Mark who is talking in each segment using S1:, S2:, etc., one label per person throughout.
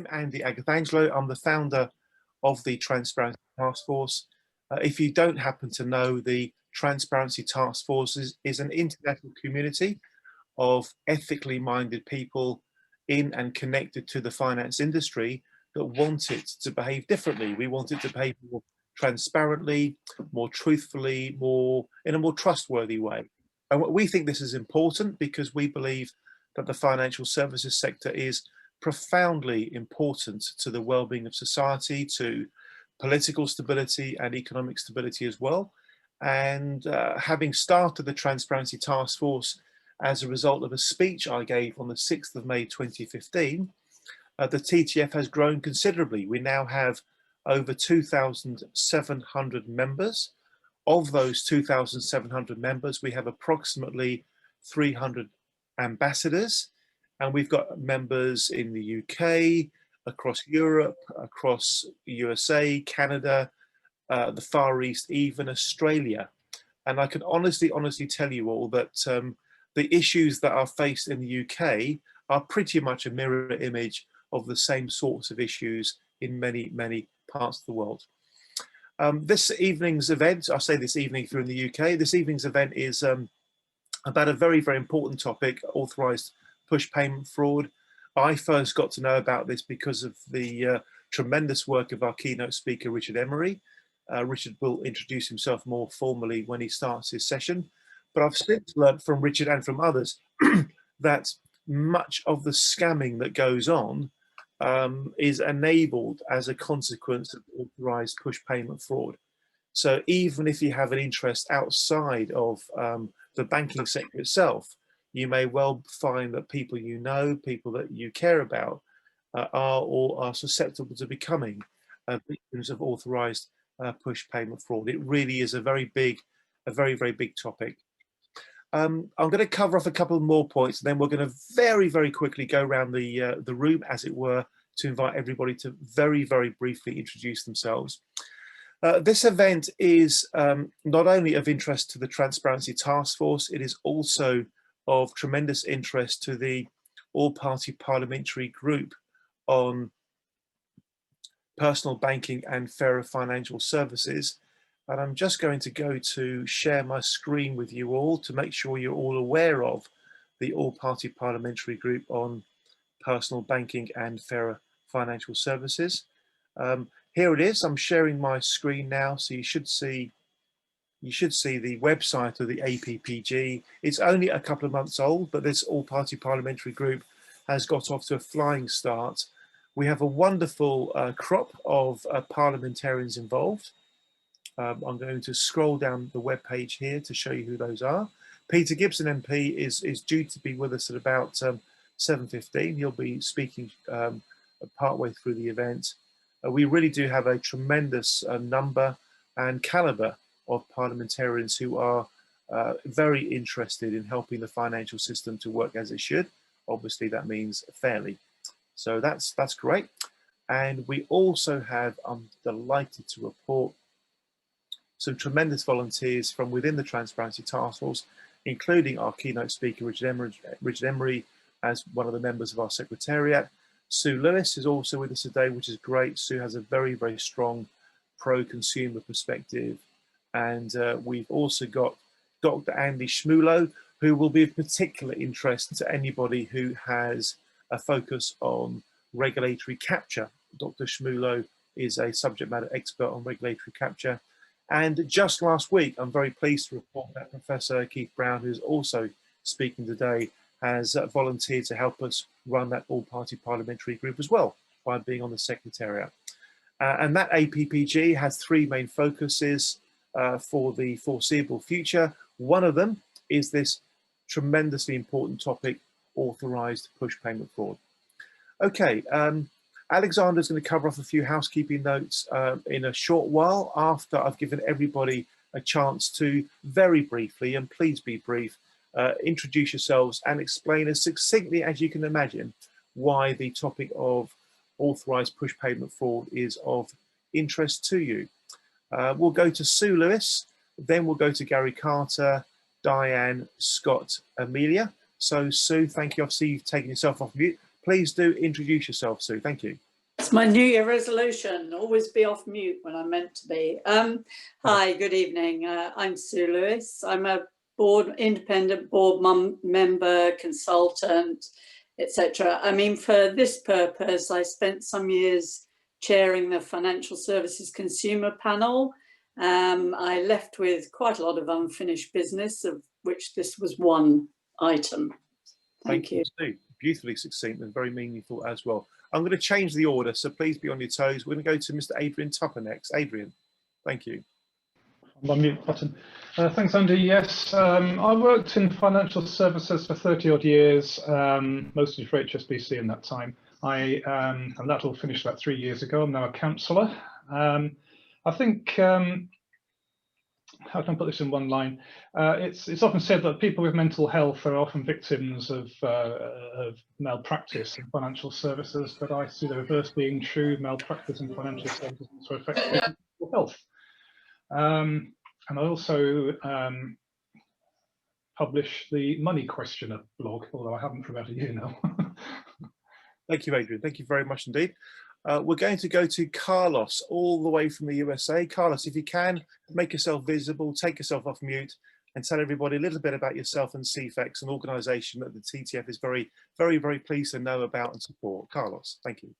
S1: I'm Andy Agathangelo. I'm the founder of the Transparency Task Force. If you don't happen to know, the Transparency Task Force is an international community of ethically minded people in and connected to the finance industry that want it to behave differently. We want it to behave more transparently, more truthfully, in a more trustworthy way. And we think this is important because we believe that the financial services sector is profoundly important to the well-being of society, to political stability and economic stability as well. And having started the Transparency Task Force as a result of a speech I gave on the 6th of May 2015, the TTF has grown considerably. We now have over 2,700 members. Of those 2,700 members, we have approximately 300 ambassadors, and we've got members in the UK, across Europe, across USA, Canada, the Far East, even Australia. And I can honestly tell you all that the issues that are faced in the UK are pretty much a mirror image of the same sorts of issues in many parts of the world. This evening's event, I say this evening if you're in the UK, this evening's event is about a very important topic, authorised push payment fraud. I first got to know about this because of the tremendous work of our keynote speaker, Richard Emery. Richard will introduce himself more formally when he starts his session. But I've since learned from Richard and from others that much of the scamming that goes on is enabled as a consequence of authorised push payment fraud. So even if you have an interest outside of the banking sector itself, you may well find that people you know, people that you care about, are susceptible to becoming victims of authorised push payment fraud. It really is a very big topic. I'm going to cover off a couple more points, and then we're going to very quickly go around the room, as it were, to invite everybody to very briefly introduce themselves. This event is not only of interest to the Transparency Task Force, it is also of tremendous interest to the all-party parliamentary group on personal banking and fairer financial services. And I'm just going to go to share my screen with you all to make sure you're all aware of the all-party parliamentary group on personal banking and fairer financial services. Here it is. I'm sharing my screen now, so you should see the website of the APPG. It's only a couple of months old, but this all-party parliamentary group has got off to a flying start. We have a wonderful crop of parliamentarians involved. I'm going to scroll down the web page here to show you who those are. Peter Gibson MP is due to be with us at about 7:15. He'll be speaking partway through the event. We really do have a tremendous number and caliber of parliamentarians who are very interested in helping the financial system to work as it should. Obviously, that means fairly. So that's great. And we also have, I'm delighted to report, some tremendous volunteers from within the Transparency Task Force, including our keynote speaker, Richard Emery, as one of the members of our secretariat. Sue Lewis is also with us today, which is great. Sue has a very strong pro-consumer perspective. And we've also got Dr. Andy Schmulo, who will be of particular interest to anybody who has a focus on regulatory capture. Dr. Schmulo is a subject matter expert on regulatory capture. And just last week, I'm very pleased to report that Professor Keith Brown, who's also speaking today, has volunteered to help us run that all-party parliamentary group as well by being on the secretariat. And that APPG has three main focuses for the foreseeable future. One of them is this tremendously important topic, authorised push payment fraud. Okay, Alexander is going to cover off a few housekeeping notes in a short while, after I've given everybody a chance to very briefly, and please be brief, introduce yourselves and explain as succinctly as you can imagine why the topic of authorised push payment fraud is of interest to you. We'll go to Sue Lewis, then we'll go to Gary Carter, Diane, Scott, Amelia. So Sue, thank you. Obviously you've taken yourself off mute. Please do introduce yourself, Sue. Thank you.
S2: It's my New Year resolution, always be off mute when I'm meant to be. Hi, good evening. I'm Sue Lewis. I'm a independent board member, consultant, etc. I mean, for this purpose, I spent some years chairing the Financial Services Consumer Panel. I left with quite a lot of unfinished business, of which this was one item. Thank you.
S1: Sue. Beautifully succinct and very meaningful as well. I'm going to change the order, so please be on your toes. We're going to go to Mr. Adrian Tupper next. Adrian, thank you.
S3: My mute button. Thanks, Andy. Yes, I worked in financial services for 30 odd years, mostly for HSBC in that time. And that all finished about 3 years ago. I'm now a counsellor. I think, how can I put this in one line? It's often said that people with mental health are often victims of malpractice in financial services, but I see the reverse being true. Malpractice in financial services also affects people's mental health. And I also publish the Money Questioner blog, although I haven't for about a year now.
S1: Thank you, Adrian. Thank you very much indeed. We're going to go to Carlos, all the way from the USA. Carlos, if you can, make yourself visible, take yourself off mute, and tell everybody a little bit about yourself and CFEX, an organisation that the TTF is very, very, very pleased to know about and support. Carlos, thank you.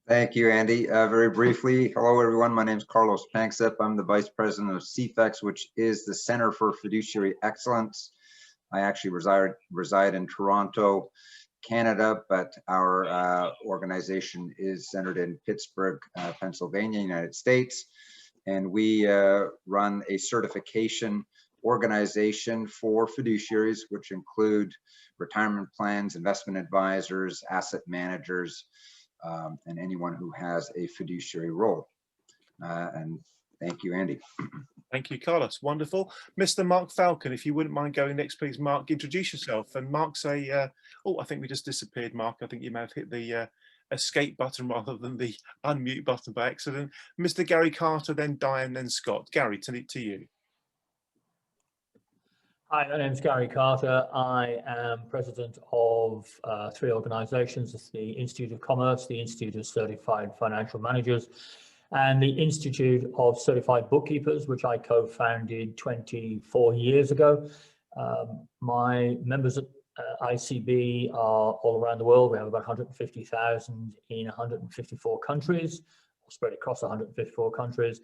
S4: Thank you, Andy. Very briefly, hello everyone. My name is Carlos Panksepp. I'm the Vice President of CFEX, which is the Center for Fiduciary Excellence. I actually reside in Toronto, Canada, but our organization is centered in Pittsburgh, Pennsylvania, United States. And we run a certification organization for fiduciaries, which include retirement plans, investment advisors, asset managers, and anyone who has a fiduciary role. And thank you, Andy.
S1: Thank you, Carlos. Wonderful. Mr. Mark Falcon, if you wouldn't mind going next, please, Mark, introduce yourself. And Mark's oh, I think we just disappeared, Mark. I think you may have hit the escape button rather than the unmute button by accident. Mr. Gary Carter, then Diane, then Scott. Gary, to you.
S5: Hi, my name's Gary Carter. I am president of 3 organisations. It's the Institute of Commerce, the Institute of Certified Financial Managers, and the Institute of Certified Bookkeepers, which I co-founded 24 years ago. My members at ICB are all around the world. We have about 150,000 in 154 countries, spread across 154 countries.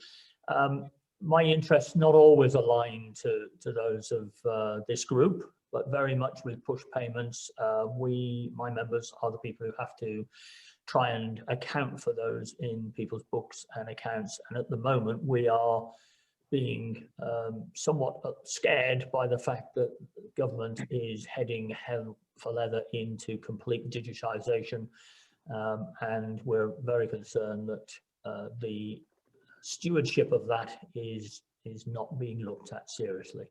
S5: My interests not always align to those of this group, but very much with push payments. My members are the people who have to try and account for those in people's books and accounts. And at the moment, we are being somewhat scared by the fact that government is heading hell for leather into complete digitization. And we're very concerned that the stewardship of that is not being looked at seriously.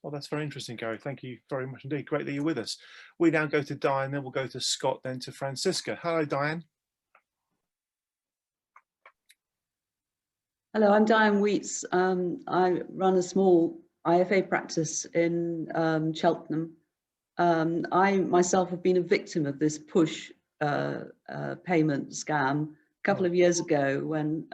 S1: Well, that's very interesting, Gary. Thank you very much indeed. Great that you're with us. We now go to Diane, then we'll go to Scott, then to Francisca. Hello, Diane.
S6: Hello, I'm Diane Wheats. I run a small IFA practice in Cheltenham. I myself have been a victim of this push payment scam a couple of years ago when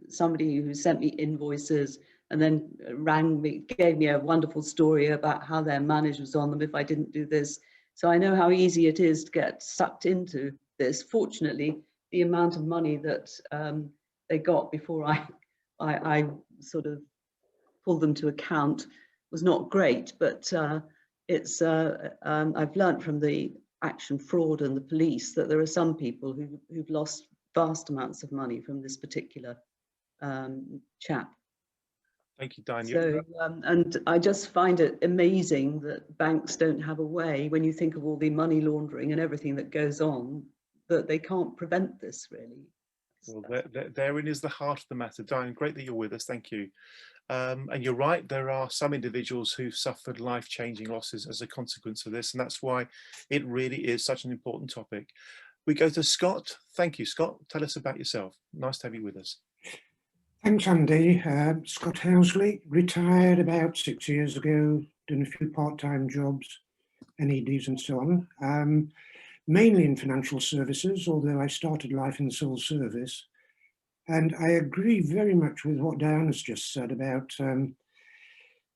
S6: somebody who sent me invoices and then rang me, gave me a wonderful story about how their manager was on them if I didn't do this. So I know how easy it is to get sucked into this. Fortunately, the amount of money that they got before I sort of pulled them to account was not great, but I've learned from the Action Fraud and the police that there are some people who've lost vast amounts of money from this particular chap.
S1: Thank you, Diane.
S6: So, and I just find it amazing that banks don't have a way, when you think of all the money laundering and everything that goes on, that they can't prevent this really.
S1: Well, therein is the heart of the matter. Diane, great that you're with us. Thank you. And you're right, there are some individuals who've suffered life-changing losses as a consequence of this, and that's why it really is such an important topic. We go to Scott. Thank you, Scott. Tell us about yourself. Nice to have you with us.
S7: Thanks, Andy. Scott Housley, retired about 6 years ago, done a few part-time jobs, NEDs and so on. mainly in financial services, although I started life in civil service. And I agree very much with what Diana's just said about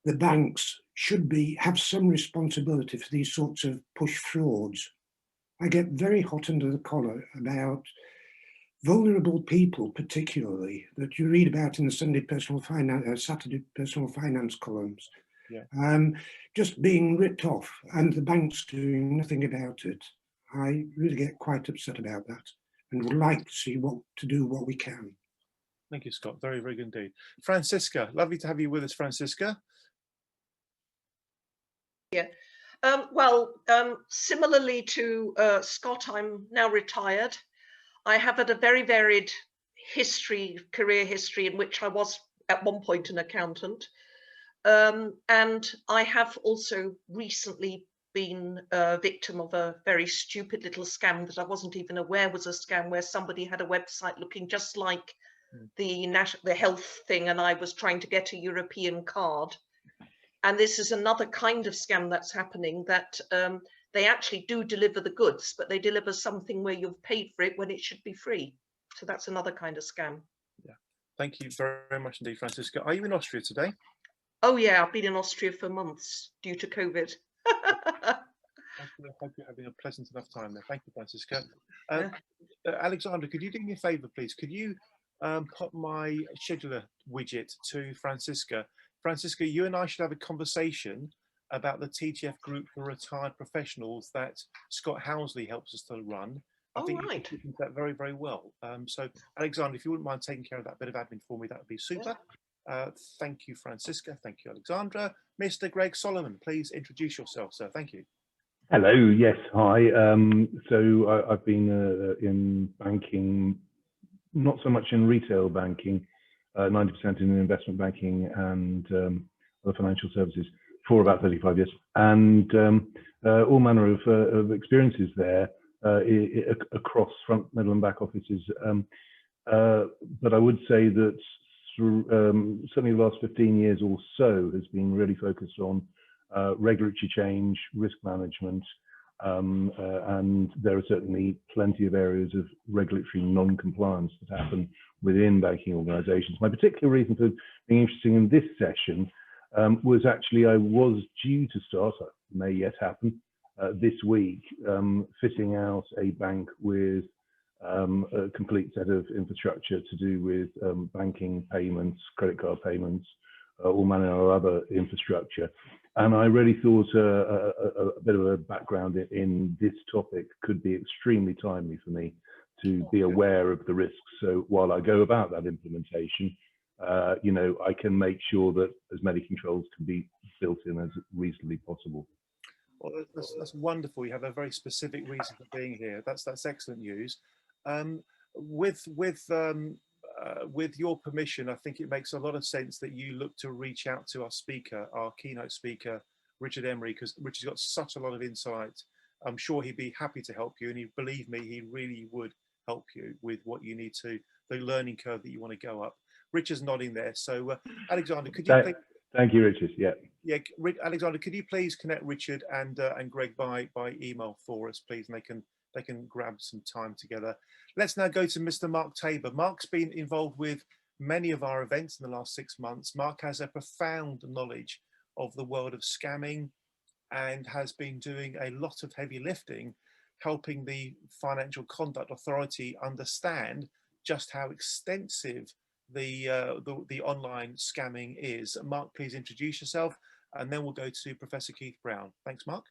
S7: the banks should have some responsibility for these sorts of push frauds. I get very hot under the collar about vulnerable people, particularly, that you read about in the Saturday personal finance columns, just being ripped off and the banks doing nothing about it. I really get quite upset about that and would like to see what we can.
S1: Thank you, Scott. Very, very good indeed. Francisca, lovely to have you with us, Francisca.
S8: Yeah. Similarly to Scott, I'm now retired. I have had a very varied career history in which I was at one point an accountant. And I have also recently been a victim of a very stupid little scam that I wasn't even aware was a scam, where somebody had a website looking just like the health thing, and I was trying to get a European card. And this is another kind of scam that's happening, that they actually do deliver the goods, but they deliver something where you've paid for it when it should be free. So that's another kind of scam. Yeah.
S1: Thank you very much indeed, Francisca. Are you in Austria today?
S8: Oh yeah, I've been in Austria for months due to COVID.
S1: I hope you're having a pleasant enough time there. Thank you, Francisca. Alexandra, could you do me a favour, please? Could you put my scheduler widget to Francisca? Francisca, you and I should have a conversation about the TGF group for retired professionals that Scott Housley helps us to run. I think you can do that very, very well. So, Alexandra, if you wouldn't mind taking care of that bit of admin for me, that would be super. Thank you, Francisca. Thank you, Alexandra. Mr. Greg Solomon, please introduce yourself, sir. Thank you.
S9: Hello. Yes. Hi. So I've been in banking, not so much in retail banking, 90% in investment banking and other financial services for about 35 years, and all manner of experiences there across front, middle, and back offices. But I would say that certainly the last 15 years or so has been really focused on regulatory change, risk management, and there are certainly plenty of areas of regulatory non-compliance that happen within banking organisations. My particular reason for being interested in this session was actually I was due to start, may yet happen, this week, fitting out a bank with a complete set of infrastructure to do with banking payments, credit card payments, all manner of other infrastructure. And I really thought a bit of a background in this topic could be extremely timely for me to be aware of the risks. So while I go about that implementation, you know, I can make sure that as many controls can be built in as reasonably possible.
S1: Well, that's wonderful. You have a very specific reason for being here. That's excellent news. With your permission, I think it makes a lot of sense that you look to reach out to our speaker, our keynote speaker, Richard Emery, because Richard's got such a lot of insight. I'm sure he'd be happy to help you, and believe me, he really would help you with what you need to, the learning curve that you want to go up. Richard's nodding there. So, Alexander, could you please...
S9: Thank you, Richard. Yeah.
S1: Yeah, Alexander, could you please connect Richard and Greg by email for us, please, and they can grab some time together. Let's now go to Mr. Mark Tabor. Mark's been involved with many of our events in the last 6 months. Mark has a profound knowledge of the world of scamming and has been doing a lot of heavy lifting, helping the Financial Conduct Authority understand just how extensive the online scamming is. Mark, please introduce yourself, and then we'll go to Professor Keith Brown. Thanks, Mark.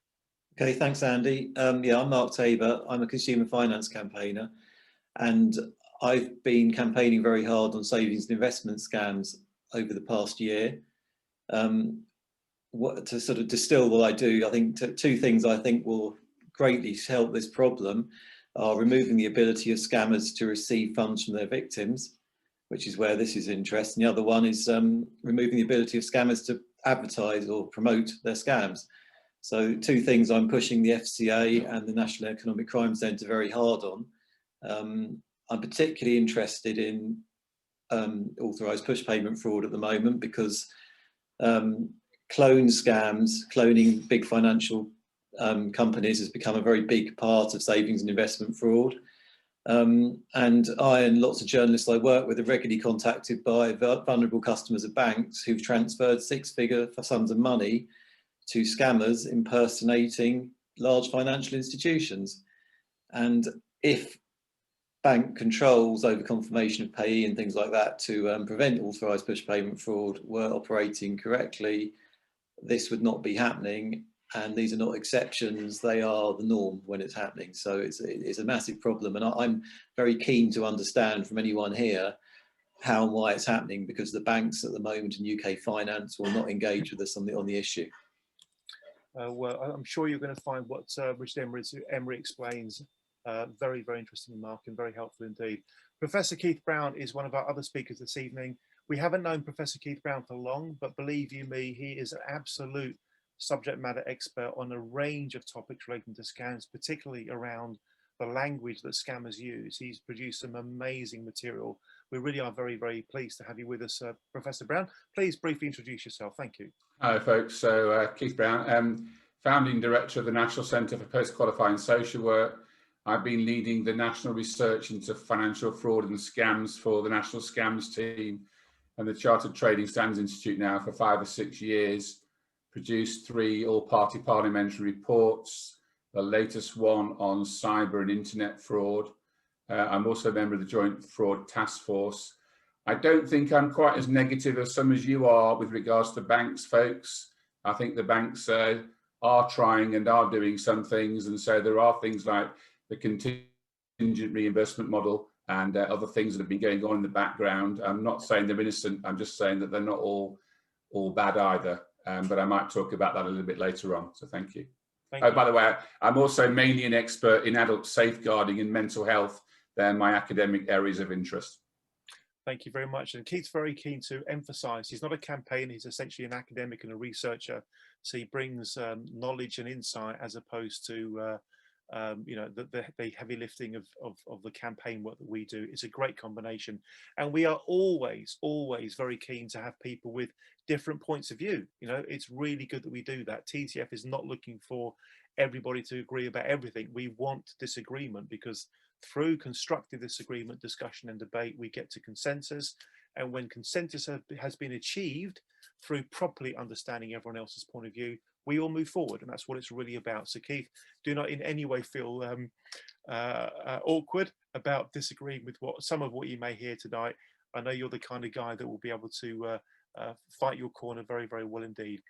S10: Okay, thanks, Andy. Yeah, I'm Mark Tabor. I'm a consumer finance campaigner, and I've been campaigning very hard on savings and investment scams over the past year. To sort of distill what I do, I think two things I think will greatly help this problem are removing the ability of scammers to receive funds from their victims, which is where this is interesting. The other one is removing the ability of scammers to advertise or promote their scams. So two things I'm pushing the FCA and the National Economic Crime Centre very hard on. I'm particularly interested in authorised push payment fraud at the moment, because clone scams, cloning big financial companies has become a very big part of savings and investment fraud. And I and lots of journalists I work with are regularly contacted by vulnerable customers of banks who've transferred six-figure sums of money to scammers impersonating large financial institutions. And if bank controls over confirmation of payee and things like that to prevent authorised push payment fraud were operating correctly, this would not be happening. And these are not exceptions, they are the norm when it's happening. So it's a massive problem. And I'm very keen to understand from anyone here how and why it's happening, because the banks at the moment in UK finance will not engage with us on the issue.
S1: Well, I'm sure you're going to find what Richard Emery explains very, very interesting, Mark, and very helpful indeed. Professor Keith Brown is one of our other speakers this evening. We haven't known Professor Keith Brown for long, but believe you me, he is an absolute subject matter expert on a range of topics relating to scams, particularly around the language that scammers use. He's produced some amazing material. We really are very, very pleased to have you with us, Professor Brown. Please briefly introduce yourself. Thank you.
S11: Hi, folks. So Keith Brown, founding director of the National Centre for Post-Qualifying Social Work. I've been leading the national research into financial fraud and scams for the National Scams team and the Chartered Trading Standards Institute now for 5 or 6 years. Produced 3 all-party parliamentary reports, the latest one on cyber and internet fraud. I'm also a member of the Joint Fraud Task Force. I don't think I'm quite as negative as some as you are with regards to banks, folks. I think the banks are trying and are doing some things, and so there are things like the contingent reimbursement model and other things that have been going on in the background. I'm not saying they're innocent, I'm just saying that they're not all bad either. But I might talk about that a little bit later on, so thank you. By the way, I'm also mainly an expert in adult safeguarding and mental health. They're my academic areas of interest.
S1: Thank you very much. And Keith's very keen to emphasise he's not a campaigner, he's essentially an academic and a researcher. So he brings knowledge and insight as opposed to you know, the heavy lifting of the campaign work that we do. Is a great combination, and we are always very keen to have people with different points of view. You know, it's really good that we do that. TTF is not looking for everybody to agree about everything. We want disagreement, because through constructive disagreement, discussion and debate, we get to consensus. And when consensus has been achieved through properly understanding everyone else's point of view, we all move forward, and that's what it's really about. So Keith, do not in any way feel awkward about disagreeing with some of what you may hear tonight. I know you're the kind of guy that will be able to fight your corner very, very well indeed.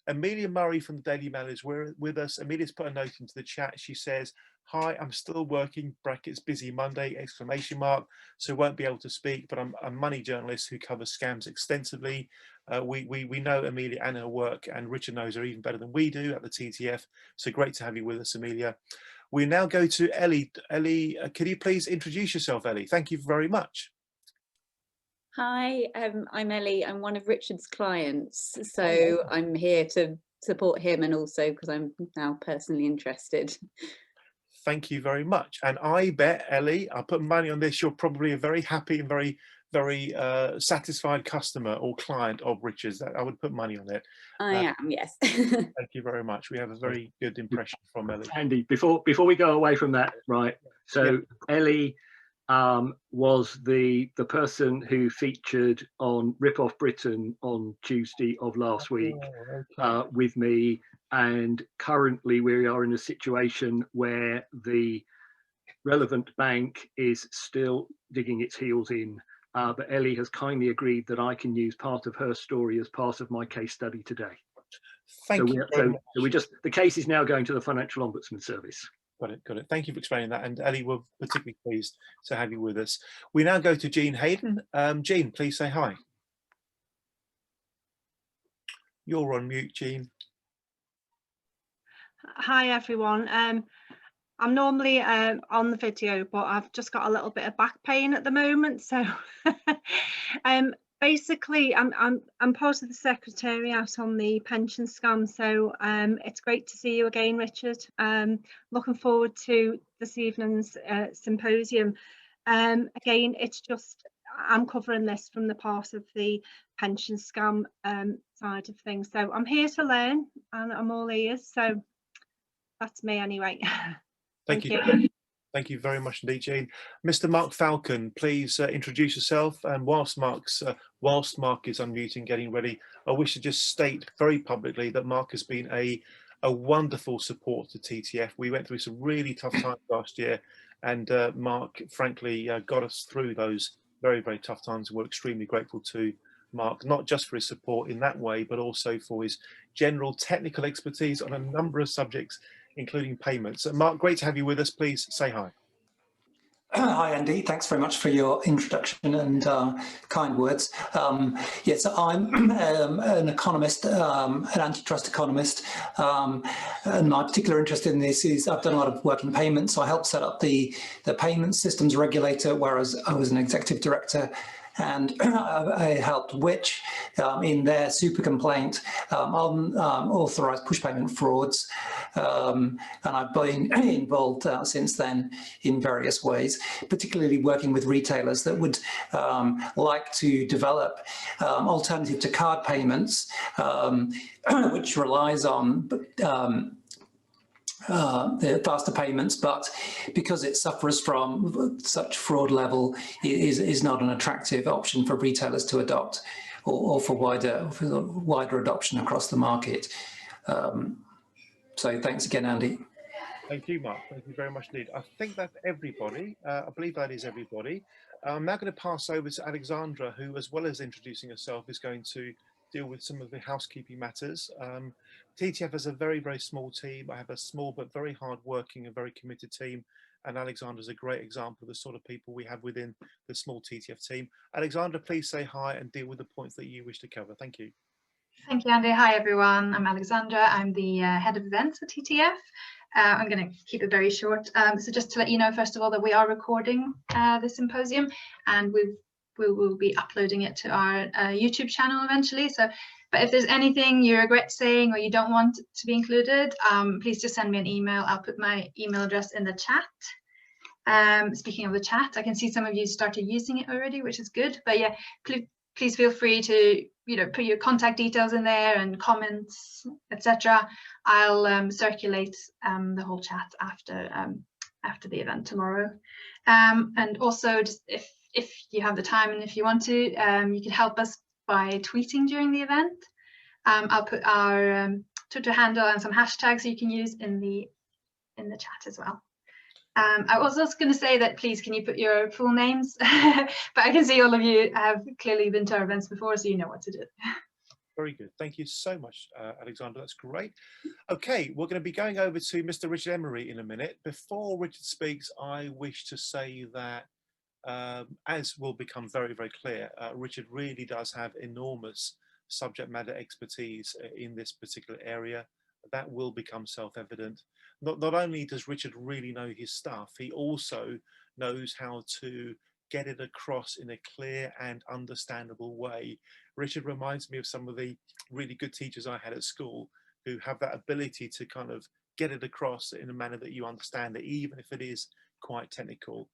S1: Amelia Murray from the Daily Mail is with us. Amelia's put a note into the chat. She says, "Hi, I'm still working, brackets busy Monday, exclamation mark, so won't be able to speak, but I'm a money journalist who covers scams extensively." We know Amelia and her work, and Richard knows her even better than we do at the TTF. So great to have you with us, Amelia. We now go to Ellie. Ellie, could you please introduce yourself, Ellie? Thank you very much.
S12: Hi, I'm Ellie. I'm one of Richard's clients, so I'm here to support him, and also because I'm now personally interested.
S1: Thank you very much. And I bet, Ellie, I'll put money on this, you're probably a very happy and very satisfied customer or client of Richard's. I would put money on it.
S12: I am, yes.
S1: Thank you very much. We have a very good impression from Ellie.
S13: Andy, before we go away from that, right? So yeah. Ellie was the person who featured on Rip Off Britain on Tuesday of last week with me, and currently we are in a situation where the relevant bank is still digging its heels in, but Ellie has kindly agreed that I can use part of her story as part of my case study today.
S1: Thank you very much.
S13: So the case is now going to the Financial Ombudsman Service.
S1: Got it. Thank you for explaining that. And Ellie, we're particularly pleased to have you with us. We now go to Jean Hayden. Jean, please say hi. You're on mute, Jean.
S14: Hi, everyone. I'm normally on the video, but I've just got a little bit of back pain at the moment. So basically, I'm part of the secretariat on the pension scam. So it's great to see you again, Richard. Looking forward to this evening's symposium. Again, it's just, I'm covering this from the part of the pension scam side of things. So I'm here to learn, and I'm all ears. So That's me anyway.
S1: Thank you. Thank you very much indeed, Jean. Mr. Mark Falcon, please introduce yourself. And whilst Mark is unmuting, getting ready, I wish to just state very publicly that Mark has been a wonderful support to TTF. We went through some really tough times last year, and Mark, frankly, got us through those very, very tough times. We're extremely grateful to Mark, not just for his support in that way, but also for his general technical expertise on a number of subjects, including payments. Mark, great to have you with us. Please say hi.
S15: Hi, Andy. Thanks very much for your introduction and kind words. Yes, I'm an economist, an antitrust economist, and my particular interest in this is I've done a lot of work in payments. So I helped set up the payment systems regulator, whereas I was an executive director. And I helped Which in their super complaint on authorised push payment frauds. And I've been involved since then in various ways, particularly working with retailers that would like to develop alternative to card payments, which relies on the faster payments, but because it suffers from such fraud level, is not an attractive option for retailers to adopt, or for wider adoption across the market. So thanks again, Andy.
S1: Thank you, Mark. Thank you very much indeed. I think that's everybody. I believe that is everybody. I'm now going to pass over to Alexandra, who, as well as introducing herself, is going to deal with some of the housekeeping matters. TTF is a very, very small team. I have a small but very hard-working and very committed team, and Alexandra is a great example of the sort of people we have within the small TTF team. Alexandra, please say hi and deal with the points that you wish to cover. Thank you.
S16: Thank you, Andy. Hi, everyone. I'm Alexandra. I'm the head of events at TTF. I'm going to keep it very short. So just to let you know, first of all, that we are recording the symposium, and we will be uploading it to our YouTube channel eventually. So, but if there's anything you regret saying or you don't want to be included, please just send me an email. I'll put my email address in the chat. Speaking of the chat, I can see some of you started using it already, which is good. But yeah, please feel free to put your contact details in there and comments, etc. I'll circulate the whole chat after the event tomorrow. And also, just if you have the time and if you want to, you can help us by tweeting during the event. I'll put our Twitter handle and some hashtags you can use in the chat as well. I was also going to say that please can you put your full names, but I can see all of you have clearly been to our events before, so you know what to do.
S1: Very good. Thank you so much, Alexandra. That's great. Okay, we're going to be going over to Mr. Richard Emery in a minute. Before Richard speaks, I wish to say that, as will become very, very clear, Richard really does have enormous subject matter expertise in this particular area. That will become self-evident. Not only does Richard really know his stuff, he also knows how to get it across in a clear and understandable way. Richard reminds me of some of the really good teachers I had at school who have that ability to kind of get it across in a manner that you understand it, even if it is quite technical.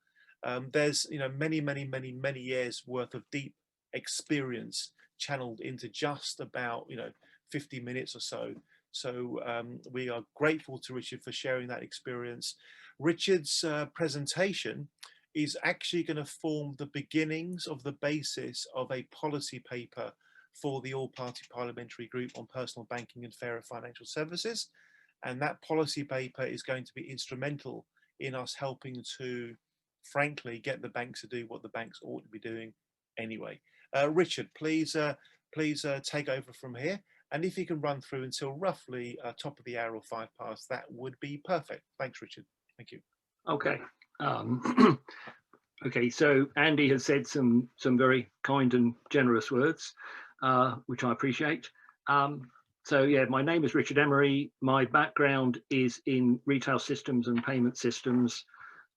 S1: There's many years worth of deep experience channeled into just about 50 minutes or so. So we are grateful to Richard for sharing that experience. Richard's presentation is actually going to form the beginnings of the basis of a policy paper for the All-Party Parliamentary Group on Personal Banking and Fairer Financial Services. And that policy paper is going to be instrumental in us helping to, frankly, get the banks to do what the banks ought to be doing anyway. Richard, please take over from here. And if you can run through until roughly top of the hour or 5 past, that would be perfect. Thanks, Richard. Thank you.
S13: Okay. Okay, so Andy has said some very kind and generous words, which I appreciate. So yeah, my name is Richard Emery. My background is in retail systems and payment systems.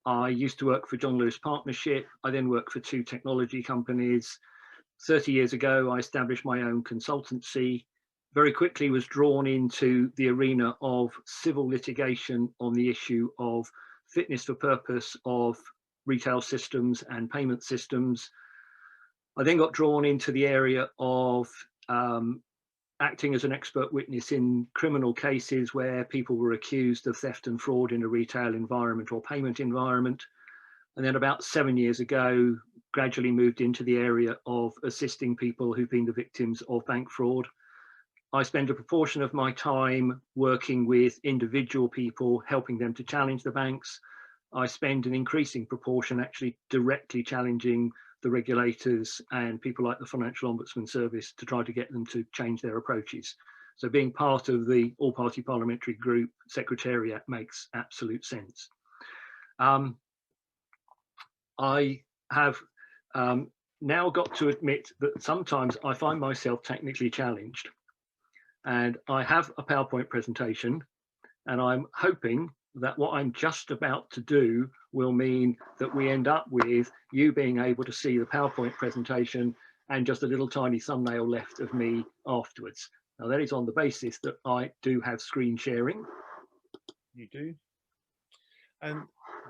S13: I used to work for John Lewis Partnership. I then worked for 2 technology companies. 30 years ago, I established my own consultancy. Very quickly was drawn into the arena of civil litigation on the issue of fitness for purpose of retail systems and payment systems. I then got drawn into the area of acting as an expert witness in criminal cases where people were accused of theft and fraud in a retail environment or payment environment. And then about 7 years ago, gradually moved into the area of assisting people who've been the victims of bank fraud. I spend a proportion of my time working with individual people, helping them to challenge the banks. I spend an increasing proportion actually directly challenging the regulators and people like the Financial Ombudsman Service to try to get them to change their approaches. So being part of the all-party parliamentary group secretariat makes absolute sense. I have now got to admit that sometimes I find myself technically challenged, and I have a PowerPoint presentation, and I'm hoping that what I'm just about to do will mean that we end up with you being able to see the PowerPoint presentation and just a little tiny thumbnail left of me afterwards. Now that is on the basis that I do have screen sharing.
S1: You do. And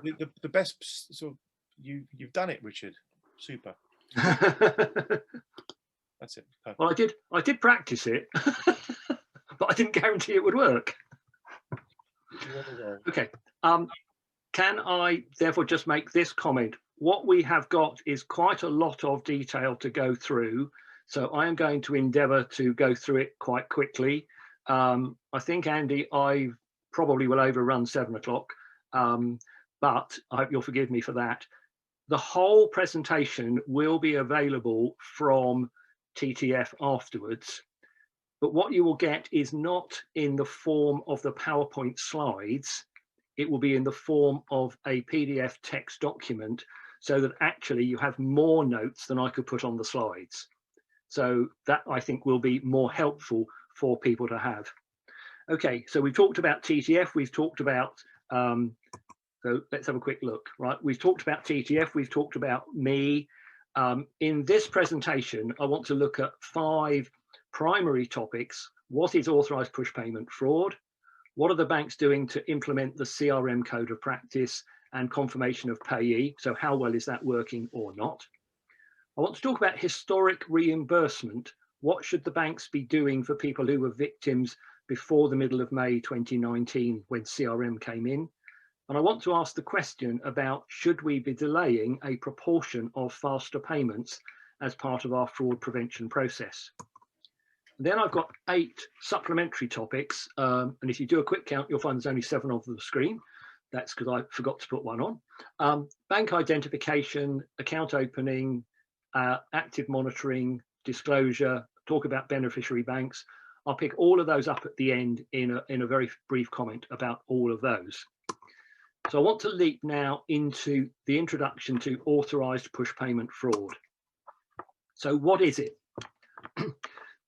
S1: the best sort of, you've done it, Richard. Super. That's it. Perfect.
S13: Well, I did practice it, but I didn't guarantee it would work. Okay. Can I therefore just make this comment? What we have got is quite a lot of detail to go through, so I am going to endeavour to go through it quite quickly. I think, Andy, I probably will overrun 7 o'clock, but I hope you'll forgive me for that. The whole presentation will be available from TTF afterwards, but what you will get is not in the form of the PowerPoint slides. It will be in the form of a PDF text document, so that actually you have more notes than I could put on the slides. So that, I think, will be more helpful for people to have. Okay, so we've talked about TTF, we've talked about, so let's have a quick look, right? We've talked about TTF, we've talked about me. In this presentation, I want to look at 5 primary topics. What is authorised push payment fraud? What are the banks doing to implement the CRM code of practice and confirmation of payee? So how well is that working or not? I want to talk about historic reimbursement. What should the banks be doing for people who were victims before the middle of May 2019 when CRM came in? And I want to ask the question about, should we be delaying a proportion of faster payments as part of our fraud prevention process? Then I've got 8 supplementary topics, and if you do a quick count, you'll find there's only 7 on the screen. That's because I forgot to put one on. Bank identification, account opening, active monitoring, disclosure, talk about beneficiary banks. I'll pick all of those up at the end in a very brief comment about all of those. So I want to leap now into the introduction to authorised push payment fraud. So what is it?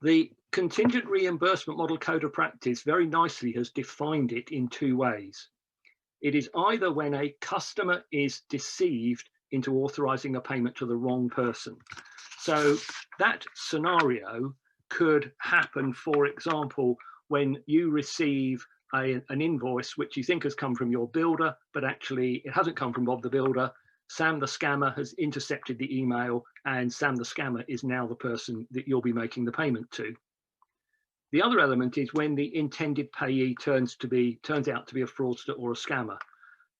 S13: The Contingent Reimbursement Model Code of Practice very nicely has defined it in 2 ways. It is either when a customer is deceived into authorising a payment to the wrong person. So that scenario could happen, for example, when you receive an invoice which you think has come from your builder, but actually it hasn't come from Bob the builder. Sam the scammer has intercepted the email, and Sam the scammer is now the person that you'll be making the payment to. The other element is when the intended payee turns out to be a fraudster or a scammer.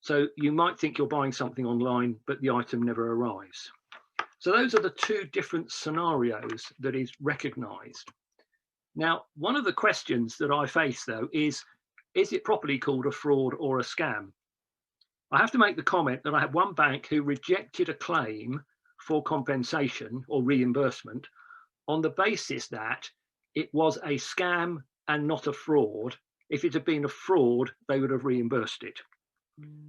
S13: So you might think you're buying something online, but the item never arrives. So those are the 2 different scenarios that is recognised. Now, one of the questions that I face, though, is it properly called a fraud or a scam? I have to make the comment that I had one bank who rejected a claim for compensation or reimbursement on the basis that it was a scam and not a fraud. If it had been a fraud, they would have reimbursed it.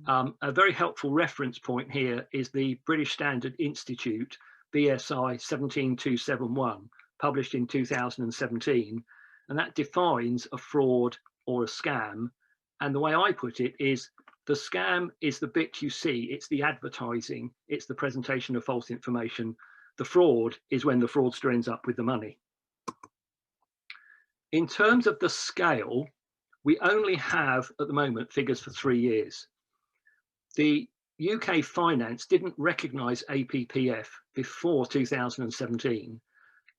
S13: A very helpful reference point here is the British Standard Institute, BSI 17271, published in 2017, and that defines a fraud or a scam. And the way I put it is, the scam is the bit you see, it's the advertising, it's the presentation of false information. The fraud is when the fraudster ends up with the money. In terms of the scale, we only have at the moment figures for 3 years. The UK Finance didn't recognise APPF before 2017,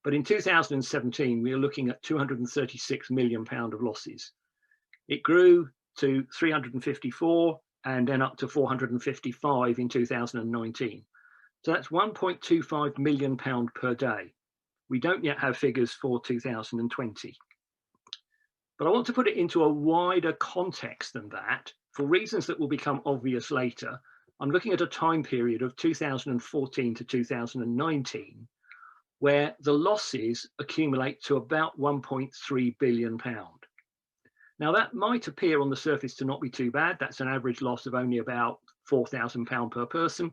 S13: But in 2017, we are looking at £236 million of losses. It grew to 354 and then up to 455 in 2019. So that's £1.25 million per day. We don't yet have figures for 2020. But I want to put it into a wider context than that, for reasons that will become obvious later. I'm looking at a time period of 2014 to 2019, where the losses accumulate to about £1.3 billion. Now that might appear on the surface to not be too bad. That's an average loss of only about £4,000 per person.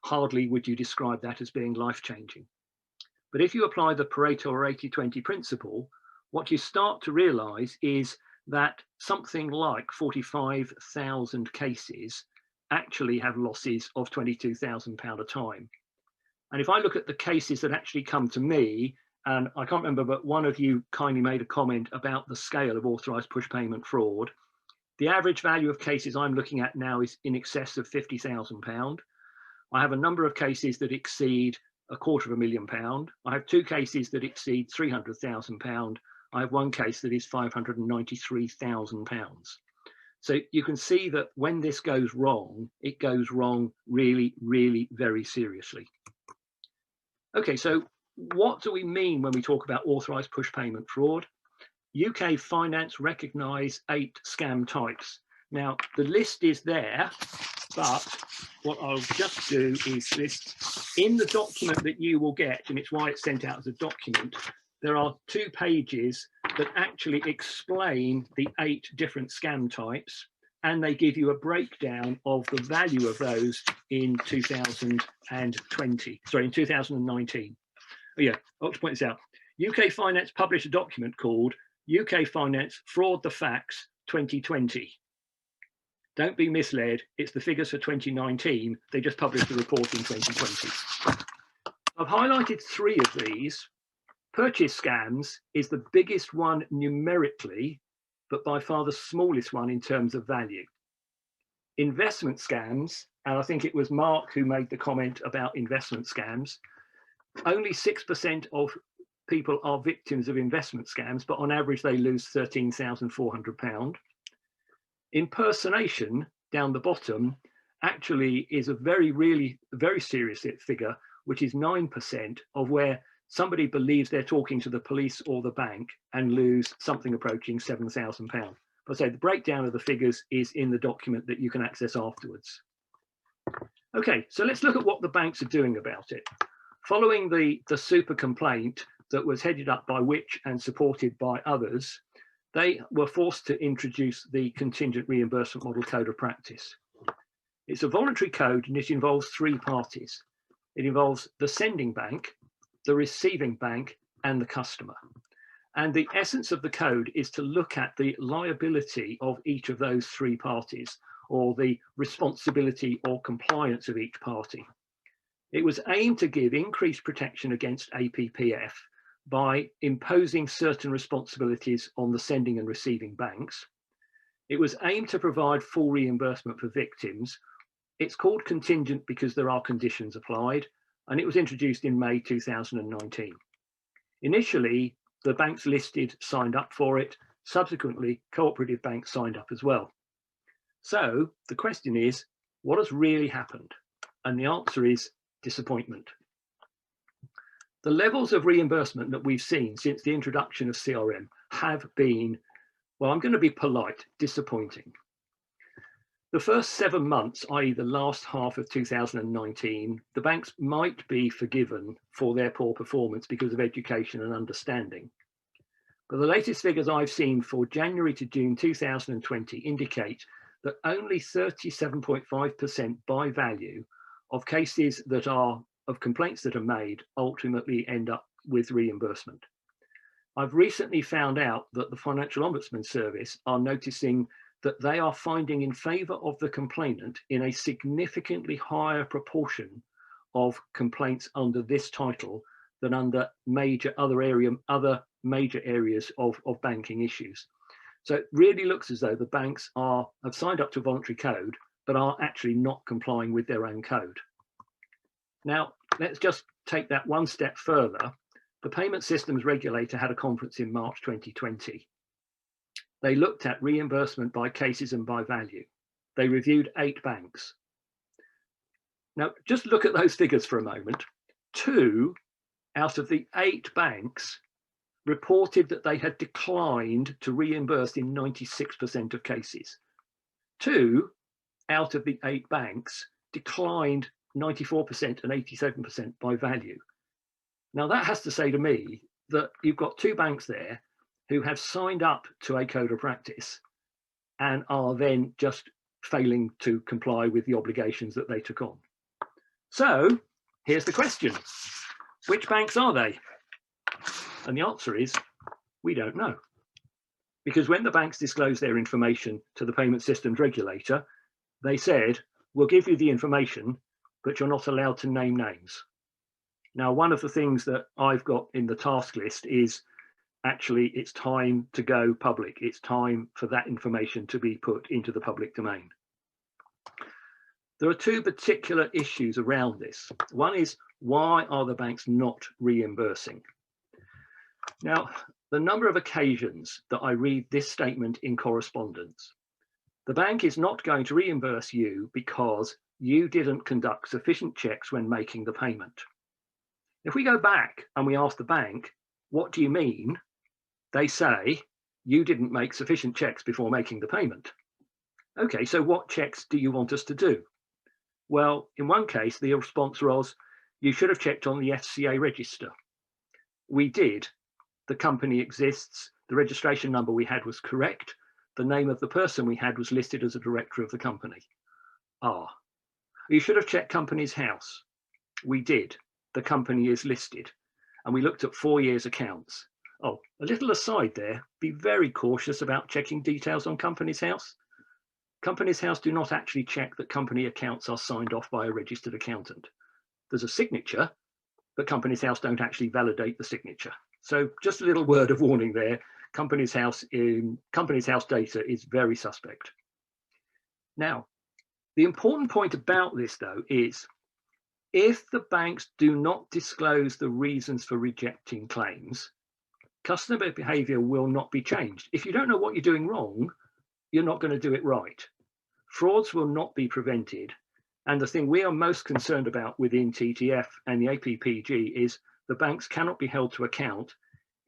S13: Hardly would you describe that as being life-changing. But if you apply the Pareto or 80-20 principle, what you start to realise is that something like 45,000 cases actually have losses of £22,000 a time. And if I look at the cases that actually come to me, and I can't remember, but one of you kindly made a comment about the scale of authorised push payment fraud. The average value of cases I'm looking at now is in excess of £50,000. I have a number of cases that exceed £250,000. I have 2 cases that exceed £300,000. I have 1 case that is £593,000. So you can see that when this goes wrong, it goes wrong really, really very seriously. Okay, so what do we mean when we talk about authorised push payment fraud? UK Finance recognise 8 scam types. Now, the list is there, but what I'll just do is list in the document that you will get, and it's why it's sent out as a document, there are 2 pages that actually explain the 8 different scam types, and they give you a breakdown of the value of those in 2019. Oh yeah, I ought to point this out. UK Finance published a document called UK Finance Fraud the Facts 2020. Don't be misled, it's the figures for 2019. They just published the report in 2020. I've highlighted 3 of these. Purchase scams is the biggest one numerically, but by far the smallest one in terms of value. Investment scams, and I think it was Mark who made the comment about investment scams, only 6% of people are victims of investment scams, but on average they lose £13,400. Impersonation, down the bottom, actually is a very serious figure, which is 9% of where somebody believes they're talking to the police or the bank and lose something approaching £7,000. But I say the breakdown of the figures is in the document that you can access afterwards. Okay, so let's look at what the banks are doing about it. Following the super complaint that was headed up by Which and supported by others, they were forced to introduce the contingent reimbursement model code of practice. It's a voluntary code and it involves 3 parties. It involves the sending bank, the receiving bank, and the customer. And the essence of the code is to look at the liability of each of those 3 parties, or the responsibility or compliance of each party. It was aimed to give increased protection against APPF by imposing certain responsibilities on the sending and receiving banks. It was aimed to provide full reimbursement for victims. It's called contingent because there are conditions applied, and it was introduced in May 2019. Initially, the banks listed signed up for it. Subsequently, cooperative banks signed up as well. So the question is, what has really happened? And the answer is disappointment. The levels of reimbursement that we've seen since the introduction of CRM have been, well, I'm going to be polite, disappointing. The first 7 months, i.e. the last half of 2019, the banks might be forgiven for their poor performance because of education and understanding. But the latest figures I've seen for January to June 2020 indicate that only 37.5% by value of cases that are of complaints that are made ultimately end up with reimbursement. I've recently found out that the Financial Ombudsman Service are noticing that they are finding in favour of the complainant in a significantly higher proportion of complaints under this title than under other major areas of banking issues. So it really looks as though the banks have signed up to a voluntary code, but are actually not complying with their own code. Now, let's just take that one step further. The payment systems regulator had a conference in March 2020. They looked at reimbursement by cases and by value. They reviewed 8 banks. Now, just look at those figures for a moment. 2 out of the 8 banks reported that they had declined to reimburse in 96% of cases. 2 out of the 8 banks declined 94% and 87% by value. Now that has to say to me that you've got 2 banks there who have signed up to a code of practice and are then just failing to comply with the obligations that they took on. So here's the question: which banks are they? And the answer is, we don't know. Because when the banks disclosed their information to the payment systems regulator, they said, we'll give you the information, but you're not allowed to name names. Now, one of the things that I've got in the task list is actually it's time to go public. It's time for that information to be put into the public domain. There are 2 particular issues around this. One is, why are the banks not reimbursing? Now, the number of occasions that I read this statement in correspondence, the bank is not going to reimburse you because you didn't conduct sufficient checks when making the payment. If we go back and we ask the bank, what do you mean? They say, you didn't make sufficient checks before making the payment. Okay, so what checks do you want us to do? Well, in one case, the response was, you should have checked on the FCA register. We did. The company exists. The registration number we had was correct. The name of the person we had was listed as a director of the company. You should have checked Companies House. We did. The company is listed. And we looked at 4 years' accounts. A little aside there, be very cautious about checking details on Companies House. Companies House do not actually check that company accounts are signed off by a registered accountant. There's a signature, but Companies House don't actually validate the signature. So just a little word of warning there. Companies House data is very suspect. Now, the important point about this, though, is if the banks do not disclose the reasons for rejecting claims, customer behavior will not be changed. If you don't know what you're doing wrong, you're not going to do it right. Frauds will not be prevented. And the thing we are most concerned about within TTF and the APPG is the banks cannot be held to account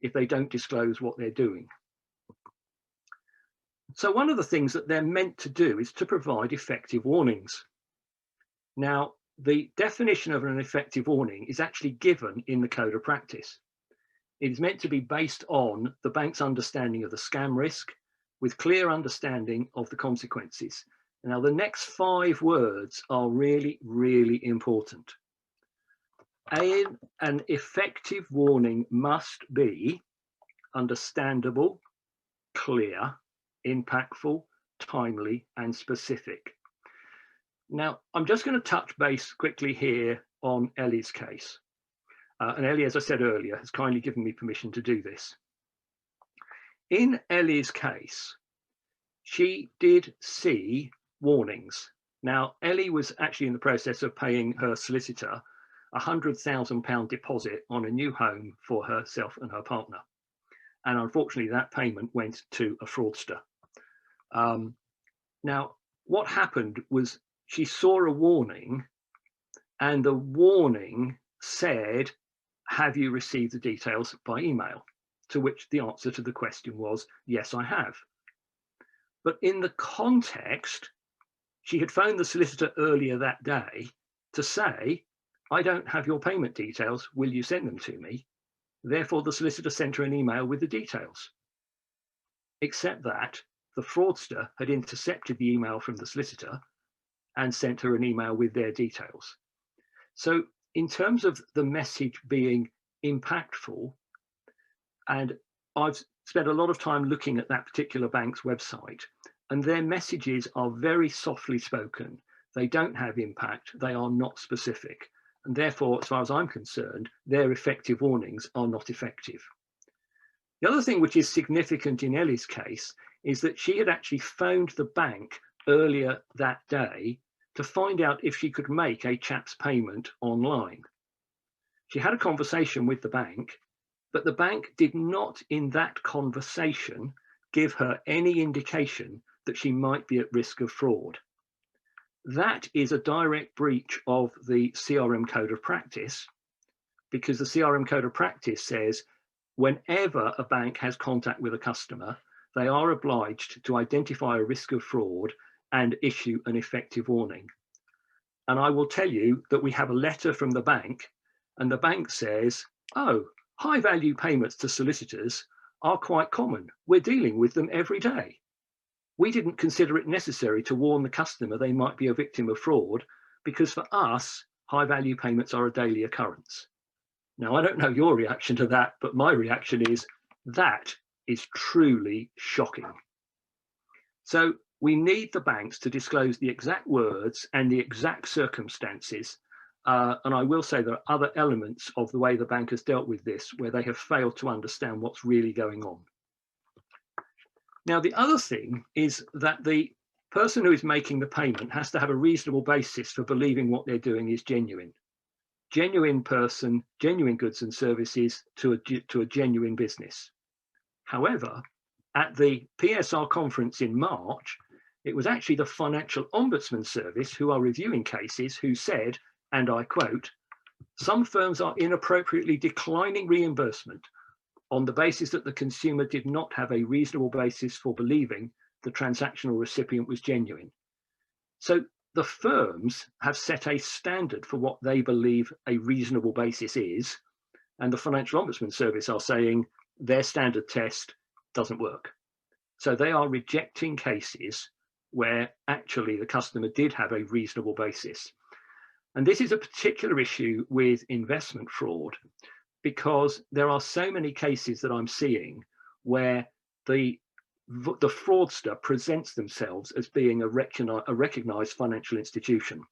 S13: if they don't disclose what they're doing. So one of the things that they're meant to do is to provide effective warnings. Now, the definition of an effective warning is actually given in the code of practice. It is meant to be based on the bank's understanding of the scam risk with clear understanding of the consequences. Now, the next 5 words are really, really important. An effective warning must be understandable, clear, impactful, timely, and specific. Now, I'm just going to touch base quickly here on Ellie's case. And Ellie, as I said earlier, has kindly given me permission to do this. In Ellie's case, she did see warnings. Now, Ellie was actually in the process of paying her solicitor £100,000 deposit on a new home for herself and her partner. And unfortunately, that payment went to a fraudster. Now, what happened was she saw a warning, and the warning said, have you received the details by email? To which the answer to the question was, yes, I have. But in the context, she had phoned the solicitor earlier that day to say, I don't have your payment details, will you send them to me? Therefore, the solicitor sent her an email with the details. Except that the fraudster had intercepted the email from the solicitor and sent her an email with their details. So in terms of the message being impactful, and I've spent a lot of time looking at that particular bank's website, and their messages are very softly spoken. They don't have impact, they are not specific. And therefore, as far as I'm concerned, their effective warnings are not effective. The other thing which is significant in Ellie's case is that she had actually phoned the bank earlier that day to find out if she could make a CHAPS payment online. She had a conversation with the bank But the bank did not in that conversation give her any indication that she might be at risk of fraud. That is a direct breach of the CRM code of practice, because the CRM code of practice says whenever a bank has contact with a customer, they are obliged to identify a risk of fraud and issue an effective warning. And I will tell you that we have a letter from the bank, and the bank says, oh, high value payments to solicitors are quite common. We're dealing with them every day. We didn't consider it necessary to warn the customer they might be a victim of fraud, because for us, high value payments are a daily occurrence. Now, I don't know your reaction to that, but my reaction is that is truly shocking. So we need the banks to disclose the exact words and the exact circumstances. And I will say there are other elements of the way the bank has dealt with this where they have failed to understand what's really going on. Now, the other thing is that the person who is making the payment has to have a reasonable basis for believing what they're doing is genuine. Genuine person, genuine goods and services to a genuine business. However, at the PSR conference in March, it was actually the Financial Ombudsman Service who are reviewing cases who said, and I quote, some firms are inappropriately declining reimbursement on the basis that the consumer did not have a reasonable basis for believing the transactional recipient was genuine. So the firms have set a standard for what they believe a reasonable basis is, and the Financial Ombudsman Service are saying their standard test doesn't work. So they are rejecting cases where actually the customer did have a reasonable basis. And this is a particular issue with investment fraud, because there are so many cases that I'm seeing where the fraudster presents themselves as being a recognized financial institution.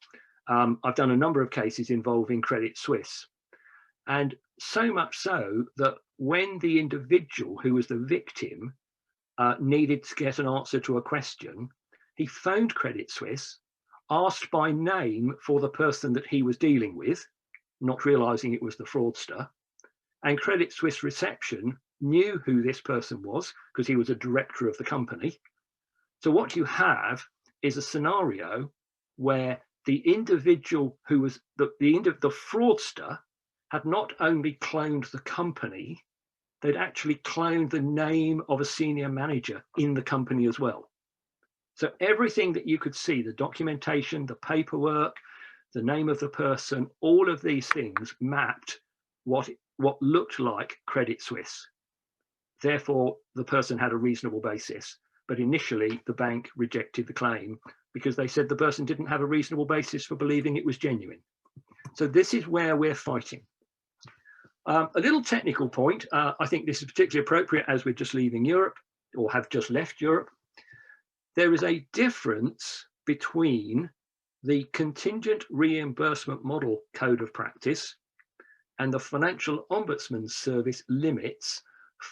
S13: I've done a number of cases involving Credit Suisse, and so much so that when the individual who was the victim needed to get an answer to a question, he phoned Credit Suisse, asked by name for the person that he was dealing with, not realizing it was the fraudster, and Credit Suisse reception knew who this person was because he was a director of the company. So what you have is a scenario where the individual who was the fraudster had not only cloned the company, they'd actually cloned the name of a senior manager in the company as well. So everything that you could see, the documentation, the paperwork, the name of the person, all of these things mapped what looked like Credit Suisse. Therefore, the person had a reasonable basis. But initially, the bank rejected the claim because they said the person didn't have a reasonable basis for believing it was genuine. So this is where we're fighting. A little technical point. I think this is particularly appropriate as we're just leaving Europe or have just left Europe. There is a difference between the contingent reimbursement model code of practice and the Financial Ombudsman Service limits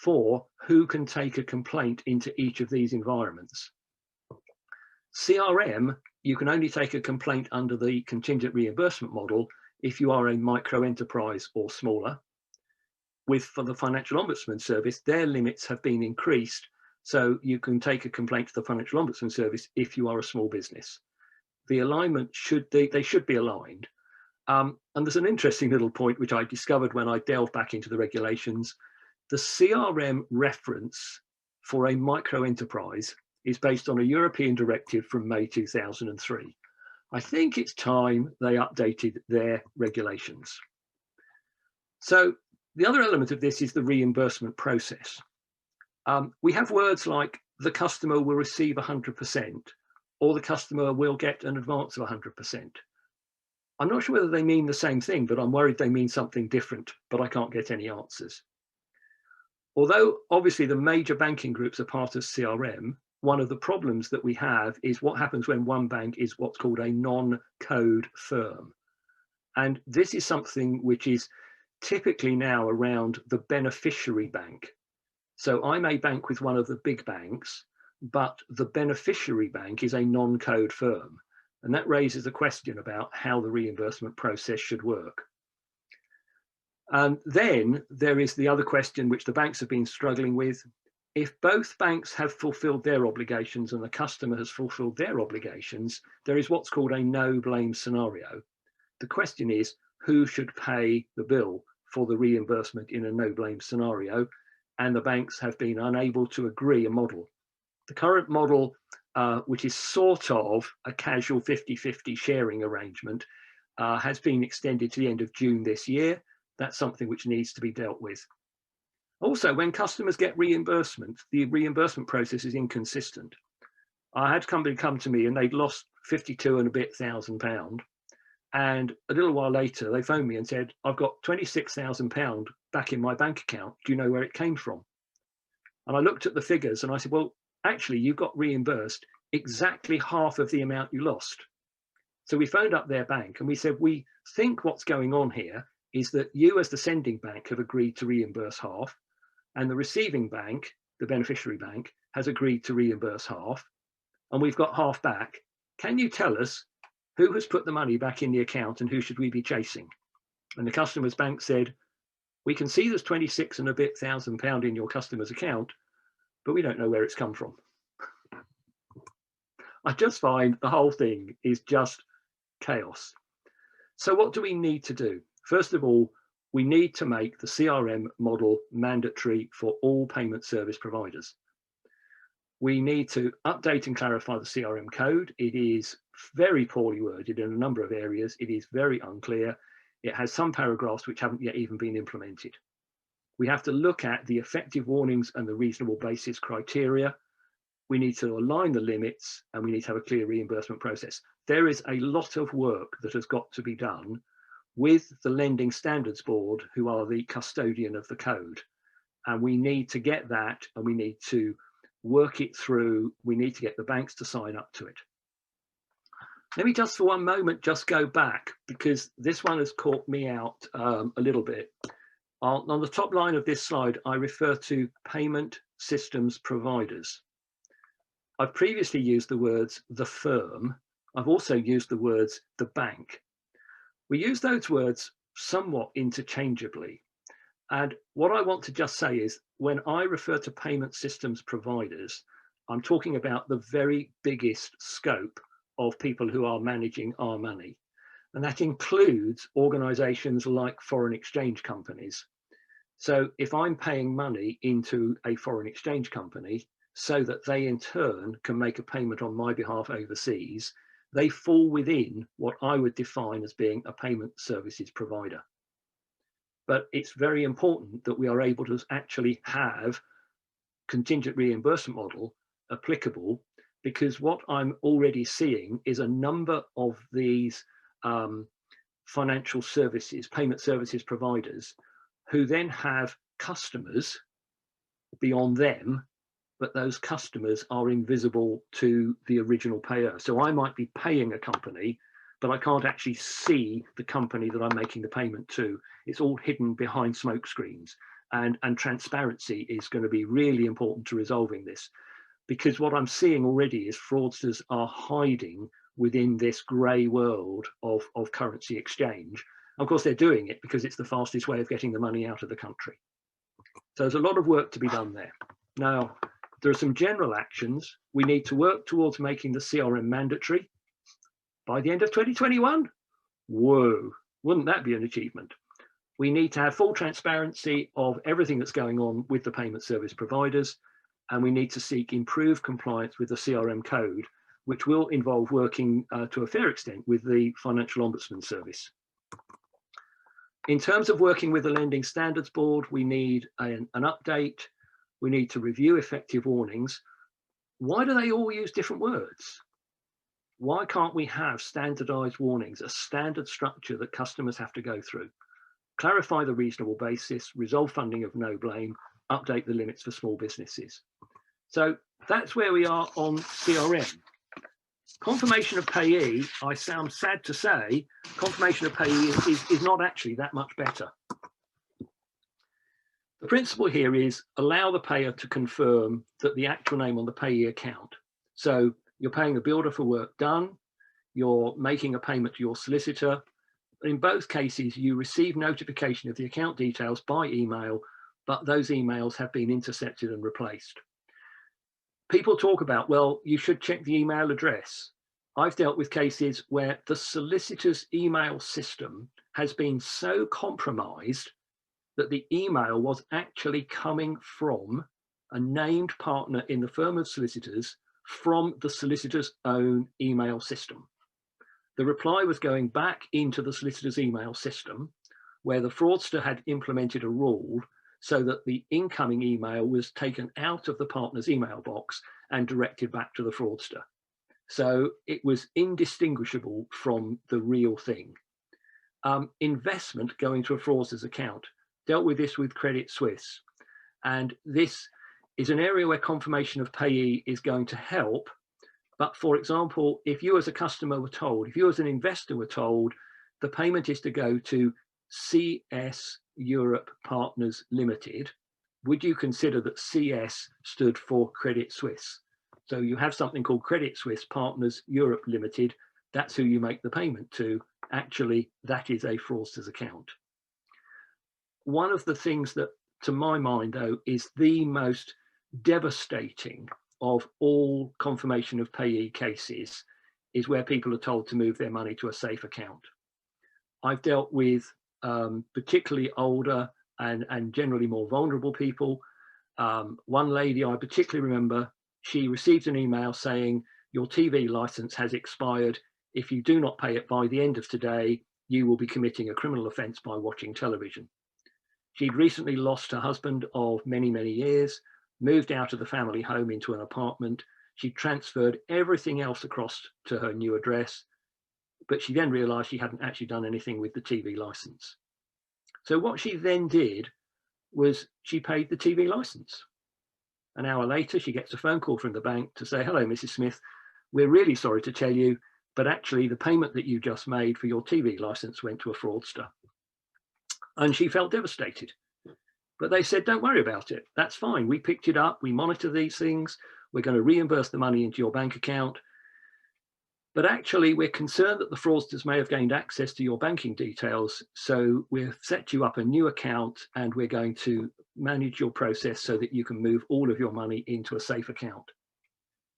S13: for who can take a complaint into each of these environments. CRM, you can only take a complaint under the contingent reimbursement model if you are a micro enterprise or smaller. For the Financial Ombudsman Service, their limits have been increased, so you can take a complaint to the Financial Ombudsman Service if you are a small business. The alignment they should be aligned. And there's an interesting little point which I discovered when I delved back into the regulations. The CRM reference for a micro enterprise is based on a European directive from May 2003. I think it's time they updated their regulations. So the other element of this is the reimbursement process. We have words like the customer will receive 100% or the customer will get an advance of 100%. I'm not sure whether they mean the same thing, but I'm worried they mean something different, but I can't get any answers. Although obviously the major banking groups are part of CRM, one of the problems that we have is what happens when one bank is what's called a non-code firm. And this is something which is typically now around the beneficiary bank. So I may bank with one of the big banks, but the beneficiary bank is a non-code firm. And that raises a question about how the reimbursement process should work. And then there is the other question which the banks have been struggling with. If both banks have fulfilled their obligations and the customer has fulfilled their obligations, there is what's called a no blame scenario. The question is, who should pay the bill for the reimbursement in a no blame scenario? And the banks have been unable to agree a model. The current model, which is sort of a casual 50-50 sharing arrangement, has been extended to the end of June this year. That's something which needs to be dealt with. Also, when customers get reimbursement, the reimbursement process is inconsistent. I had somebody come to me and they'd lost 52 and a bit £1,000. And a little while later, they phoned me and said, I've got £26,000 back in my bank account. Do you know where it came from? And I looked at the figures and I said, well, actually, you got reimbursed exactly half of the amount you lost. So we phoned up their bank and we said, we think what's going on here is that you as the sending bank have agreed to reimburse half, and the receiving bank, the beneficiary bank, has agreed to reimburse half, and we've got half back. Can you tell us who has put the money back in the account and who should we be chasing? And the customer's bank said, we can see there's 26 and a bit £1,000 in your customer's account, but we don't know where it's come from. I just find the whole thing is just chaos. So what do we need to do? First of all, we need to make the CRM model mandatory for all payment service providers. We need to update and clarify the CRM code. It is very poorly worded in a number of areas. It is very unclear. It has some paragraphs which haven't yet even been implemented. We have to look at the effective warnings and the reasonable basis criteria. We need to align the limits and we need to have a clear reimbursement process. There is a lot of work that has got to be done with the Lending Standards Board, who are the custodian of the code. And we need to get that and we need to work it through. We need to get the banks to sign up to it. Let me just for one moment just go back, because this one has caught me out a little bit. On the top line of this slide, I refer to payment systems providers. I've previously used the words the firm. I've also used the words the bank. We use those words somewhat interchangeably. And what I want to just say is, when I refer to payment systems providers, I'm talking about the very biggest scope of people who are managing our money. And that includes organizations like foreign exchange companies. So if I'm paying money into a foreign exchange company so that they in turn can make a payment on my behalf overseas, they fall within what I would define as being a payment services provider. But it's very important that we are able to actually have contingent reimbursement model applicable, because what I'm already seeing is a number of these financial services, payment services providers, who then have customers beyond them, but those customers are invisible to the original payer. So I might be paying a company, but I can't actually see the company that I'm making the payment to. It's all hidden behind smoke screens, and transparency is going to be really important to resolving this, because what I'm seeing already is fraudsters are hiding within this grey world of currency exchange. Of course, they're doing it because it's the fastest way of getting the money out of the country. So there's a lot of work to be done there. Now, there are some general actions. We need to work towards making the CRM mandatory by the end of 2021. Whoa, wouldn't that be an achievement? We need to have full transparency of everything that's going on with the payment service providers, and we need to seek improved compliance with the CRM code, which will involve working to a fair extent with the Financial Ombudsman Service. In terms of working with the Lending Standards Board, we need an update. We need to review effective warnings. Why do they all use different words? Why can't we have standardized warnings, a standard structure that customers have to go through? Clarify the reasonable basis, resolve funding of no blame, update the limits for small businesses. So that's where we are on CRM. Confirmation of payee, I sound sad to say, confirmation of payee is not actually that much better. The principle here is allow the payer to confirm that the actual name on the payee account. So you're paying the builder for work done, you're making a payment to your solicitor, In both cases, you receive notification of the account details by email, but those emails have been intercepted and replaced. People talk about, well, you should check the email address. I've dealt with cases where the solicitor's email system has been so compromised that the email was actually coming from a named partner in the firm of solicitors from the solicitor's own email system. The reply was going back into the solicitor's email system, where the fraudster had implemented a rule so that the incoming email was taken out of the partner's email box and directed back to the fraudster. So it was indistinguishable from the real thing. Investment going to a fraudster's account. Dealt with this with Credit Suisse. And this is an area where confirmation of payee is going to help. But for example, if you as a customer were told, if you as an investor were told, the payment is to go to CS Europe Partners Limited, would you consider that CS stood for Credit Suisse? So you have something called Credit Suisse Partners Europe Limited. That's who you make the payment to. Actually, that is a fraudster's account. One of the things that, to my mind, though, is the most devastating of all confirmation of payee cases is where people are told to move their money to a safe account. I've dealt with particularly older and generally more vulnerable people. One lady I particularly remember, she received an email saying, your TV license has expired. If you do not pay it by the end of today, you will be committing a criminal offence by watching television. She'd recently lost her husband of many, many years, moved out of the family home into an apartment. She transferred everything else across to her new address, but she then realised she hadn't actually done anything with the TV licence. So what she then did was she paid the TV licence. An hour later, she gets a phone call from the bank to say, hello, Mrs. Smith, we're really sorry to tell you, but actually the payment that you just made for your TV licence went to a fraudster. And she felt devastated. But they said, don't worry about it. That's fine. We picked it up. We monitor these things. We're going to reimburse the money into your bank account. But actually, we're concerned that the fraudsters may have gained access to your banking details. So we've set you up a new account and we're going to manage your process so that you can move all of your money into a safe account.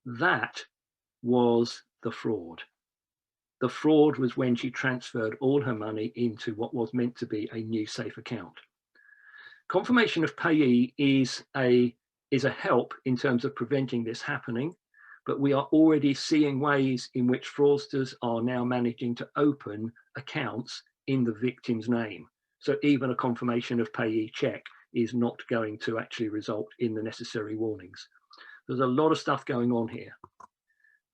S13: That was the fraud. The fraud was when she transferred all her money into what was meant to be a new safe account. Confirmation of payee is a help in terms of preventing this happening, but we are already seeing ways in which fraudsters are now managing to open accounts in the victim's name. So even a confirmation of payee check is not going to actually result in the necessary warnings. There's a lot of stuff going on here.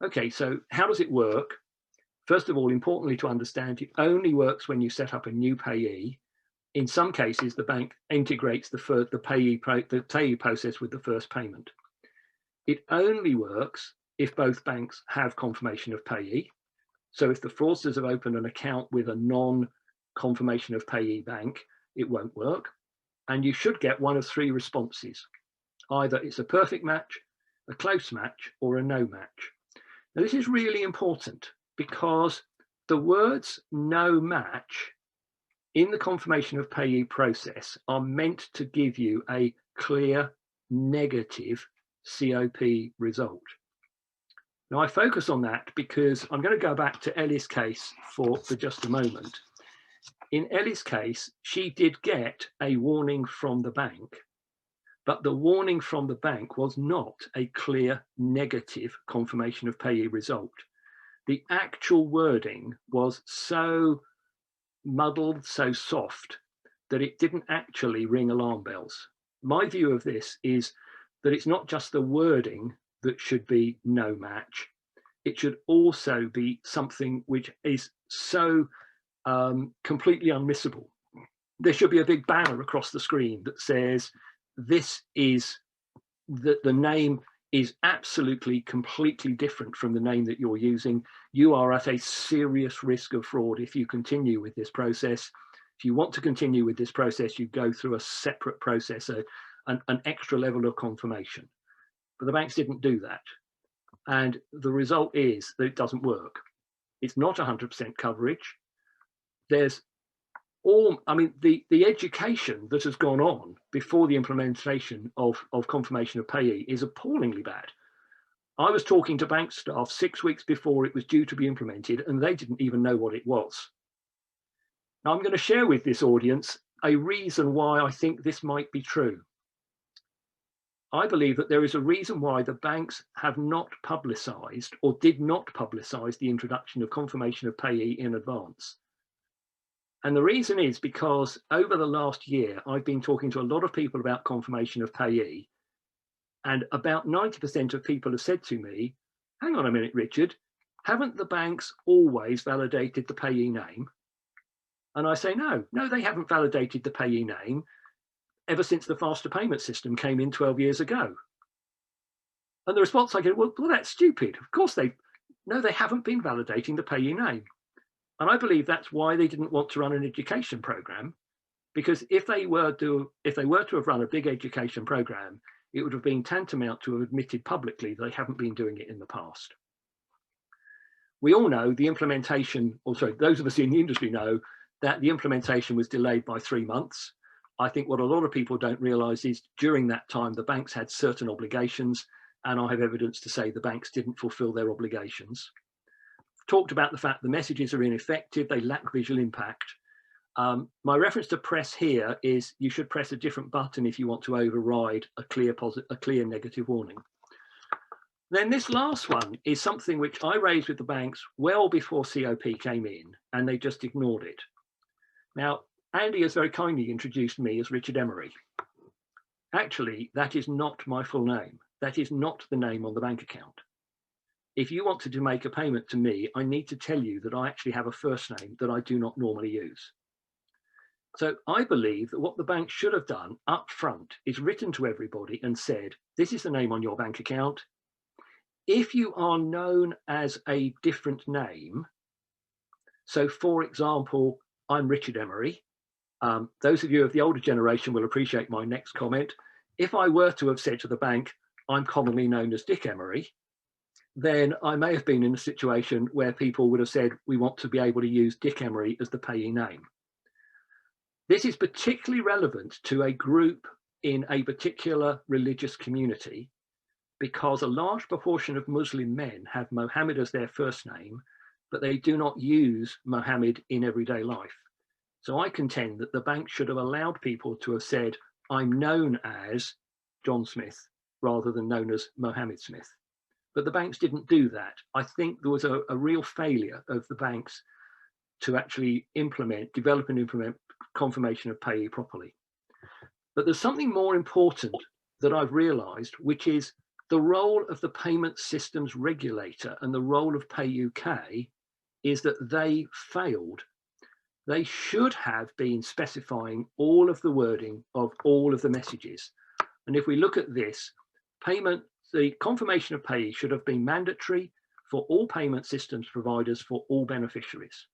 S13: Okay, so how does it work? First of all, importantly to understand, it only works when you set up a new payee. In some cases, the bank integrates the payee process with the first payment. It only works if both banks have confirmation of payee. So if the fraudsters have opened an account with a non-confirmation of payee bank, it won't work. And you should get one of three responses. Either it's a perfect match, a close match, or a no match. Now this is really important because the words no match in the confirmation of payee process are meant to give you a clear negative COP result. Now I focus on that because I'm going to go back to Ellie's case for just a moment. In Ellie's case, she did get a warning from the bank, but the warning from the bank was not a clear negative confirmation of payee result. The actual wording was so muddled, so soft, that it didn't actually ring alarm bells. My view of this is that it's not just the wording that should be no match. It should also be something which is so completely unmissable. There should be a big banner across the screen that says, this is the name is absolutely completely different from the name that you're using. You are at a serious risk of fraud if you continue with this process. If you want to continue with this process, you go through a separate process, an extra level of confirmation. But the banks didn't do that. And the result is that it doesn't work. It's not 100% coverage. there's the education that has gone on before the implementation of confirmation of payee is appallingly bad. I was talking to bank staff 6 weeks before it was due to be implemented, and they didn't even know what it was. Now, I'm going to share with this audience a reason why I think this might be true. I believe that there is a reason why the banks have not publicised or did not publicise the introduction of confirmation of payee in advance. And the reason is because over the last year, I've been talking to a lot of people about confirmation of payee, and about 90% of people have said to me, hang on a minute, Richard, haven't the banks always validated the payee name? And I say, no, they haven't validated the payee name ever since the faster payment system came in 12 years ago. And the response I get, well, that's stupid. Of course they haven't been validating the payee name. And I believe that's why they didn't want to run an education program, because if they were to have run a big education program, it would have been tantamount to have admitted publicly they haven't been doing it in the past. We all know the implementation, or sorry, those of us in the industry know that the implementation was delayed by 3 months. I think what a lot of people don't realise is during that time, the banks had certain obligations, and I have evidence to say the banks didn't fulfil their obligations. Talked about the fact the messages are ineffective, they lack visual impact. My reference to press here is you should press a different button if you want to override a clear negative warning. Then this last one is something which I raised with the banks well before COP came in, and they just ignored it. Now, Andy has very kindly introduced me as Richard Emery. Actually, that is not my full name. That is not the name on the bank account. If you wanted to make a payment to me, I need to tell you that I actually have a first name that I do not normally use. So I believe that what the bank should have done up front is written to everybody and said, this is the name on your bank account. If you are known as a different name, so for example, I'm Richard Emery. Those of you of the older generation will appreciate my next comment. If I were to have said to the bank, I'm commonly known as Dick Emery, then I may have been in a situation where people would have said, we want to be able to use Dick Emery as the payee name. This is particularly relevant to a group in a particular religious community, because a large proportion of Muslim men have Mohammed as their first name, but they do not use Mohammed in everyday life. So I contend that the bank should have allowed people to have said, I'm known as John Smith, rather than known as Mohammed Smith. But the banks didn't do that. I think there was a real failure of the banks to actually develop and implement confirmation of payee properly. But there's something more important that I've realised, which is the role of the payment systems regulator and the role of Pay UK is that they failed. They should have been specifying all of the wording of all of the messages. And if we look at this, the confirmation of payee should have been mandatory for all payment systems providers for all beneficiaries.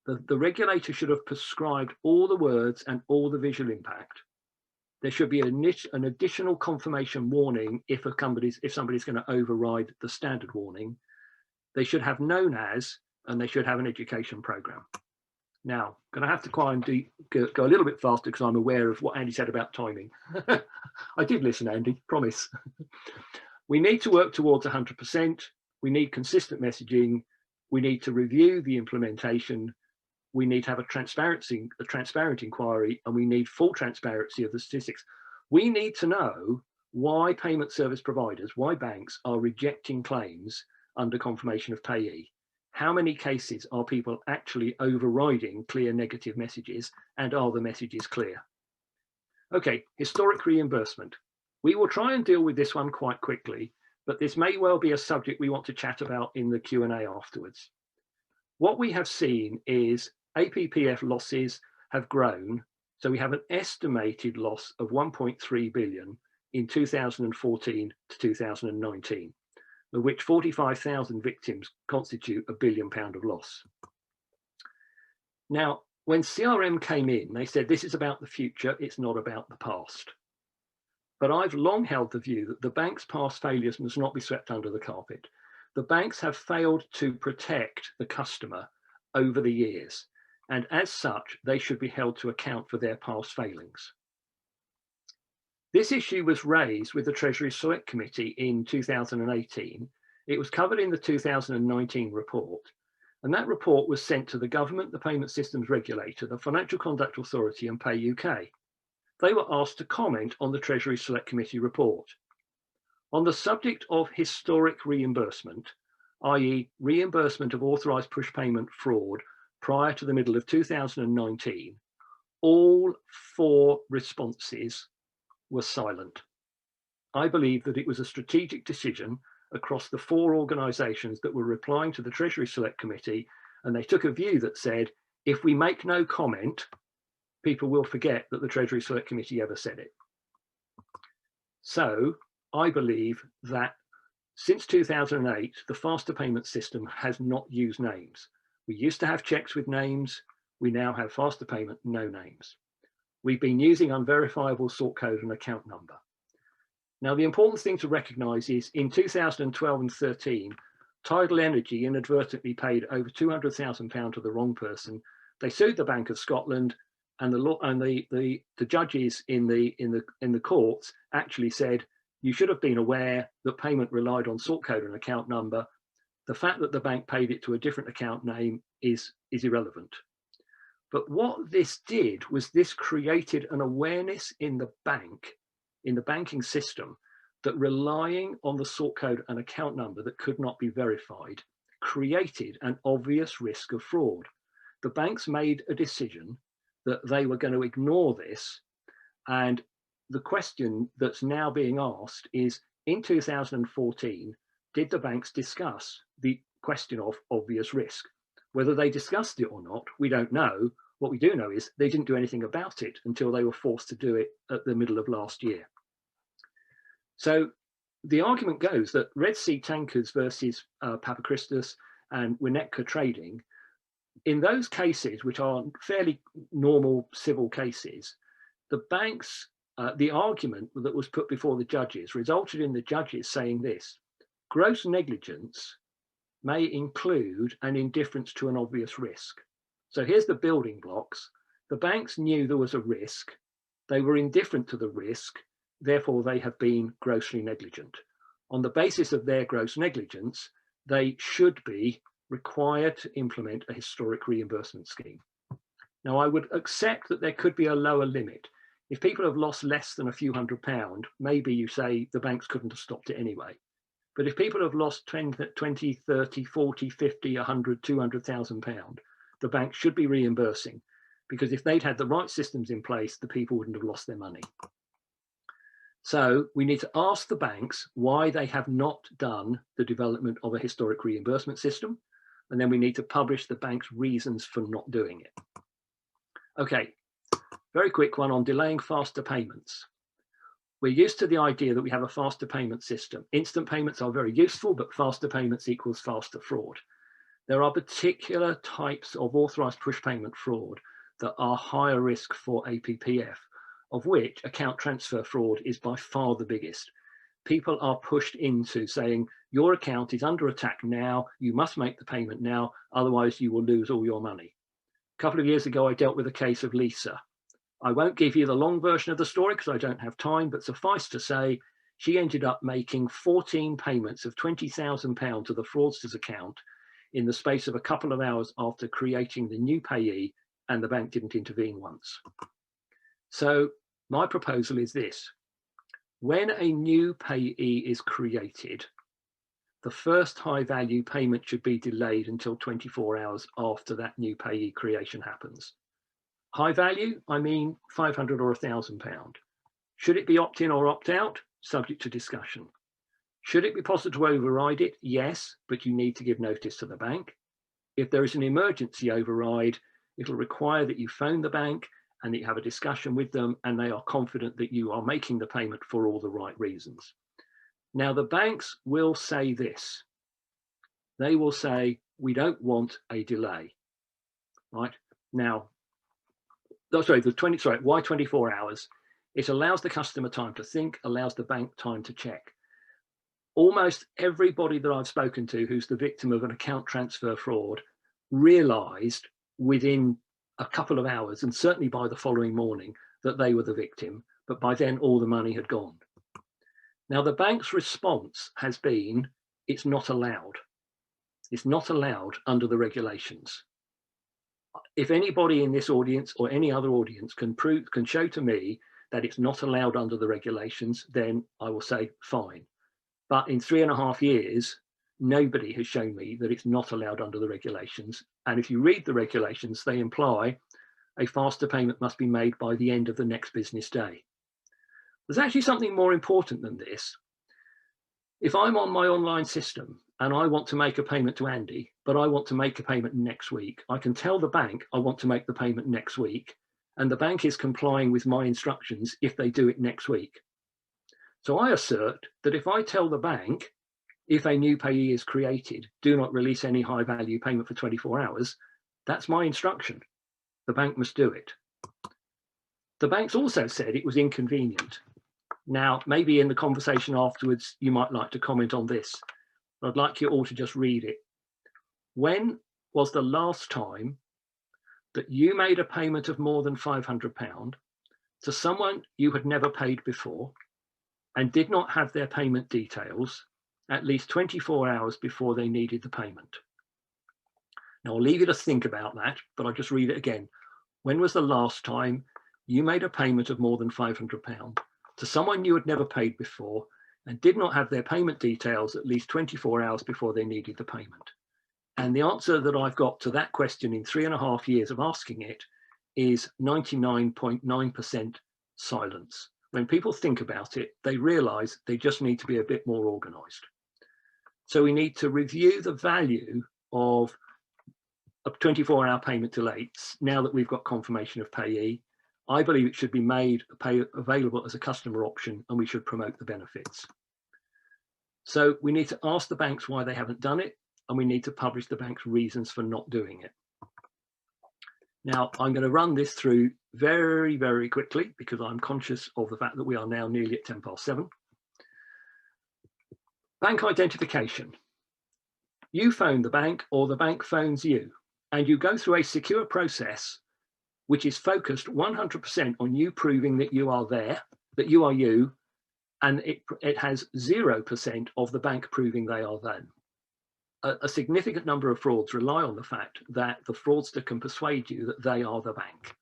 S13: The regulator should have prescribed all the words and all the visual impact. There should be an additional confirmation warning if somebody's going to override the standard warning. They should have known as, and they should have an education program. Now, I'm going to have to try and go a little bit faster because I'm aware of what Andy said about timing. I did listen, Andy, promise. We need to work towards 100%. We need consistent messaging. We need to review the implementation. We need to have a transparent inquiry, and we need full transparency of the statistics. We need to know why payment service providers, why banks are rejecting claims under confirmation of payee. How many cases are people actually overriding clear negative messages, and are the messages clear? Okay, historic reimbursement. We will try and deal with this one quite quickly, but this may well be a subject we want to chat about in the Q&A afterwards. What we have seen is APPF losses have grown. So we have an estimated loss of 1.3 billion in 2014 to 2019. Of which 45,000 victims constitute £1 billion of loss. Now, when CRM came in, they said this is about the future, it's not about the past. But I've long held the view that the bank's past failures must not be swept under the carpet. The banks have failed to protect the customer over the years. and as such, they should be held to account for their past failings. This issue was raised with the Treasury Select Committee in 2018. It was covered in the 2019 report, and that report was sent to the government, the Payment Systems Regulator, the Financial Conduct Authority, and Pay UK. They were asked to comment on the Treasury Select Committee report. On the subject of historic reimbursement, i.e. reimbursement of authorised push payment fraud prior to the middle of 2019, all 4 responses were silent. I believe that it was a strategic decision across the 4 organisations that were replying to the Treasury Select Committee, and they took a view that said, if we make no comment, people will forget that the Treasury Select Committee ever said it. So I believe that since 2008, the faster payment system has not used names. We used to have checks with names. We now have faster payment, no names. We've been using unverifiable sort code and account number. Now, the important thing to recognise is in 2012 and 13, Tidal Energy inadvertently paid over £200,000 to the wrong person. They sued the Bank of Scotland, and the judges in the courts actually said, you should have been aware that payment relied on sort code and account number. The fact that the bank paid it to a different account name is irrelevant. But what this did was this created an awareness in the bank, in the banking system, that relying on the sort code and account number that could not be verified created an obvious risk of fraud. The banks made a decision that they were going to ignore this, and the question that's now being asked is, in 2014, did the banks discuss the question of obvious risk? Whether they discussed it or not, we don't know. What we do know is they didn't do anything about it until they were forced to do it at the middle of last year. So the argument goes that Red Sea Tankers versus Papachristos and Winnetka Trading, in those cases, which are fairly normal civil cases, the banks, the argument that was put before the judges resulted in the judges saying this: gross negligence may include an indifference to an obvious risk. So here's the building blocks. The banks knew there was a risk. They were indifferent to the risk. Therefore, they have been grossly negligent. On the basis of their gross negligence, they should be required to implement a historic reimbursement scheme. Now, I would accept that there could be a lower limit. If people have lost less than a few £100, maybe you say the banks couldn't have stopped it anyway. But if people have lost 20, 30, 40, 50, 100, £200,000, the bank should be reimbursing, because if they'd had the right systems in place, the people wouldn't have lost their money. So we need to ask the banks why they have not done the development of a historic reimbursement system, and then we need to publish the bank's reasons for not doing it. Okay, very quick one on delaying faster payments. We're used to the idea that we have a faster payment system. Instant payments are very useful, but faster payments equals faster fraud. There are particular types of authorized push payment fraud that are higher risk for APPF, of which account transfer fraud is by far the biggest. People are pushed into saying, your account is under attack now, you must make the payment now, otherwise you will lose all your money. A couple of years ago, I dealt with a case of Lisa. I won't give you the long version of the story because I don't have time, but suffice to say, she ended up making 14 payments of £20,000 to the fraudster's account in the space of a couple of hours after creating the new payee, and the bank didn't intervene once. So my proposal is this: when a new payee is created, the first high value payment should be delayed until 24 hours after that new payee creation happens. High value, I mean 500 or £1,000. Should it be opt-in or opt-out? Subject to discussion. Should it be possible to override it? Yes, but you need to give notice to the bank. If there is an emergency override, it'll require that you phone the bank and that you have a discussion with them and they are confident that you are making the payment for all the right reasons. Now, the banks will say this. They will say, we don't want a delay, right? Now, why 24 hours? It allows the customer time to think, allows the bank time to check. Almost everybody that I've spoken to who's the victim of an account transfer fraud realized within a couple of hours, and certainly by the following morning, that they were the victim, but by then all the money had gone. Now, the bank's response has been, it's not allowed. It's not allowed under the regulations. If anybody in this audience or any other audience can show to me that it's not allowed under the regulations, then I will say fine. But in 3.5 years, nobody has shown me that it's not allowed under the regulations. And if you read the regulations, they imply a faster payment must be made by the end of the next business day. There's actually something more important than this. If I'm on my online system and I want to make a payment to Andy, but I want to make a payment next week, I can tell the bank I want to make the payment next week, and the bank is complying with my instructions if they do it next week. So I assert that if I tell the bank, if a new payee is created, do not release any high value payment for 24 hours, that's my instruction. The bank must do it. The bank's also said it was inconvenient. Now, maybe in the conversation afterwards, you might like to comment on this. I'd like you all to just read it. When was the last time that you made a payment of more than £500 to someone you had never paid before and did not have their payment details at least 24 hours before they needed the payment? Now, I'll leave you to think about that, but I'll just read it again. When was the last time you made a payment of more than £500 to someone you had never paid before and did not have their payment details at least 24 hours before they needed the payment? And the answer that I've got to that question in 3.5 years of asking it is 99.9% silence. When people think about it, they realize they just need to be a bit more organized. So we need to review the value of a 24-hour payment delay now that we've got confirmation of payee. I believe it should be made available as a customer option, and we should promote the benefits. So we need to ask the banks why they haven't done it, and we need to publish the bank's reasons for not doing it. Now, I'm going to run this through very, very quickly because I'm conscious of the fact that we are now nearly at 7:10. Bank identification. You phone the bank or the bank phones you, and you go through a secure process which is focused 100% on you proving that you are there, that you are you, and it has 0% of the bank proving they are them. A significant number of frauds rely on the fact that the fraudster can persuade you that they are the bank.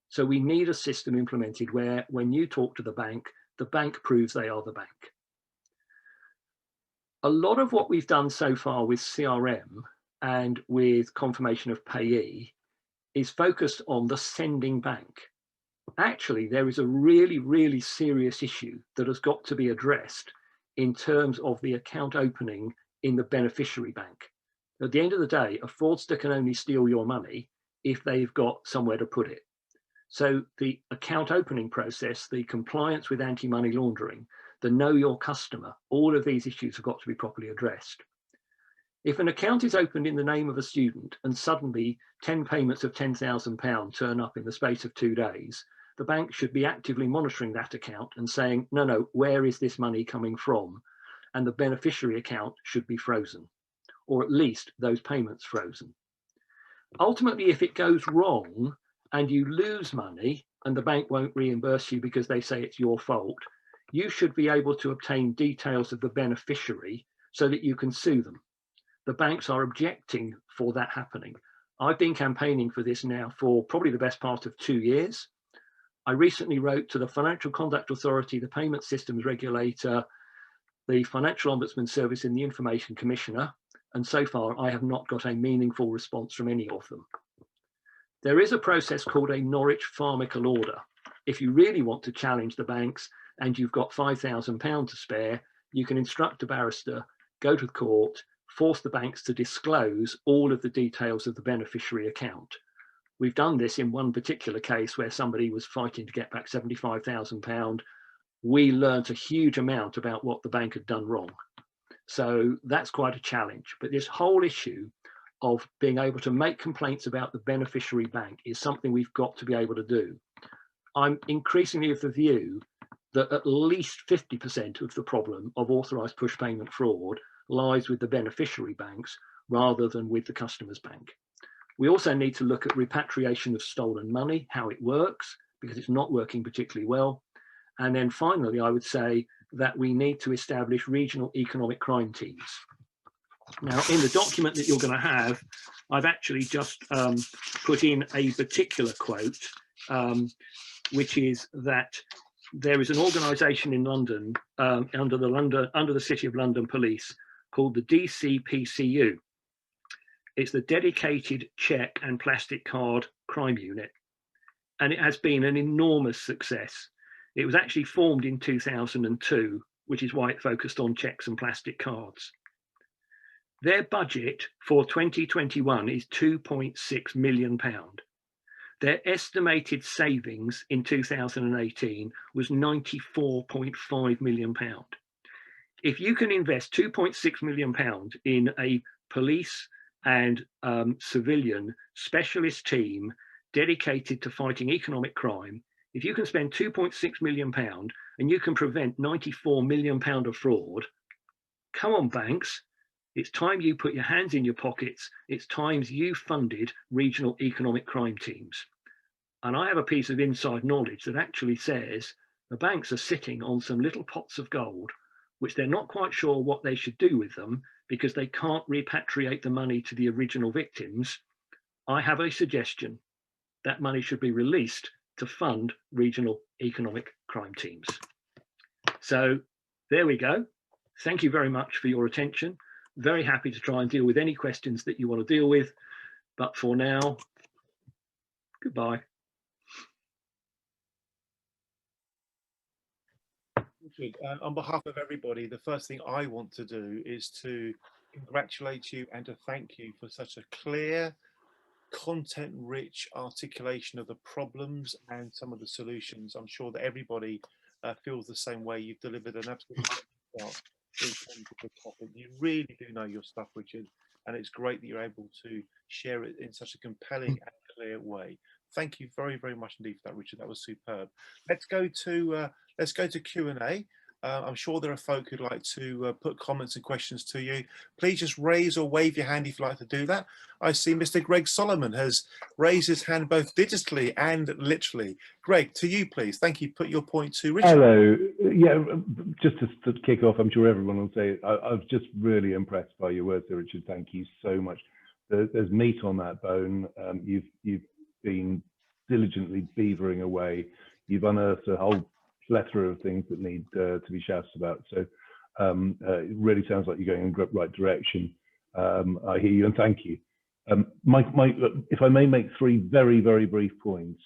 S13: So we need a system implemented where when you talk to the bank proves they are the bank. A lot of what we've done so far with CRM and with confirmation of payee is focused on the sending bank. Actually, there is a really, really serious issue that has got to be addressed in terms of the account opening in the beneficiary bank. At the end of the day, a fraudster can only steal your money if they've got somewhere to put it. So the account opening process, the compliance with anti-money laundering, the know your customer, all of these issues have got to be properly addressed. If an account is opened in the name of a student and suddenly 10 payments of £10,000 turn up in the space of 2 days, the bank should be actively monitoring that account and saying, no, where is this money coming from? And the beneficiary account should be frozen, or at least those payments frozen. Ultimately, if it goes wrong and you lose money and the bank won't reimburse you because they say it's your fault, you should be able to obtain details of the beneficiary so that you can sue them. The banks are objecting for that happening. I've been campaigning for this now for probably the best part of 2 years. I recently wrote to the Financial Conduct Authority, the Payment Systems Regulator, the Financial Ombudsman Service and the Information Commissioner, and so far I have not got a meaningful response from any of them. There is a process called a Norwich Pharmacal Order. If you really want to challenge the banks and you've got £5,000 to spare, you can instruct a barrister, go to court, force the banks to disclose all of the details of the beneficiary account. We've done this in one particular case where somebody was fighting to get back £75,000. We learnt a huge amount about what the bank had done wrong. So that's quite a challenge. But this whole issue of being able to make complaints about the beneficiary bank is something we've got to be able to do. I'm increasingly of the view that at least 50% of the problem of authorised push payment fraud lies with the beneficiary banks rather than with the customer's bank. We also need to look at repatriation of stolen money, how it works, because it's not working particularly well. And then finally, I would say that we need to establish regional economic crime teams. Now, in the document that you're going to have, I've actually just put in a particular quote, which is that there is an organisation in London under the City of London Police called the DCPCU. It's the Dedicated Cheque and Plastic Card Crime Unit, and it has been an enormous success. It was actually formed in 2002, which is why it focused on cheques and plastic cards. Their budget for 2021 is £2.6 million. Their estimated savings in 2018 was £94.5 million. If you can invest £2.6 million in a police and civilian specialist team dedicated to fighting economic crime, if you can spend £2.6 million and you can prevent £94 million of fraud, come on, banks. It's time you put your hands in your pockets. It's time you funded regional economic crime teams. And I have a piece of inside knowledge that actually says the banks are sitting on some little pots of gold, which they're not quite sure what they should do with them because they can't repatriate the money to the original victims. I have a suggestion. That money should be released to fund regional economic crime teams. So there we go. Thank you very much for your attention. Very happy to try and deal with any questions that you want to deal with. But for now, goodbye.
S1: On behalf of everybody, the first thing I want to do is to congratulate you and to thank you for such a clear, content-rich articulation of the problems and some of the solutions. I'm sure that everybody feels the same way. You've delivered an absolute start in terms of the topic. You really do know your stuff, Richard, and it's great that you're able to share it in such a compelling and clear way. Thank you very, very much indeed for that, Richard. That was superb. Let's go to Q&A. I'm sure there are folk who'd like to put comments and questions to you. Please just raise or wave your hand if you'd like to do that. I see Mr. Greg Solomon has raised his hand both digitally and literally. Greg, to you, please. Thank you. Put your point to Richard.
S9: Hello. Yeah, just to kick off, I'm sure everyone will say I was just really impressed by your words there, Richard. Thank you so much. There's meat on that bone. You've been diligently beavering away. You've unearthed a whole plethora of things that need to be shouted about. So it really sounds like you're going in the right direction. I hear you and thank you. If I may make three very, very brief points.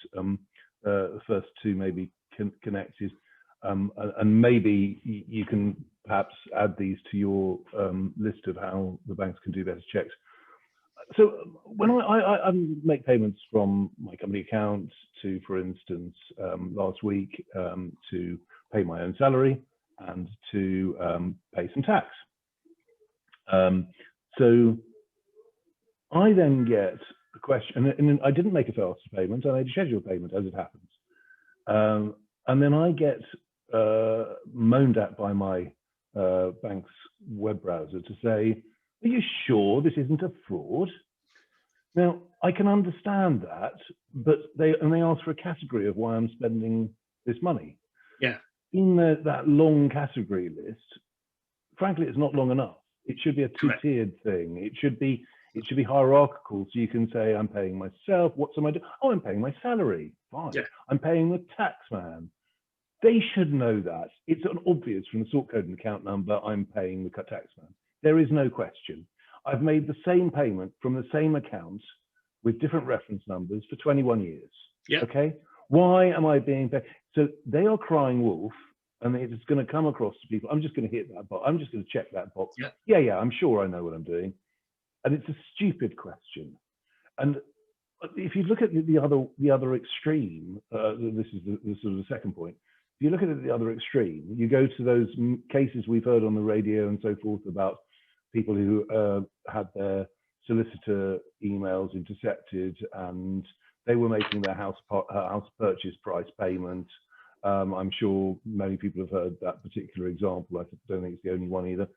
S9: The first two maybe connected, and maybe you can perhaps add these to your list of how the banks can do better checks. So when I make payments from my company account to, for instance, last week to pay my own salary and to pay some tax. So I then get a question, and I didn't make a faster payment, I made a scheduled payment as it happens. And then I get moaned at by my bank's web browser to say, are you sure this isn't a fraud? Now, I can understand that, but they ask for a category of why I'm spending this money.
S13: Yeah.
S9: In that long category list, frankly, it's not long enough. It should be a two-tiered thing. It should be hierarchical, so you can say, I'm paying myself. What am I doing? Oh, I'm paying my salary. Fine. Yeah. I'm paying the tax man. They should know that. It's obvious from the sort code and account number, I'm paying the tax man. There is no question. I've made the same payment from the same account with different reference numbers for 21 years. Yeah. Okay. Why am I being paid? So they are crying wolf, and it's going to come across to people. I'm just going to hit that box. I'm just going to check that box. Yeah. Yeah. I'm sure I know what I'm doing. And it's a stupid question. And if you look at the other extreme, this is the sort of the second point. If you look at it at the other extreme, you go to those cases we've heard on the radio and so forth about people who had their solicitor emails intercepted and they were making their house purchase price payment. I'm sure many people have heard that particular example. I don't think it's the only one either.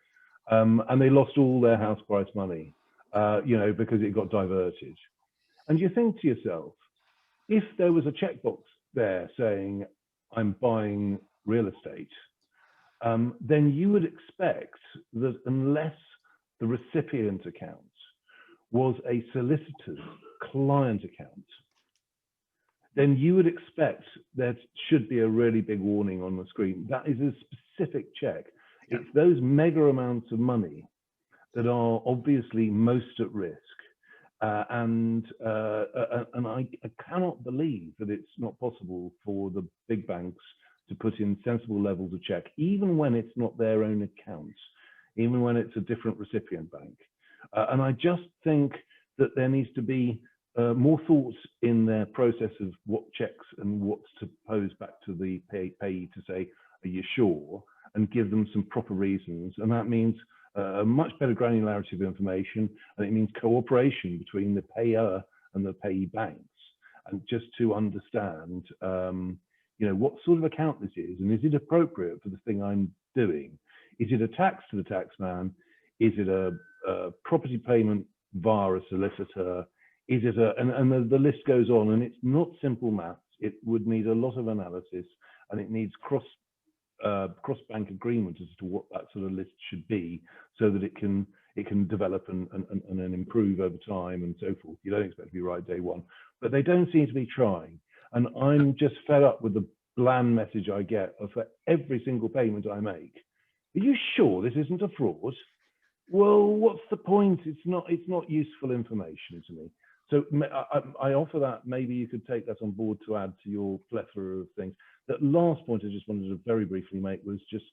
S9: And they lost all their house price money, because it got diverted. And you think to yourself, if there was a checkbox there saying, I'm buying real estate, then you would expect that unless the recipient account was a solicitor's client account, then you would expect there should be a really big warning on the screen. That is a specific check. It's those mega amounts of money that are obviously most at risk. And I cannot believe that it's not possible for the big banks to put in sensible levels of check, even when it's not their own accounts, even when it's a different recipient bank. And I just think that there needs to be more thought in their process of what checks and what's to pose back to the payee to say, are you sure? And give them some proper reasons. And that means a much better granularity of information, and it means cooperation between the payer and the payee banks, and just to understand, you know, what sort of account this is, and is it appropriate for the thing I'm doing? Is it a tax to the taxman? Is it a property payment via a solicitor? Is it and the list goes on, and it's not simple maths. It would need a lot of analysis, and it needs cross-bank agreement as to what that sort of list should be, so that it can develop and improve over time and so forth. You don't expect to be right day one, but they don't seem to be trying. And I'm just fed up with the bland message I get of for every single payment I make, are you sure this isn't a fraud? Well, what's the point? It's not useful information to me. So I offer that. Maybe you could take that on board to add to your plethora of things. That last point I just wanted to very briefly make was just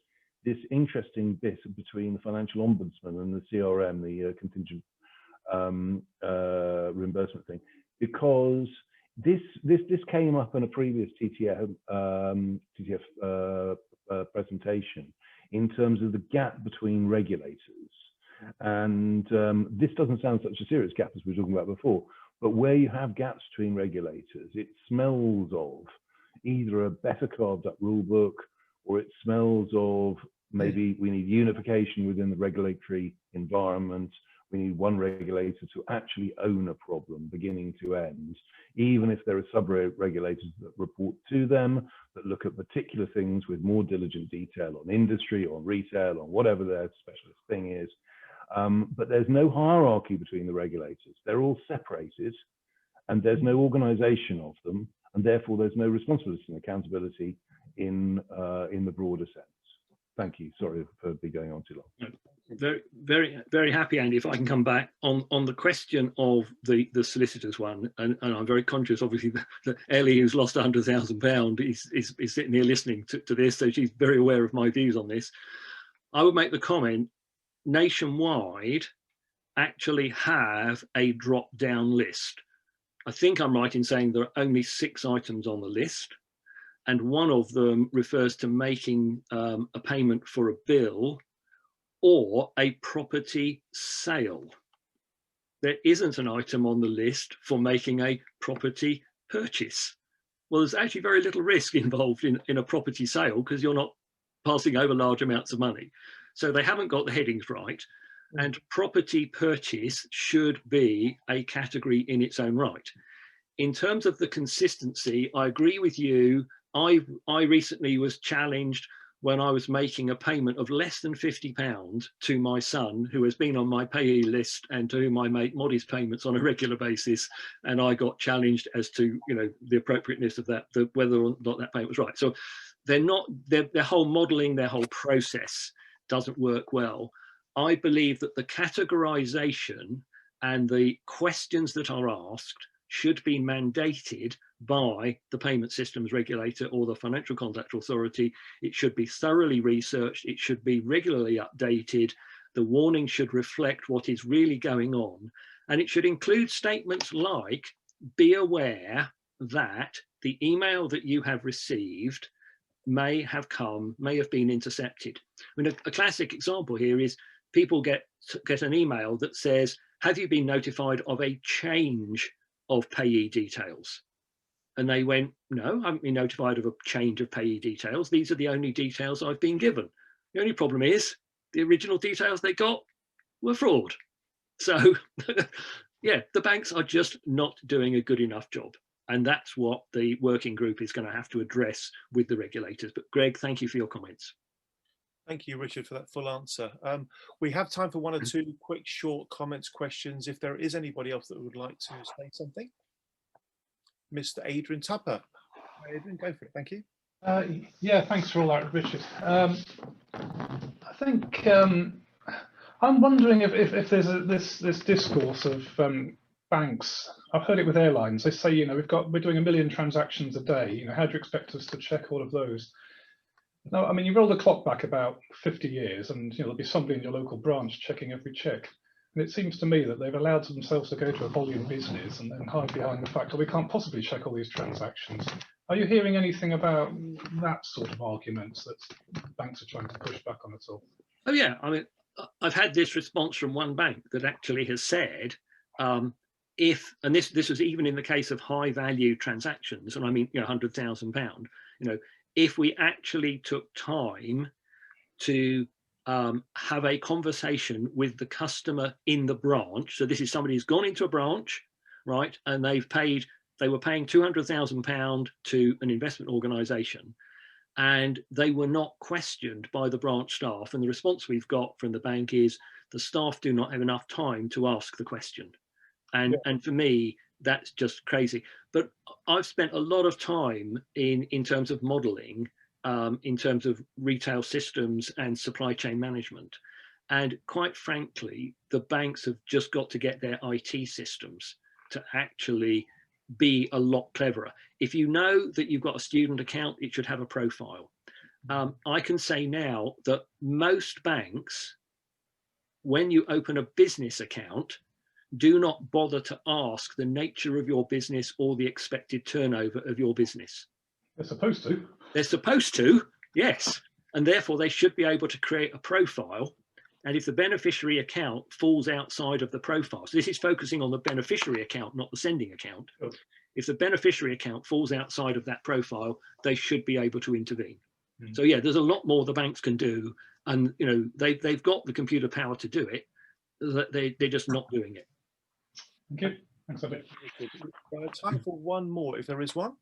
S9: this interesting bit between the financial ombudsman and the CRM, the contingent reimbursement thing, because this came up in a previous TTF presentation in terms of the gap between regulators. And this doesn't sound such a serious gap as we were talking about before, but where you have gaps between regulators, it smells of either a better carved up rule book, or it smells of maybe we need unification within the regulatory environment. We need one regulator to actually own a problem beginning to end, even if there are sub-regulators that report to them, that look at particular things with more diligent detail on industry, on retail, on whatever their specialist thing is. But there's no hierarchy between the regulators. They're all separated, and there's no organization of them, and therefore there's no responsibility and accountability in the broader sense. Thank you. Sorry for going on too long.
S13: Very happy, Andy, if I can come back on the question of the solicitors one, and I'm very conscious, obviously, that Ellie, who's lost £100,000, is sitting here listening to this, so she's very aware of my views on this. I would make the comment, Nationwide actually have a drop-down list. I think I'm right in saying there are only 6 items on the list, and one of them refers to making a payment for a bill or a property sale. There isn't an item on the list for making a property purchase. Well, there's actually very little risk involved in a property sale because you're not passing over large amounts of money. So they haven't got the headings right. And property purchase should be a category in its own right. In terms of the consistency, I agree with you. I recently was challenged when I was making a payment of less than £50 to my son, who has been on my payee list and to whom I make modest payments on a regular basis. And I got challenged as to, you know, the appropriateness of that, whether or not that payment was right. So their whole modeling, their whole process doesn't work well. I believe that the categorization and the questions that are asked should be mandated by the payment systems regulator or the Financial Conduct Authority. It should be thoroughly researched. It should be regularly updated. The warning should reflect what is really going on. And it should include statements like, be aware that the email that you have received may have been intercepted. I mean, a classic example here is people get an email that says, have you been notified of a change of payee details? And they went, no, I haven't been notified of a change of payee details. These are the only details I've been given. The only problem is the original details they got were fraud. So yeah, the banks are just not doing a good enough job. And that's what the working group is going to have to address with the regulators. But Greg, thank you for your comments.
S1: Thank you, Richard, for that full answer. We have time for one or two quick, short comments, questions. If there is anybody else that would like to say something. Mr. Adrian Tupper. Adrian, go for it. Thank you.
S3: Yeah, thanks for all that, Richard. I think I'm wondering if there's this discourse of banks. I've heard it with airlines. They say, you know, we're doing 1 million transactions a day. You know, how do you expect us to check all of those? No, I mean, you roll the clock back about 50 years, and you know there'll be somebody in your local branch checking every check. And it seems to me that they've allowed themselves to go to a volume business and then hide behind the fact that we can't possibly check all these transactions. Are you hearing anything about that sort of arguments that banks are trying to push back on at all?
S13: Oh yeah, I mean, I've had this response from one bank that actually has said, if, and this was even in the case of high value transactions, and I mean, you know, £100,000, you know, if we actually took time to have a conversation with the customer in the branch. So this is somebody who's gone into a branch, right? And they were paying £200,000 to an investment organisation, and they were not questioned by the branch staff. And the response we've got from the bank is the staff do not have enough time to ask the question. And for me, that's just crazy. But I've spent a lot of time in terms of modelling, in terms of retail systems and supply chain management. And quite frankly, the banks have just got to get their IT systems to actually be a lot cleverer. If you know that you've got a student account, it should have a profile. I can say now that most banks, when you open a business account, do not bother to ask the nature of your business or the expected turnover of your business.
S3: They're supposed to.
S13: They're supposed to, yes. And therefore they should be able to create a profile. And if the beneficiary account falls outside of the profile, so this is focusing on the beneficiary account, not the sending account.
S3: Okay.
S13: If the beneficiary account falls outside of that profile, they should be able to intervene. So yeah, there's a lot more the banks can do. And you know, they've got the computer power to do it. They're just not doing it.
S3: Thank you. Thanks a bit.
S1: Time for one more, if there is one.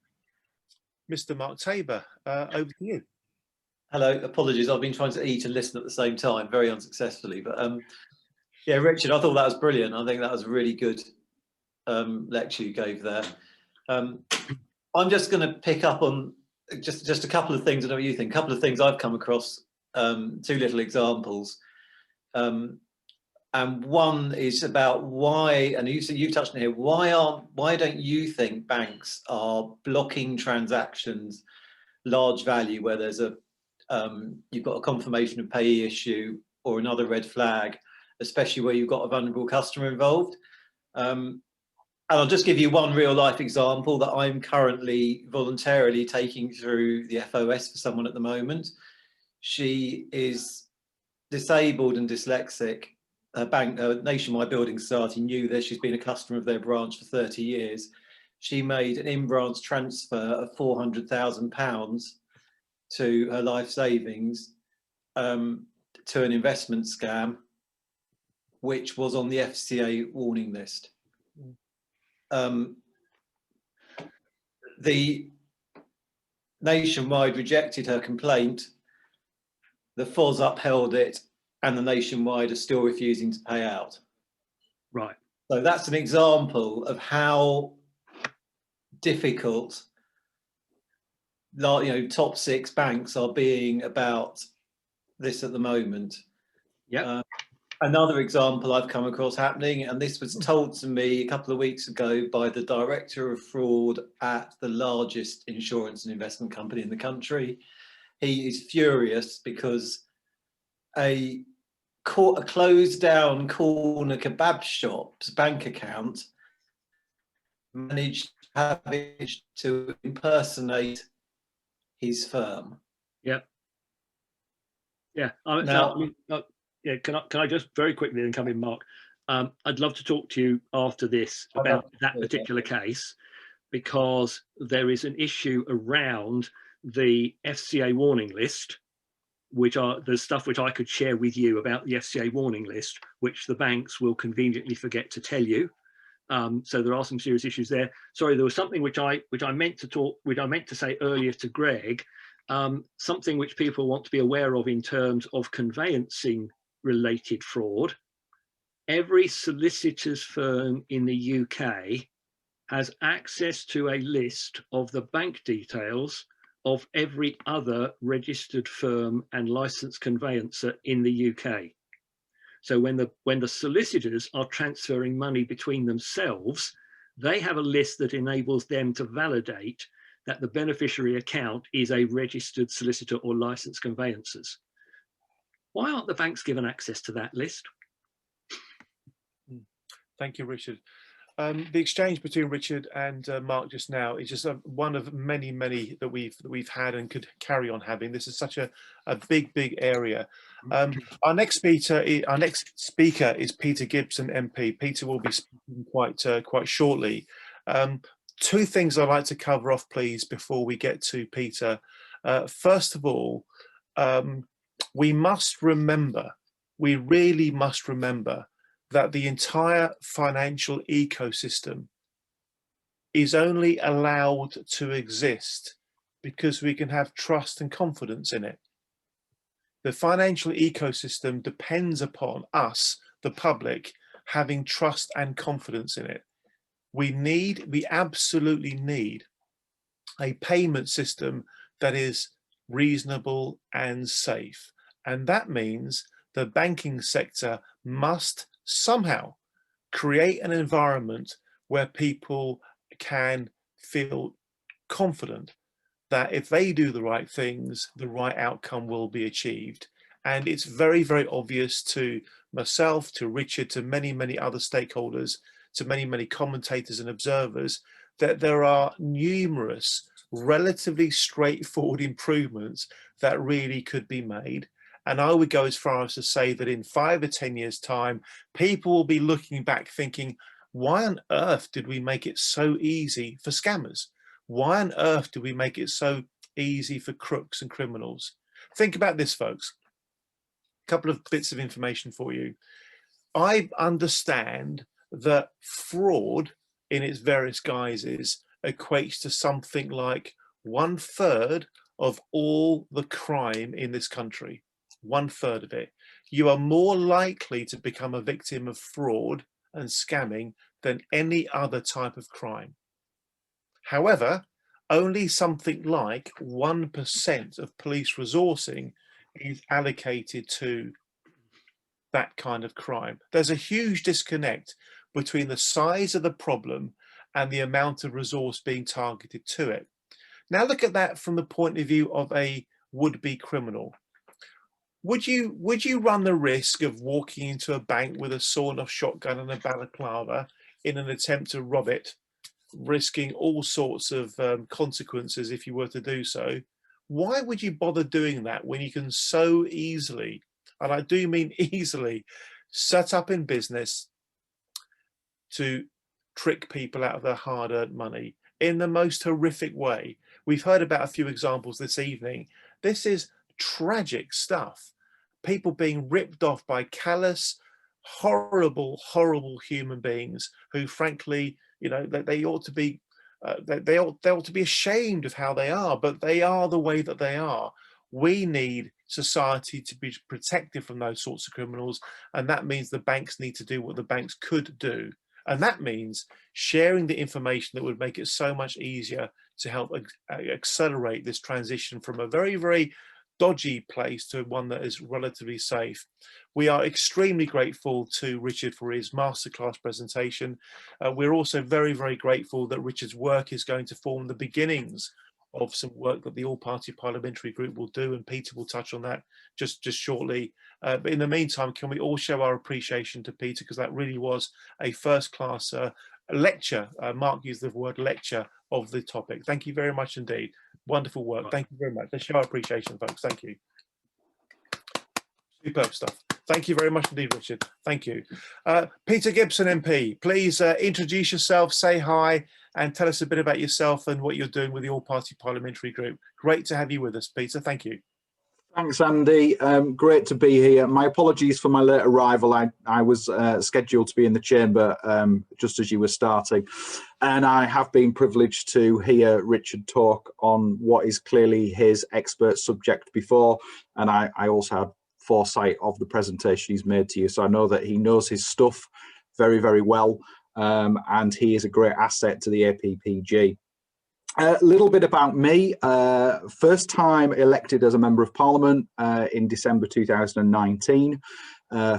S1: Mr. Mark Tabor, over to you.
S10: Hello, apologies. I've been trying to eat and listen at the same time, very unsuccessfully. But yeah, Richard, I thought that was brilliant. I think that was a really good lecture you gave there. I'm just going to pick up on just a couple of things. I know what you think. A couple of things I've come across, two little examples. And one is about why, and you touched on here, why don't you think banks are blocking transactions, large value, where there's a you've got a confirmation of payee issue or another red flag, especially where you've got a vulnerable customer involved. And I'll just give you one real life example that I'm currently voluntarily taking through the FOS for someone at the moment. She is disabled and dyslexic. Her bank, Nationwide Building Society, knew that she's been a customer of their branch for 30 years. She made an in-branch transfer of £400,000 to her life savings to an investment scam, which was on the FCA warning list. The Nationwide rejected her complaint. The FOS upheld it, and the Nationwide are still refusing to pay out.
S13: Right.
S10: So that's an example of how difficult, you know, top 6 banks are being about this at the moment.
S13: Yeah.
S10: Another example I've come across happening, and this was told to me a couple of weeks ago by the director of fraud at the largest insurance and investment company in the country. He is furious because a closed down corner kebab shop's bank account managed to impersonate his firm.
S13: Yeah. Yeah. Yeah. Can I just very quickly then come in, Mark? I'd love to talk to you after this about that particular case, because there is an issue around the FCA warning list, which are the stuff which I could share with you about the FCA warning list, which the banks will conveniently forget to tell you. So there are some serious issues there. Sorry, there was something which I meant to say earlier to Greg, something which people want to be aware of in terms of conveyancing related fraud. Every solicitor's firm in the UK has access to a list of the bank details of every other registered firm and licensed conveyancer in the UK. So when the solicitors are transferring money between themselves, they have a list that enables them to validate that the beneficiary account is a registered solicitor or licensed conveyancers. Why aren't the banks given access to that list?
S1: Thank you, Richard. The exchange between Richard and Mark just now is just one of many that we've had and could carry on having. This is such a big area. Our next speaker is Peter Gibson MP. Peter will be speaking quite shortly. Two things I'd like to cover off, please, before we get to Peter. First of all, we really must remember that the entire financial ecosystem is only allowed to exist because we can have trust and confidence in it. The financial ecosystem depends upon us, the public, having trust and confidence in it. We absolutely need a payment system that is reasonable and safe. And that means the banking sector must somehow create an environment where people can feel confident that if they do the right things, the right outcome will be achieved. And it's very obvious to myself, to Richard, to many other stakeholders, to many commentators and observers, that there are numerous relatively straightforward improvements that really could be made. And I would go as far as to say that in 5 or 10 years' time, people will be looking back thinking, why on earth did we make it so easy for scammers? Why on earth did we make it so easy for crooks and criminals? Think about this, folks. A couple of bits of information for you. I understand that fraud in its various guises equates to something like 1/3 of all the crime in this country. 1/3 of it. You are more likely to become a victim of fraud and scamming than any other type of crime. However, only something like 1% of police resourcing is allocated to that kind of crime. There's a huge disconnect between the size of the problem and the amount of resource being targeted to it. Now look at that from the point of view of a would-be criminal. Would you run the risk of walking into a bank with a sawn-off shotgun and a balaclava in an attempt to rob it, risking all sorts of consequences if you were to do so? Why would you bother doing that when you can so easily, and I do mean easily, set up in business to trick people out of their hard-earned money in the most horrific way? We've heard about a few examples this evening. This is tragic stuff. People being ripped off by callous, horrible human beings who, frankly, you know, they ought to be they ought to be ashamed of how they are, but they are the way that they are. We need society to be protected from those sorts of criminals, and that means the banks need to do what the banks could do. And that means sharing the information that would make it so much easier to help accelerate this transition from a very dodgy place to one that is relatively safe. We are extremely grateful to Richard for his masterclass presentation. We're also very grateful that Richard's work is going to form the beginnings of some work that the All-Party Parliamentary Group will do, and Peter will touch on that just shortly. But in the meantime, can we all show our appreciation to Peter, because that really was a first-class lecture. Mark used the word lecture of the topic. Thank you very much indeed. Wonderful work. Thank you very much. Let's show our appreciation, folks. Thank you. Superb stuff. Thank you very much indeed, Richard. Thank you. Peter Gibson MP, please introduce yourself, say hi, and tell us a bit about yourself and what you're doing with the All-Party Parliamentary Group. Great to have you with us, Peter. Thank you.
S17: Thanks, Andy. Great to be here. My apologies for my late arrival. I was scheduled to be in the chamber just as you were starting, and I have been privileged to hear Richard talk on what is clearly his expert subject before, and I also had foresight of the presentation he's made to you, so I know that he knows his stuff very, very well, and he is a great asset to the APPG. A little bit about me. First time elected as a Member of Parliament in December 2019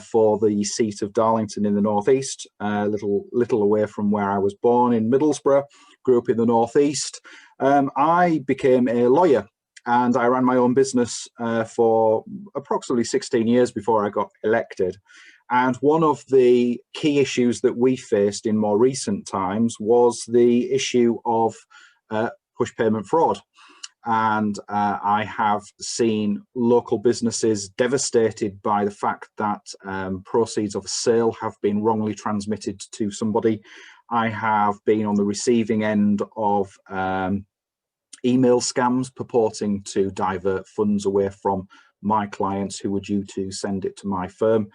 S17: for the seat of Darlington in the North East, little away from where I was born in Middlesbrough, grew up in the North East. I became a lawyer and I ran my own business for approximately 16 years before I got elected. And one of the key issues that we faced in more recent times was the issue of push payment fraud, and I have seen local businesses devastated by the fact that proceeds of a sale have been wrongly transmitted to somebody. I have been on the receiving end of email scams purporting to divert funds away from my clients who were due to send it to my firm,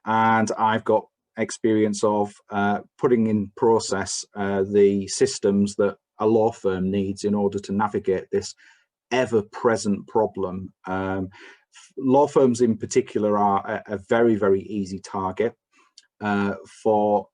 S17: and I've got experience of putting in process the systems that a law firm needs in order to navigate this ever-present problem. Law firms in particular are a very, very easy target for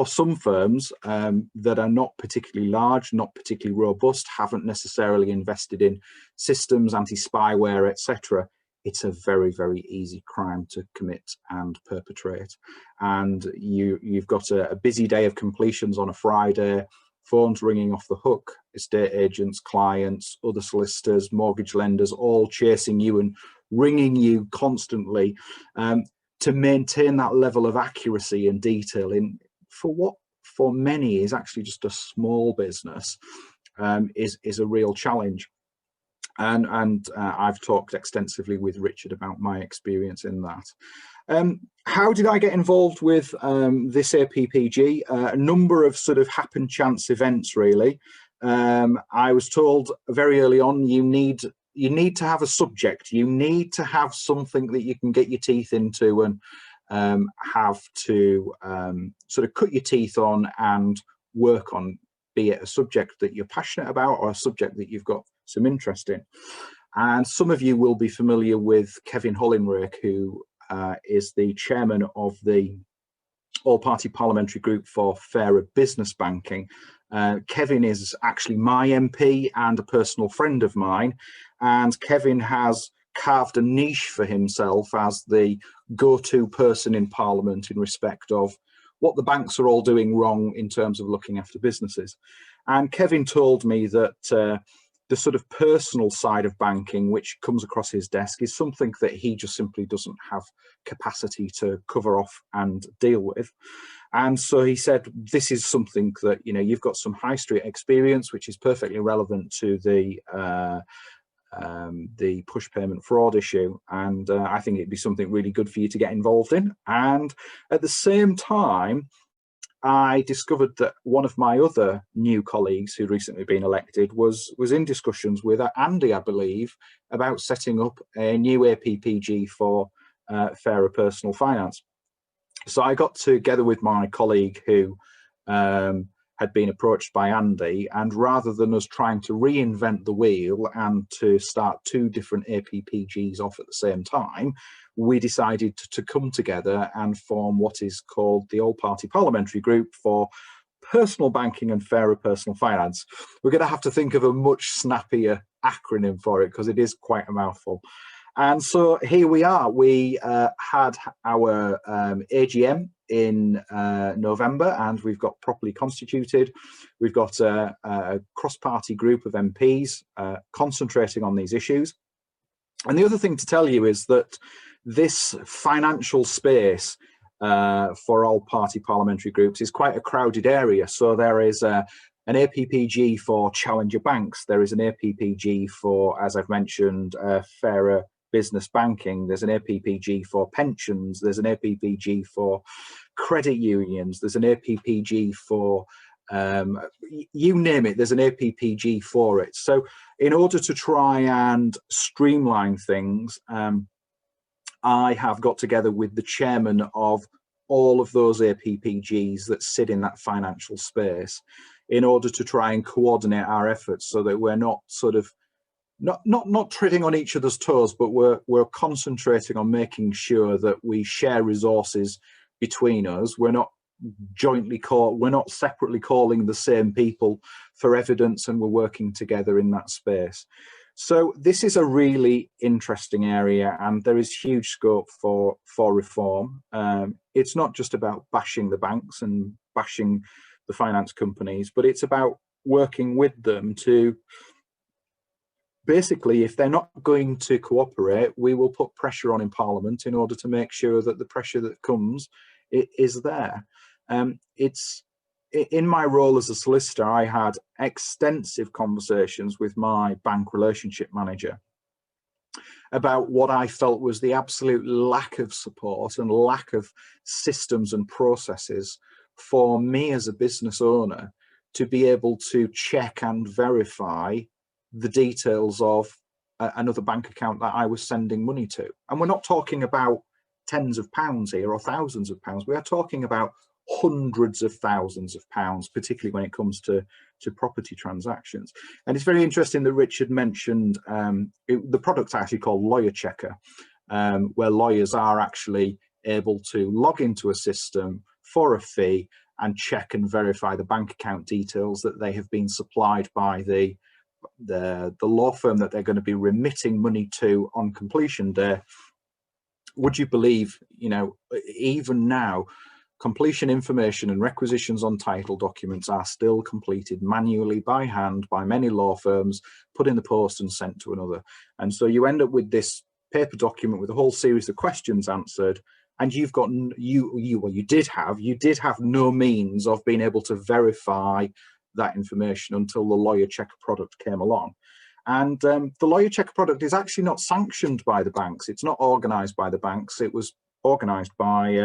S17: some firms that are not particularly large, not particularly robust, haven't necessarily invested in systems, anti-spyware, etc. It's a very, very easy crime to commit and perpetrate. And you've got a busy day of completions on a Friday, phones ringing off the hook, estate agents, clients, other solicitors, mortgage lenders, all chasing you and ringing you constantly to maintain that level of accuracy and detail in for what for many is actually just a small business is a real challenge. And I've talked extensively with Richard about my experience in that. How did I get involved with this APPG? A number of sort of happen chance events, really. I was told very early on, you need to have a subject. You need to have something that you can get your teeth into and have to sort of cut your teeth on and work on, be it a subject that you're passionate about or a subject that you've got some interest in. And some of you will be familiar with Kevin Hollinrake, who is the chairman of the All-Party Parliamentary Group for Fairer Business Banking. Kevin is actually my MP and a personal friend of mine, and Kevin has carved a niche for himself as the go-to person in Parliament in respect of what the banks are all doing wrong in terms of looking after businesses. And Kevin told me that the sort of personal side of banking which comes across his desk is something that he just simply doesn't have capacity to cover off and deal with. And so he said, this is something that, you know, you've got some high street experience, which is perfectly relevant to the push payment fraud issue, and I think it'd be something really good for you to get involved in. And at the same time, I discovered that one of my other new colleagues who'd recently been elected was in discussions with Andy, I believe, about setting up a new APPG for fairer personal finance. So I got together with my colleague who had been approached by Andy, and rather than us trying to reinvent the wheel and to start two different APPGs off at the same time, we decided to come together and form what is called the All-Party Parliamentary Group for Personal Banking and Fairer Personal Finance. We're going to have to think of a much snappier acronym for it because it is quite a mouthful. And so here we are. We had our AGM in November, and we've got properly constituted. We've got a cross-party group of MPs concentrating on these issues. And the other thing to tell you is that this financial space for all party parliamentary groups is quite a crowded area. So there is an APPG for challenger banks. There is an APPG for, as I've mentioned, fairer business banking. There's an APPG for pensions. There's an APPG for credit unions. There's an APPG for you name it, there's an APPG for it. So in order to try and streamline things, I have got together with the chairman of all of those APPGs that sit in that financial space in order to try and coordinate our efforts so that we're not sort of not treading on each other's toes, but we're concentrating on making sure that we share resources between us. We're not we're not separately calling the same people for evidence, and we're working together in that space. So this is a really interesting area, and there is huge scope for reform. It's not just about bashing the banks and bashing the finance companies, but it's about working with them to basically, if they're not going to cooperate, we will put pressure on in Parliament in order to make sure that the pressure that comes is there. It's in my role as a solicitor, I had extensive conversations with my bank relationship manager about what I felt was the absolute lack of support and lack of systems and processes for me as a business owner to be able to check and verify the details of another bank account that I was sending money to. And we're not talking about tens of pounds here or thousands of pounds. We are talking about hundreds of thousands of pounds, particularly when it comes to property transactions. And it's very interesting that Richard mentioned the product's actually called Lawyer Checker, where lawyers are actually able to log into a system for a fee and check and verify the bank account details that they have been supplied by the law firm that they're going to be remitting money to on completion day. Would you believe, you know, even now, completion information and requisitions on title documents are still completed manually by hand by many law firms, put in the post and sent to another. And so you end up with this paper document with a whole series of questions answered, and you've got you did have no means of being able to verify that information until the Lawyer Checker product came along. And the Lawyer Checker product is actually not sanctioned by the banks. It's not organised by the banks. It was organised by,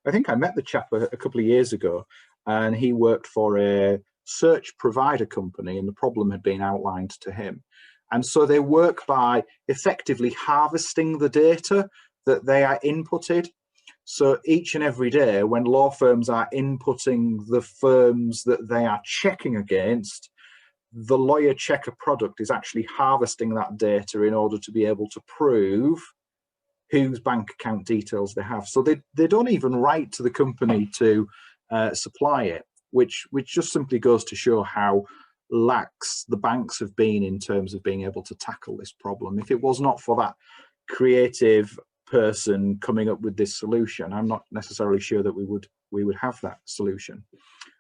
S17: I think I met the chap a couple of years ago, and he worked for a search provider company, and the problem had been outlined to him. And so they work by effectively harvesting the data that they are inputted. So each and every day when law firms are inputting the firms that they are checking against, the Lawyer Checker product is actually harvesting that data in order to be able to prove whose bank account details they have. So they don't even write to the company to supply it, which just simply goes to show how lax the banks have been in terms of being able to tackle this problem. If it was not for that creative person coming up with this solution, I'm not necessarily sure that we would have that solution.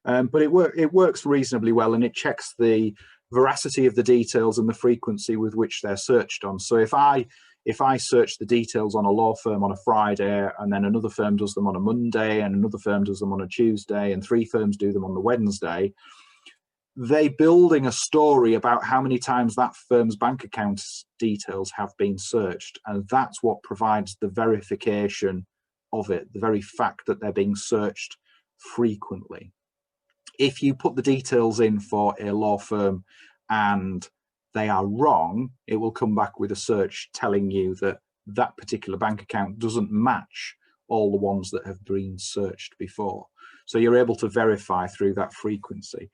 S17: But it works reasonably well, and it checks the veracity of the details and the frequency with which they're searched on. So if I search the details on a law firm on a Friday, and then another firm does them on a Monday, and another firm does them on a Tuesday, and 3 firms do them on the Wednesday, they building a story about how many times that firm's bank account details have been searched. And that's what provides the verification of it, the very fact that they're being searched frequently. If you put the details in for a law firm and they are wrong, it will come back with a search telling you that that particular bank account doesn't match all the ones that have been searched before. So you're able to verify through that frequency.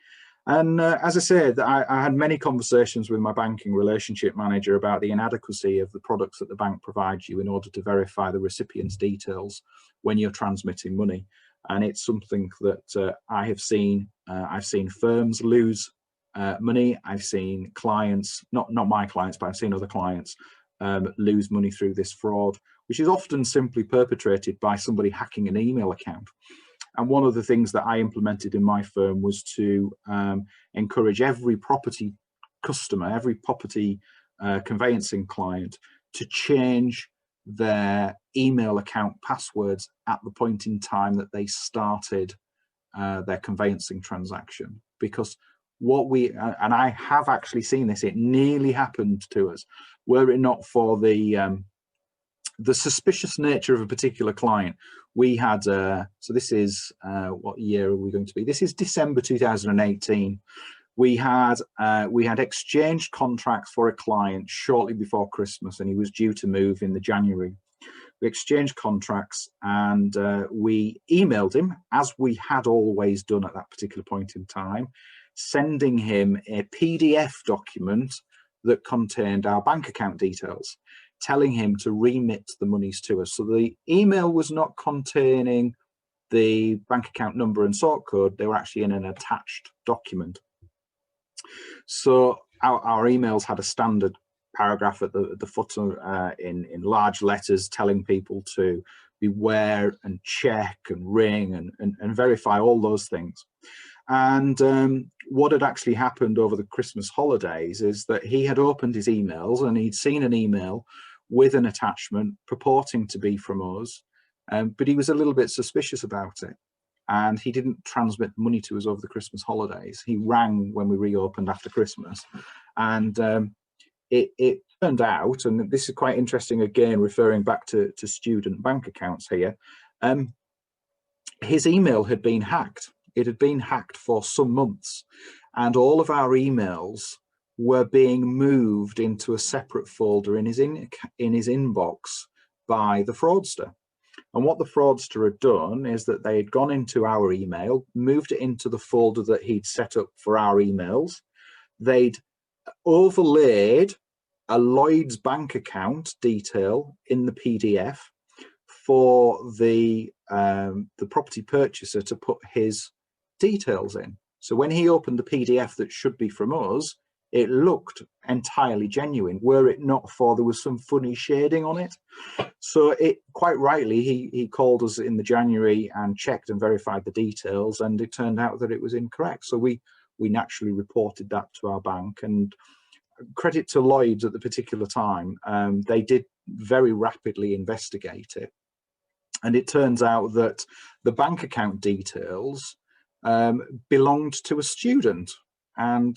S17: And as I said, I had many conversations with my banking relationship manager about the inadequacy of the products that the bank provides you in order to verify the recipient's details when you're transmitting money. And it's something that I have seen. I've seen firms lose money. I've seen clients, not my clients, but I've seen other clients lose money through this fraud, which is often simply perpetrated by somebody hacking an email account. And one of the things that I implemented in my firm was to encourage every property customer, every property conveyancing client to change their email account passwords at the point in time that they started their conveyancing transaction. Because what and I have actually seen this, it nearly happened to us, were it not for the the suspicious nature of a particular client. We had, so this is, what year are we going to be? This is December 2018. We had exchanged contracts for a client shortly before Christmas, and he was due to move in the January. We exchanged contracts, and we emailed him, as we had always done at that particular point in time, sending him a PDF document that contained our bank account details, telling him to remit the monies to us. So the email was not containing the bank account number and sort code, they were actually in an attached document. So our emails had a standard paragraph at the footer in large letters telling people to beware and check and ring and verify all those things. And what had actually happened over the Christmas holidays is that he had opened his emails and he'd seen an email with an attachment purporting to be from us, but he was a little bit suspicious about it. And he didn't transmit money to us over the Christmas holidays. He rang when we reopened after Christmas. And it turned out, and this is quite interesting, again, referring back to student bank accounts here, his email had been hacked. It had been hacked for some months, and all of our emails were being moved into a separate folder in his inbox by the fraudster. And what the fraudster had done is that they had gone into our email, moved it into the folder that he'd set up for our emails. They'd overlaid a Lloyds bank account detail in the PDF for the property purchaser to put his details in. So when he opened the PDF that should be from us, it looked entirely genuine, were it not for there was some funny shading on it. So it, quite rightly, he called us in the January and checked and verified the details, and it turned out that it was incorrect. So we naturally reported that to our bank, and credit to Lloyds at the particular time, they did very rapidly investigate it. And it turns out that the bank account details belonged to a student, and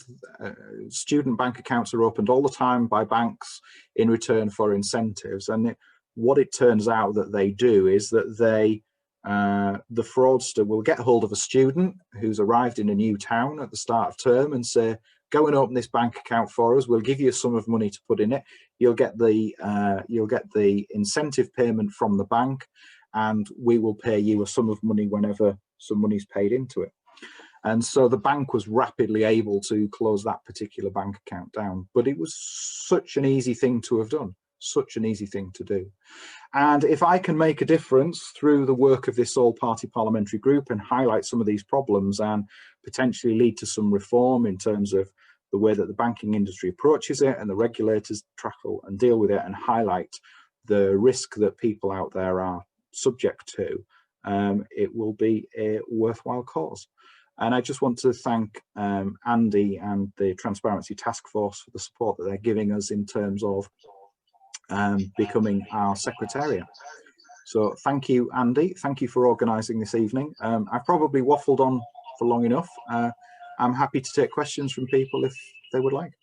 S17: student bank accounts are opened all the time by banks in return for incentives. And what it turns out that they do is that they, the fraudster will get hold of a student who's arrived in a new town at the start of term and say, go and open this bank account for us. We'll give you a sum of money to put in it. You'll get the incentive payment from the bank, and we will pay you a sum of money whenever some money's paid into it. And so the bank was rapidly able to close that particular bank account down. But it was such an easy thing to have done, such an easy thing to do. And if I can make a difference through the work of this all-party parliamentary group and highlight some of these problems and potentially lead to some reform in terms of the way that the banking industry approaches it and the regulators tackle and deal with it and highlight the risk that people out there are subject to, it will be a worthwhile cause. And I just want to thank Andy and the Transparency Task Force for the support that they're giving us in terms of becoming our secretariat. So thank you, Andy. Thank you for organising this evening. I've probably waffled on for long enough. I'm happy to take questions from people if they would like.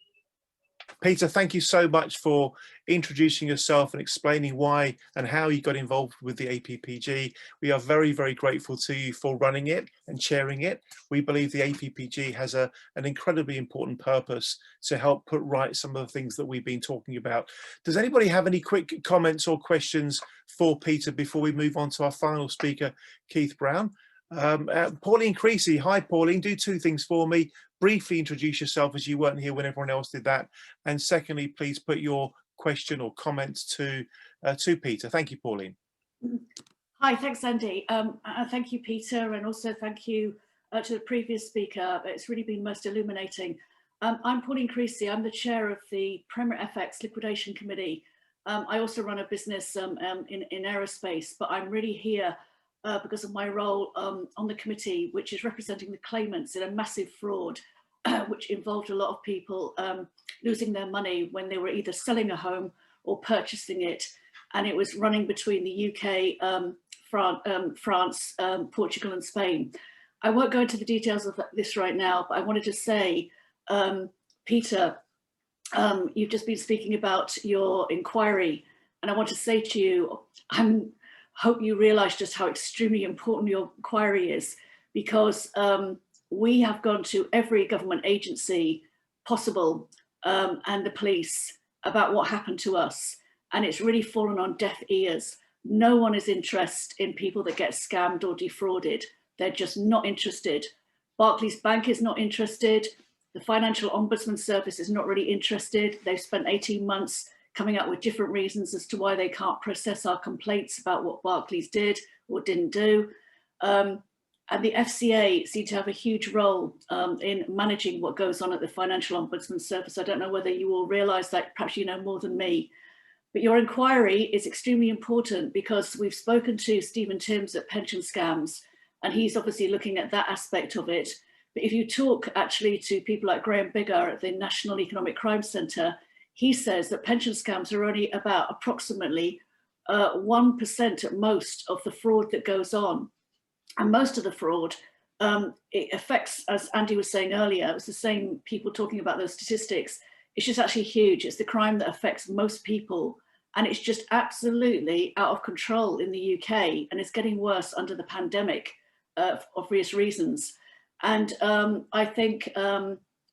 S1: Peter, thank you so much for introducing yourself and explaining why and how you got involved with the APPG. We are very, very grateful to you for running it and chairing it. We believe the APPG has an incredibly important purpose to help put right some of the things that we've been talking about. Does anybody have any quick comments or questions for Peter before we move on to our final speaker, Keith Brown? Pauline Creasy, hi Pauline, do two things for me. Briefly introduce yourself, as you weren't here when everyone else did that, and secondly, please put your question or comments to Peter. Thank you, Pauline.
S18: Hi, thanks Andy. Thank you, Peter, and also thank you to the previous speaker. It's really been most illuminating. I'm Pauline Creasy. I'm the chair of the Premier FX Liquidation Committee. I also run a business in aerospace, but I'm really here because of my role on the committee, which is representing the claimants in a massive fraud, which involved a lot of people losing their money when they were either selling a home or purchasing it. And it was running between the UK, France, Portugal and Spain. I won't go into the details of this right now, but I wanted to say, Peter, you've just been speaking about your inquiry And I want to say to you, I hope you realise just how extremely important your inquiry is, because we have gone to every government agency possible and the police about what happened to us. And it's really fallen on deaf ears. No one is interested in people that get scammed or defrauded. They're just not interested. Barclays Bank is not interested. The Financial Ombudsman Service is not really interested. They've spent 18 months coming up with different reasons as to why they can't process our complaints about what Barclays did or didn't do. And the FCA seem to have a huge role in managing what goes on at the Financial Ombudsman Service. I don't know whether you all realise that, perhaps you know more than me. But your inquiry is extremely important because we've spoken to Stephen Timms at Pension Scams, and he's obviously looking at that aspect of it. But if you talk actually to people like Graham Biggar at the National Economic Crime Centre, he says that pension scams are only about approximately 1% at most of the fraud that goes on. And most of the fraud, it affects, as Andy was saying earlier, it was the same people talking about those statistics. It's just actually huge. It's the crime that affects most people. And it's just absolutely out of control in the UK. And it's getting worse under the pandemic for obvious reasons. And I think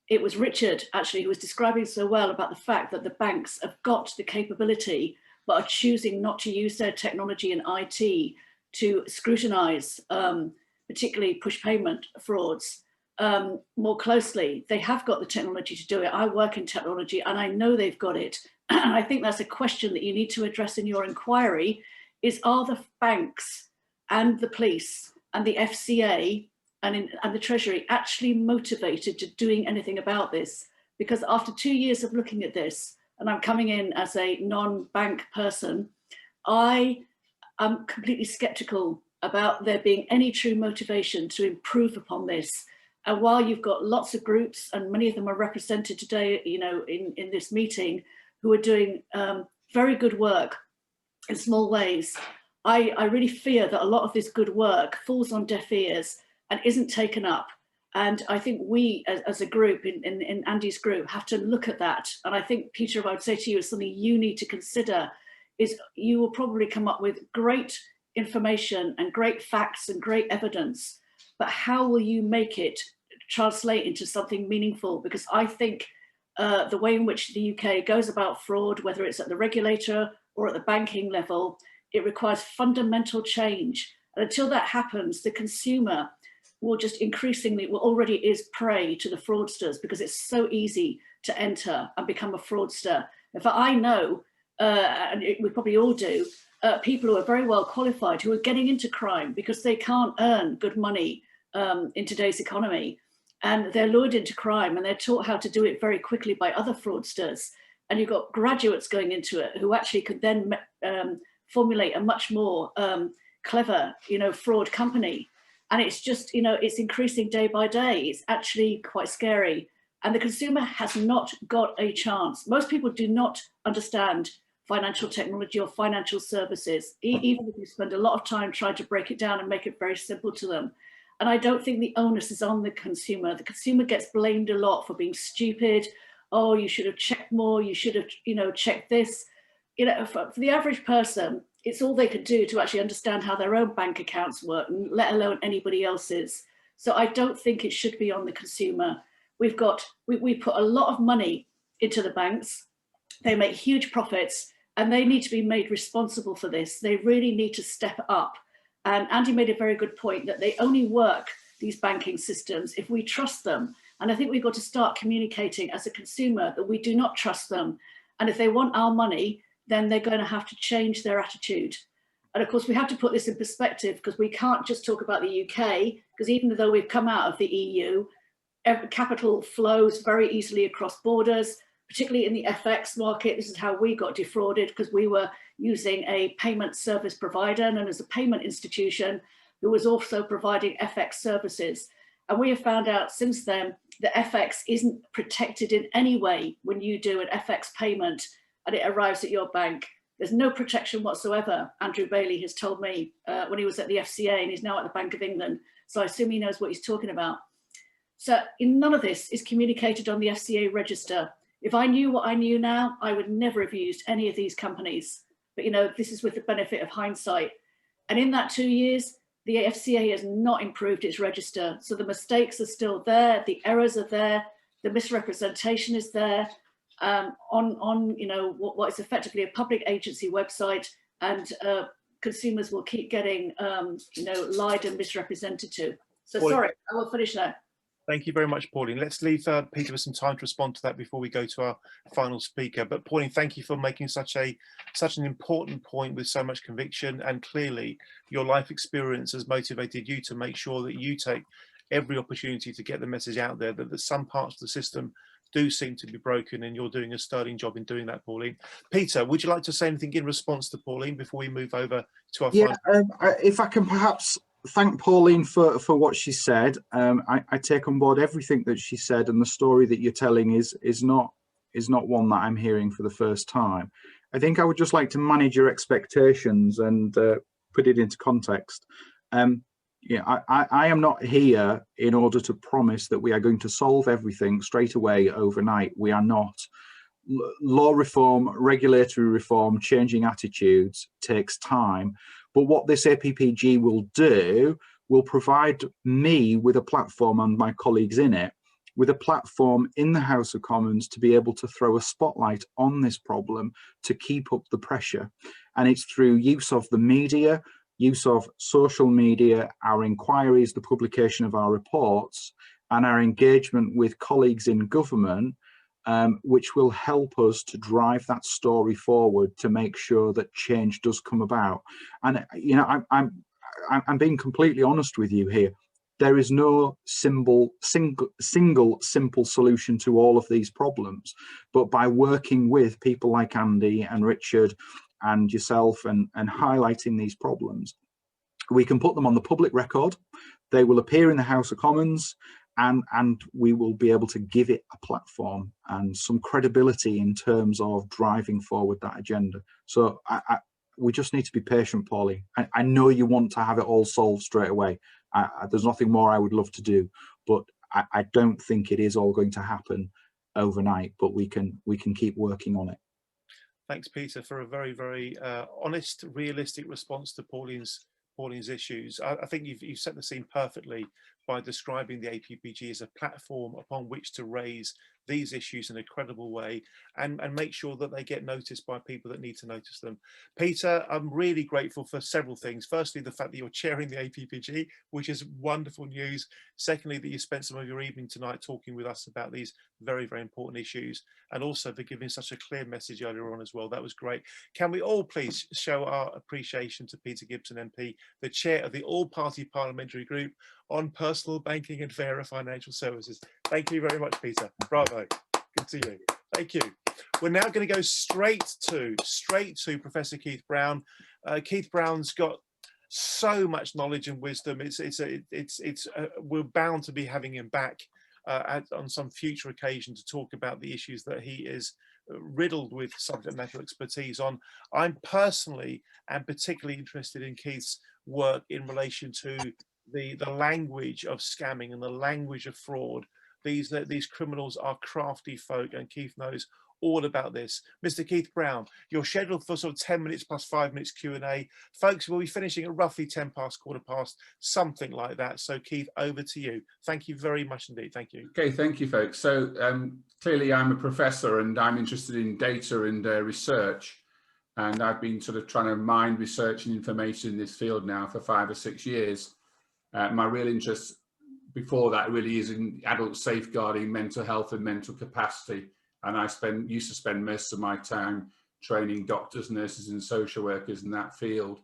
S18: it was Richard actually who was describing so well about the fact that the banks have got the capability, but are choosing not to use their technology and IT to scrutinise, particularly push payment frauds more closely. They have got the technology to do it. I work in technology and I know they've got it. And I think that's a question that you need to address in your inquiry is, are the banks and the police and the FCA and the Treasury actually motivated to doing anything about this? Because after 2 years of looking at this, and I'm coming in as a non-bank person, I am completely skeptical about there being any true motivation to improve upon this. And while you've got lots of groups, and many of them are represented today, you know, in this meeting, who are doing very good work in small ways, I really fear that a lot of this good work falls on deaf ears and isn't taken up. And I think we, as a group, in Andy's group, have to look at that. And I think, Peter, if I would say to you, it's something you need to consider, is you will probably come up with great information and great facts and great evidence, but how will you make it translate into something meaningful? Because I think the way in which the UK goes about fraud, whether it's at the regulator or at the banking level, it requires fundamental change. And until that happens, the consumer will just increasingly, well, already is prey to the fraudsters, because it's so easy to enter and become a fraudster. In fact, I know, and we probably all do, people who are very well qualified who are getting into crime because they can't earn good money in today's economy. And they're lured into crime and they're taught how to do it very quickly by other fraudsters. And you've got graduates going into it who actually could then formulate a much more clever, you know, fraud company. And it's just, you know, it's increasing day by day. It's actually quite scary. And the consumer has not got a chance. Most people do not understand financial technology or financial services, even if you spend a lot of time trying to break it down and make it very simple to them. And I don't think the onus is on the consumer. The consumer gets blamed a lot for being stupid. Oh, you should have checked more. You should have, you know, checked this. You know, for the average person, it's all they could do to actually understand how their own bank accounts work, let alone anybody else's. So I don't think it should be on the consumer. We put a lot of money into the banks. They make huge profits and they need to be made responsible for this. They really need to step up. And Andy made a very good point that they only work, these banking systems, if we trust them. And I think we've got to start communicating as a consumer that we do not trust them. And if they want our money, then they're going to have to change their attitude. And of course, we have to put this in perspective, because we can't just talk about the UK, because even though we've come out of the EU, capital flows very easily across borders, particularly in the FX market. This is how we got defrauded, because we were using a payment service provider known as a payment institution who was also providing FX services. And we have found out since then that FX isn't protected in any way when you do an FX payment and it arrives at your bank. There's no protection whatsoever, Andrew Bailey has told me when he was at the FCA, and he's now at the Bank of England. So I assume he knows what he's talking about. So none of this is communicated on the FCA register. If I knew what I knew now, I would never have used any of these companies. but you know, this is with the benefit of hindsight. And in that 2 years, the FCA has not improved its register. So the mistakes are still there, the errors are there, the misrepresentation is there on you know, what is effectively a public agency website, and consumers will keep getting you know, lied and misrepresented to. So sorry, I will finish now.
S1: Thank you very much, Pauline. Let's leave Peter with some time to respond to that before we go to our final speaker. But Pauline, thank you for making such an important point with so much conviction, and clearly your life experience has motivated you to make sure that you take every opportunity to get the message out there that some parts of the system do seem to be broken, and you're doing a sterling job in doing that, Pauline. Peter, would you like to say anything in response to Pauline before we move over to our final?
S17: If I can perhaps thank Pauline for what she said. I take on board everything that she said, and the story that you're telling is not one that I'm hearing for the first time. I think I would just like to manage your expectations and put it into context. I am not here in order to promise that we are going to solve everything straight away overnight. We are not. Law reform, regulatory reform, changing attitudes takes time. But what this APPG will do will provide me with a platform, and my colleagues in it, with a platform in the House of Commons to be able to throw a spotlight on this problem to keep up the pressure. And it's through use of the media, use of social media, our inquiries, the publication of our reports, and our engagement with colleagues in government, which will help us to drive that story forward to make sure that change does come about. And you know, I'm being completely honest with you here. There is no single simple solution to all of these problems, but by working with people like Andy and Richard and yourself and highlighting these problems, we can put them on the public record. They will appear in the House of Commons, and we will be able to give it a platform and some credibility in terms of driving forward that agenda. So we just need to be patient, Pauline. I know you want to have it all solved straight away. There's nothing more I would love to do, but I don't think it is all going to happen overnight, but we can keep working on it.
S1: Thanks, Peter, for a very, very honest, realistic response to Pauline's issues. I think you've set the scene perfectly by describing the APPG as a platform upon which to raise these issues in a credible way and make sure that they get noticed by people that need to notice them. Peter, I'm really grateful for several things. Firstly, the fact that you're chairing the APPG, which is wonderful news. Secondly, that you spent some of your evening tonight talking with us about these very, very important issues, and also for giving such a clear message earlier on as well. That was great. Can we all please show our appreciation to Peter Gibson MP, the chair of the All-Party Parliamentary Group on Personal Banking and Fairer Financial Services. Thank you very much, Peter. Bravo. Good to you. Thank you. We're now going to go straight to Professor Keith Brown. Keith Brown's got so much knowledge and wisdom. We're bound to be having him back on some future occasion to talk about the issues that he is riddled with subject matter expertise on. I'm personally and particularly interested in Keith's work in relation to the language of scamming and the language of fraud. These criminals are crafty folk, and Keith knows all about this. Mr. Keith Brown, you're scheduled for sort of 10 minutes plus 5 minutes Q&A. Folks, we'll be finishing at roughly 10 past, quarter past, something like that. So Keith, over to you. Thank you very much indeed. Thank you.
S11: Okay, thank you, folks. So clearly I'm a professor and I'm interested in data and research. And I've been sort of trying to mine research and information in this field now for 5 or 6 years. My real interest before that really is in adult safeguarding, mental health and mental capacity. And I used to spend most of my time training doctors, nurses and social workers in that field.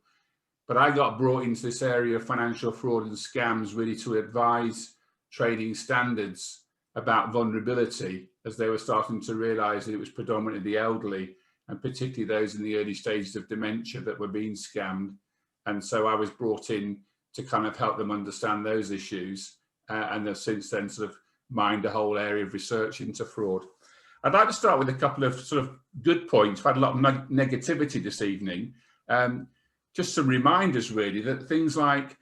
S11: But I got brought into this area of financial fraud and scams really to advise trading standards about vulnerability, as they were starting to realise that it was predominantly the elderly and particularly those in the early stages of dementia that were being scammed. And so I was brought in to kind of help them understand those issues, and have since then sort of mined a whole area of research into fraud. I'd like to start with a couple of sort of good points. We've had a lot of negativity this evening. Just some reminders really that things like,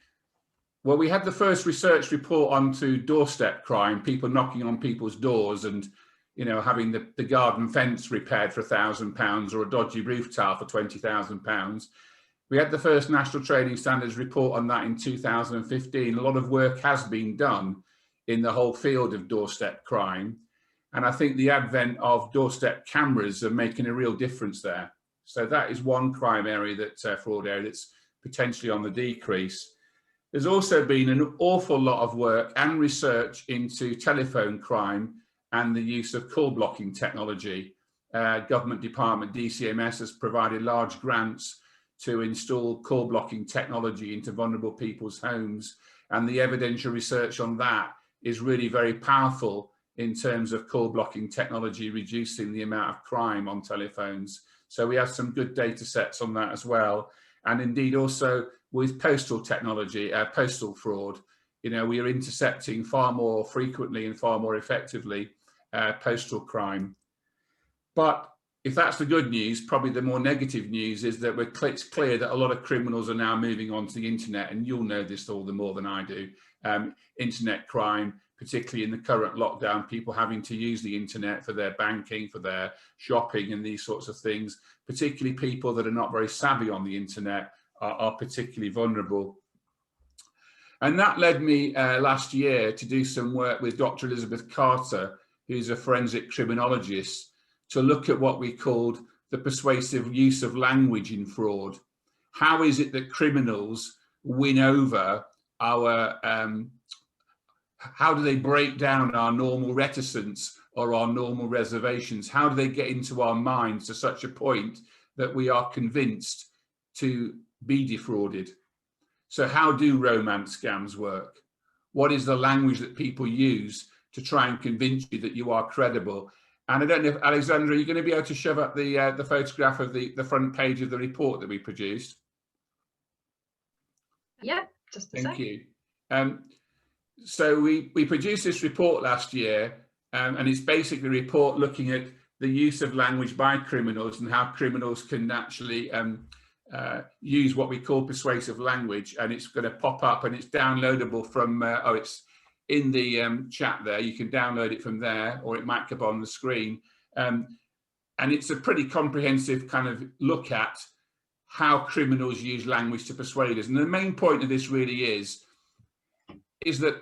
S11: well, we had the first research report onto doorstep crime, people knocking on people's doors and, you know, having the garden fence repaired for £1,000 or a dodgy roof tile for £20,000. We had the first National Trading Standards report on that in 2015. A lot of work has been done in the whole field of doorstep crime. And I think the advent of doorstep cameras are making a real difference there. So that is one crime area, that fraud area, that's potentially on the decrease. There's also been an awful lot of work and research into telephone crime and the use of call blocking technology. Government department, DCMS, has provided large grants to install call blocking technology into vulnerable people's homes. And the evidential research on that is really very powerful in terms of call blocking technology, reducing the amount of crime on telephones. So we have some good data sets on that as well. And indeed also with postal technology, postal fraud, you know, we are intercepting far more frequently and far more effectively postal crime. But if that's the good news, probably the more negative news is that it's clear that a lot of criminals are now moving on to the internet, and you'll know this all the more than I do. Internet crime, particularly in the current lockdown, people having to use the internet for their banking, for their shopping and these sorts of things, particularly people that are not very savvy on the internet are particularly vulnerable. And that led me last year to do some work with Dr. Elizabeth Carter, who's a forensic criminologist, to look at what we called the persuasive use of language in fraud. How is it that criminals win over our, how do they break down our normal reticence or our normal reservations? How do they get into our minds to such a point that we are convinced to be defrauded? So how do romance scams work? What is the language that people use to try and convince you that you are credible? And I don't know if, Alexandra, you're going to be able to shove up the photograph of the front page of the report that we produced?
S16: Yeah, just a sec.
S11: Thank you. So we produced this report last year, and it's basically a report looking at the use of language by criminals and how criminals can actually use what we call persuasive language. And it's going to pop up, and it's downloadable from, it's in the chat there. You can download it from there, or it might come on the screen. And it's a pretty comprehensive kind of look at how criminals use language to persuade us. And the main point of this really is that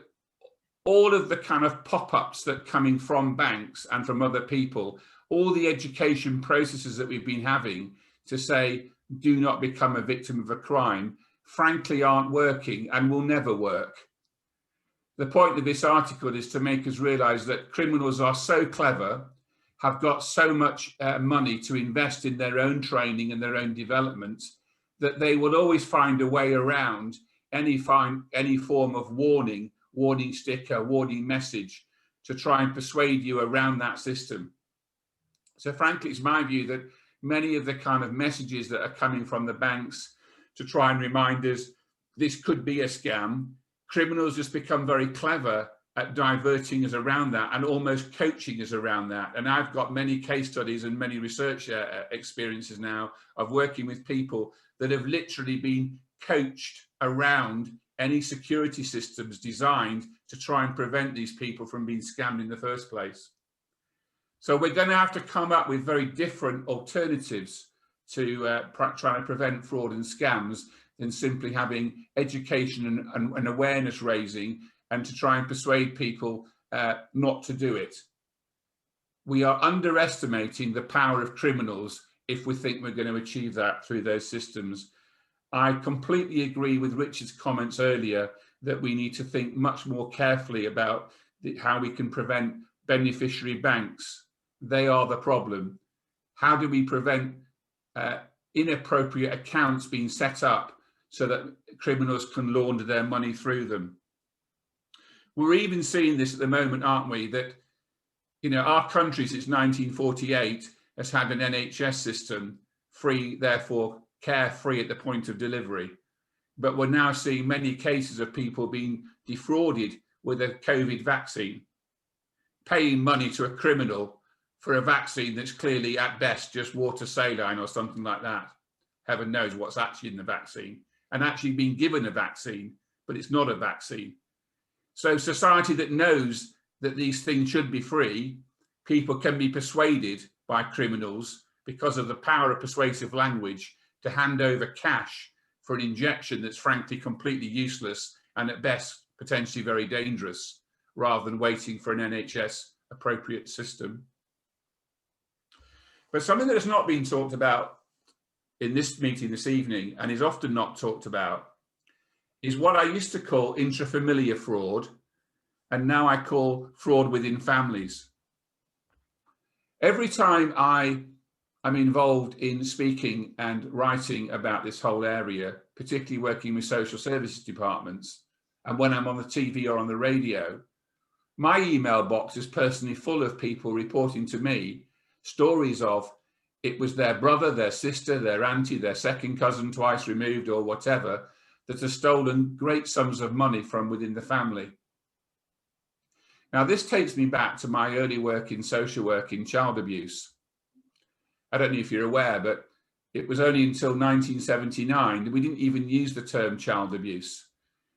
S11: all of the kind of pop-ups that coming from banks and from other people, all the education processes that we've been having to say, do not become a victim of a crime, frankly aren't working and will never work. The point of this article is to make us realize that criminals are so clever, have got so much money to invest in their own training and their own development, that they will always find a way around any form of warning sticker, warning message to try and persuade you around that system. So frankly, it's my view that many of the kind of messages that are coming from the banks to try and remind us this could be a scam, criminals just become very clever at diverting us around that and almost coaching us around that. And I've got many case studies and many research experiences now of working with people that have literally been coached around any security systems designed to try and prevent these people from being scammed in the first place. So we're going to have to come up with very different alternatives to trying to prevent fraud and scams than simply having education and awareness raising and to try and persuade people not to do it. We are underestimating the power of criminals if we think we're going to achieve that through those systems. I completely agree with Richard's comments earlier that we need to think much more carefully about how we can prevent beneficiary banks. They are the problem. How do we prevent inappropriate accounts being set up so that criminals can launder their money through them? We're even seeing this at the moment, aren't we? That, you know, our country since 1948 has had an NHS system, free, therefore care-free at the point of delivery. But we're now seeing many cases of people being defrauded with a COVID vaccine, paying money to a criminal for a vaccine that's clearly at best just water saline or something like that. Heaven knows what's actually in the vaccine, and actually being given a vaccine, but it's not a vaccine. So society that knows that these things should be free people can be persuaded by criminals because of the power of persuasive language to hand over cash for an injection that's frankly completely useless and at best potentially very dangerous, rather than waiting for an NHS appropriate system. But something that has not been talked about in this meeting this evening, and is often not talked about, is what I used to call intrafamiliar fraud, and now I call fraud within families. Every time I am involved in speaking and writing about this whole area, particularly working with social services departments, and when I'm on the TV or on the radio, my email box is personally full of people reporting to me stories of it was their brother, their sister, their auntie, their second cousin twice removed or whatever that has stolen great sums of money from within the family. Now, this takes me back to my early work in social work in child abuse. I don't know if you're aware, but it was only until 1979 that we didn't even use the term child abuse.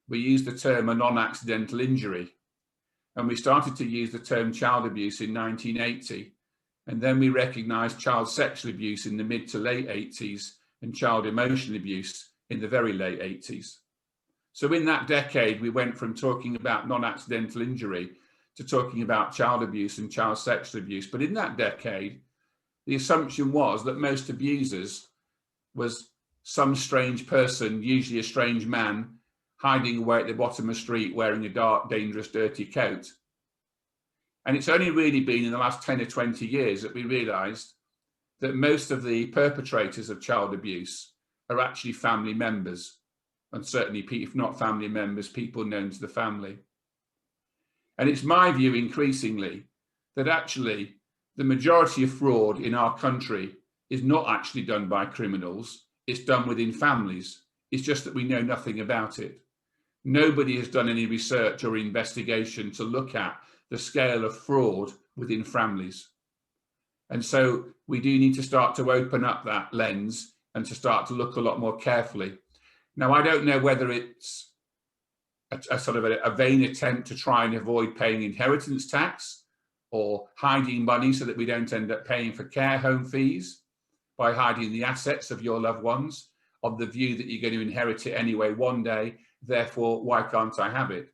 S11: We used the term a non-accidental injury. And we started to use the term child abuse in 1980. And then we recognised child sexual abuse in the mid to late 80s and child emotional abuse in the very late 80s. So in that decade, we went from talking about non-accidental injury to talking about child abuse and child sexual abuse. But in that decade, the assumption was that most abusers was some strange person, usually a strange man, hiding away at the bottom of the street wearing a dark, dangerous, dirty coat. And it's only really been in the last 10 or 20 years that we realised that most of the perpetrators of child abuse are actually family members, and certainly, if not family members, people known to the family. And it's my view increasingly that actually the majority of fraud in our country is not actually done by criminals, it's done within families. It's just that we know nothing about it. Nobody has done any research or investigation to look at the scale of fraud within families. And so we do need to start to open up that lens and to start to look a lot more carefully. Now, I don't know whether it's a sort of a vain attempt to try and avoid paying inheritance tax or hiding money so that we don't end up paying for care home fees by hiding the assets of your loved ones, of the view that you're going to inherit it anyway one day, therefore, why can't I have it?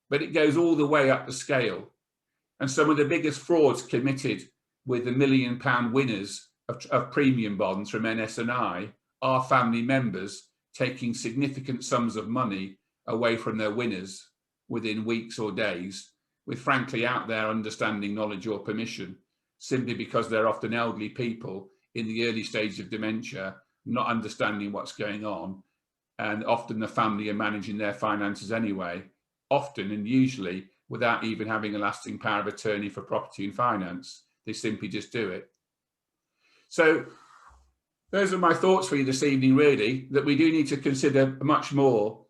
S11: But it goes all the way up the scale. And some of the biggest frauds committed with the £1 million winners of premium bonds from NS&I are family members taking significant sums of money away from their winners within weeks or days, with frankly out their understanding, knowledge or permission, simply because they're often elderly people in the early stage of dementia, not understanding what's going on. And often the family are managing their finances anyway, often and usually without even having a lasting power of attorney for property and finance. They simply just do it. So those are my thoughts for you this evening, really, that we do need to consider much more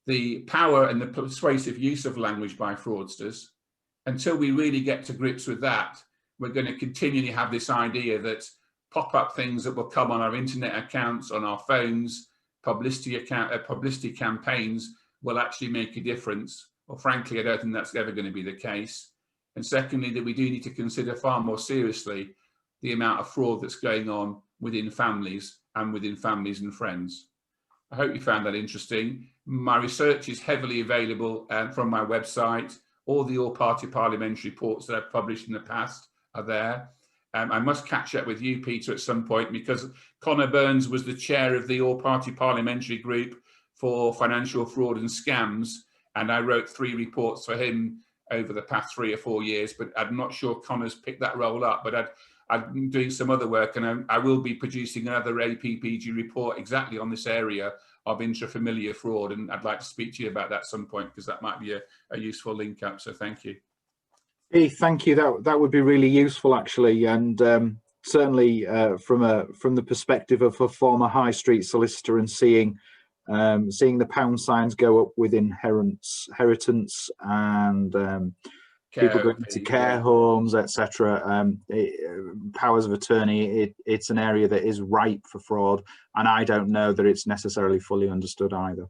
S11: the power and the persuasive use of language by fraudsters. Until we really get to grips with that, we're going to continually have this idea that pop-up things that will come on our internet accounts, on our phones, publicity campaigns will actually make a difference. Well, frankly, I don't think that's ever going to be the case. And secondly, that we do need to consider far more seriously the amount of fraud that's going on within families and friends. I hope you found that interesting. My research is heavily available from my website. All the all-party parliamentary reports that I've published in the past are there. I must catch up with you, Peter, at some point, because Conor Burns was the chair of the all-party parliamentary group for financial fraud and scams, and I wrote 3 reports for him over the past 3 or 4 years, but I'm not sure Conor's picked that role up, but I'm doing some other work, and I will be producing another APPG report exactly on this area of intrafamiliar fraud, and I'd like to speak to you about that at some point, because that might be a useful link up, so thank you.
S17: Hey, thank you. That would be really useful, actually, and certainly from the perspective of a former high street solicitor and seeing the pound signs go up with inheritance and people going to care homes, etc. Powers of attorney, it's an area that is ripe for fraud, and I don't know that it's necessarily fully understood either.